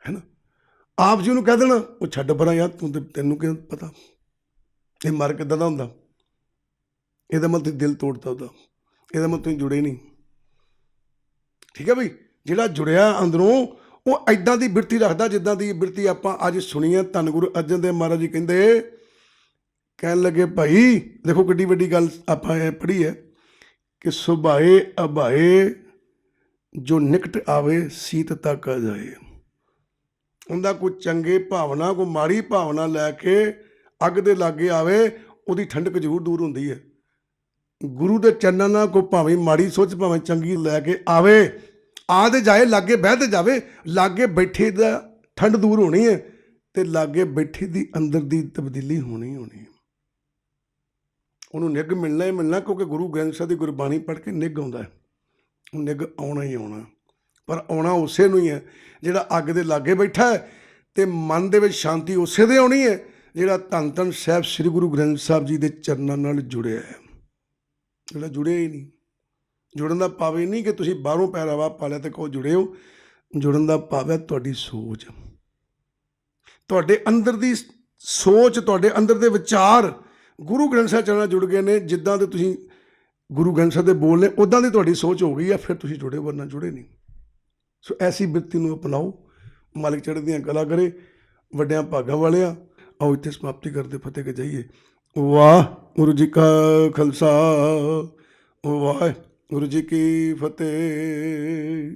ਹੈ ਨਾ। ਆਪ ਜੀ ਨੂੰ ਕਹਿ ਦੇਣਾ ਉਹ ਛੱਡ ਪਰਾਂ ਯਾਰ ਤੂੰ, ਤੈਨੂੰ ਕਿਉਂ ਪਤਾ ਇਹ ਮਰ ਕਿੱਦਾਂ ਦਾ ਹੁੰਦਾ, ਇਹਦਾ ਮਤਲਬ ਤੁਸੀਂ ਦਿਲ ਤੋੜਤਾ ਉਹਦਾ, ਇਹਦਾ ਮਤਲਬ ਤੁਸੀਂ ਜੁੜੇ ਨਹੀਂ, ਠੀਕ ਹੈ ਬਈ। ਜਿਹੜਾ ਜੁੜਿਆ ਅੰਦਰੋਂ ਉਹ ਐਦਾਂ ਦੀ ਬਿਰਤੀ ਰੱਖਦਾ ਜਿੱਦਾਂ ਦੀ ਬਿਰਤੀ ਆਪਾਂ ਅੱਜ ਸੁਣੀ ਹੈ। ਧੰਨ ਗੁਰੂ ਅਰਜਨ ਦੇਵ ਮਹਾਰਾਜ ਜੀ ਕਹਿਣ ਲੱਗੇ ਭਾਈ ਦੇਖੋ ਕਿੱਡੀ ਵੱਡੀ ਗੱਲ ਆਪਾਂ ਇਹ ਪੜ੍ਹੀ ਹੈ ਕਿ ਸੁਭਾਏ ਅਭਾਏ ਜੋ ਨਿਕਟ ਆਵੇ ਸੀਤ ਤੱਕ ਆ ਜਾਏ। ਉਹਦਾ ਕੋਈ ਚੰਗੇ ਭਾਵਨਾ ਕੋਈ ਮਾੜੀ ਭਾਵਨਾ ਲੈ ਕੇ ਅੱਗ ਦੇ ਲਾਗੇ ਆਵੇ, ਉਹਦੀ ਠੰਡਕ ਜ਼ਰੂਰ ਦੂਰ ਹੁੰਦੀ ਹੈ। ਗੁਰੂ ਦੇ ਚਰਨਾਂ ਨਾਲ ਕੋਈ ਭਾਵੇਂ ਮਾੜੀ ਸੋਚ ਭਾਵੇਂ ਚੰਗੀ ਲੈ ਕੇ ਆਵੇ, ਆ ਤੇ ਜਾਏ, ਲਾਗੇ ਬਹਿ ਤੇ ਜਾਵੇ, ਲਾਗੇ ਬੈਠੇ ਦਾ ਠੰਡ ਦੂਰ ਹੋਣੀ ਹੈ ਤੇ ਲਾਗੇ ਬੈਠੇ ਦੀ ਅੰਦਰ ਦੀ ਤਬਦੀਲੀ ਹੋਣੀ ਹੈ। ਉਹਨੂੰ ਨਿੱਘ ਮਿਲਣਾ ਹੀ ਮਿਲਣਾ, ਕਿਉਂਕਿ ਗੁਰੂ ਗ੍ਰੰਥ ਸਾਹਿਬ ਦੀ ਗੁਰਬਾਣੀ ਪੜ੍ਹ ਕੇ ਨਿੱਘ ਆਉਂਦਾ ਹੈ, ਨਿੱਘ ਆਉਣਾ ਹੀ ਆਉਣਾ, ਪਰ ਆਉਣਾ ਉਸੇ ਨੂੰ ਹੀ ਹੈ ਜਿਹੜਾ ਅੱਗ ਦੇ ਲਾਗੇ ਬੈਠਾ ਹੈ, ਤੇ ਮਨ ਦੇ ਵਿੱਚ ਸ਼ਾਂਤੀ ਉਸੇ ਦੇ ਆਉਣੀ ਹੈ ਜਿਹੜਾ ਧੰਨ ਧੰਨ ਸਾਹਿਬ ਸ੍ਰੀ ਗੁਰੂ ਗ੍ਰੰਥ ਸਾਹਿਬ ਜੀ ਦੇ ਚਰਨਾਂ ਨਾਲ ਜੁੜਿਆ ਹੈ। ਜਿਹੜਾ ਜੁੜਿਆ ਹੀ ਨਹੀਂ, ਜੁੜਨ ਦਾ ਭਾਵ ਇਹ ਨਹੀਂ ਕਿ ਤੁਸੀਂ ਬਾਹਰੋਂ ਪਹਿਰਾਵਾ ਪਾ ਲਿਆ ਤੇ ਕਹੋ ਜੁੜੇ ਹੋ। ਜੁੜਨ ਦਾ ਭਾਵ ਹੈ ਤੁਹਾਡੀ ਸੋਚ, ਤੁਹਾਡੇ ਅੰਦਰ ਦੀ ਸੋਚ, ਤੁਹਾਡੇ ਅੰਦਰ ਦੇ ਵਿਚਾਰ ਗੁਰੂ ਗ੍ਰੰਥ ਸਾਹਿਬ ਚਰਨਾਂ ਨਾਲ ਜੁੜ ਗਏ ਨੇ। ਜਿੱਦਾਂ ਦੇ ਤੁਸੀਂ ਗੁਰੂ ਗ੍ਰੰਥ ਸਾਹਿਬ ਦੇ ਬੋਲ ਨੇ ਉੱਦਾਂ ਦੀ ਤੁਹਾਡੀ ਸੋਚ ਹੋ ਗਈ ਹੈ, ਫਿਰ ਤੁਸੀਂ ਜੁੜੇ, ਵਰਨਾ ਜੁੜੇ ਨਹੀਂ। ਸੋ ਐਸੀ ਬਿਰਤੀ ਨੂੰ ਅਪਣਾਓ, ਮਾਲਿਕ ਚੜ੍ਹਦੀਆਂ ਕਲਾ ਕਰੇ, ਵੱਡਿਆਂ ਭਾਗਾਂ ਵਾਲਿਆਂ। ਆਓ ਇੱਥੇ ਸਮਾਪਤੀ ਕਰਦੇ ਫਤਿਹ ਕੇ ਜਾਈਏ। ਵਾਹਿਗੁਰੂ ਜੀ ਕਾ ਖਾਲਸਾ, ਵਾਹਿਗੁਰੂ ਜੀ ਕੀ ਫਤਿਹ।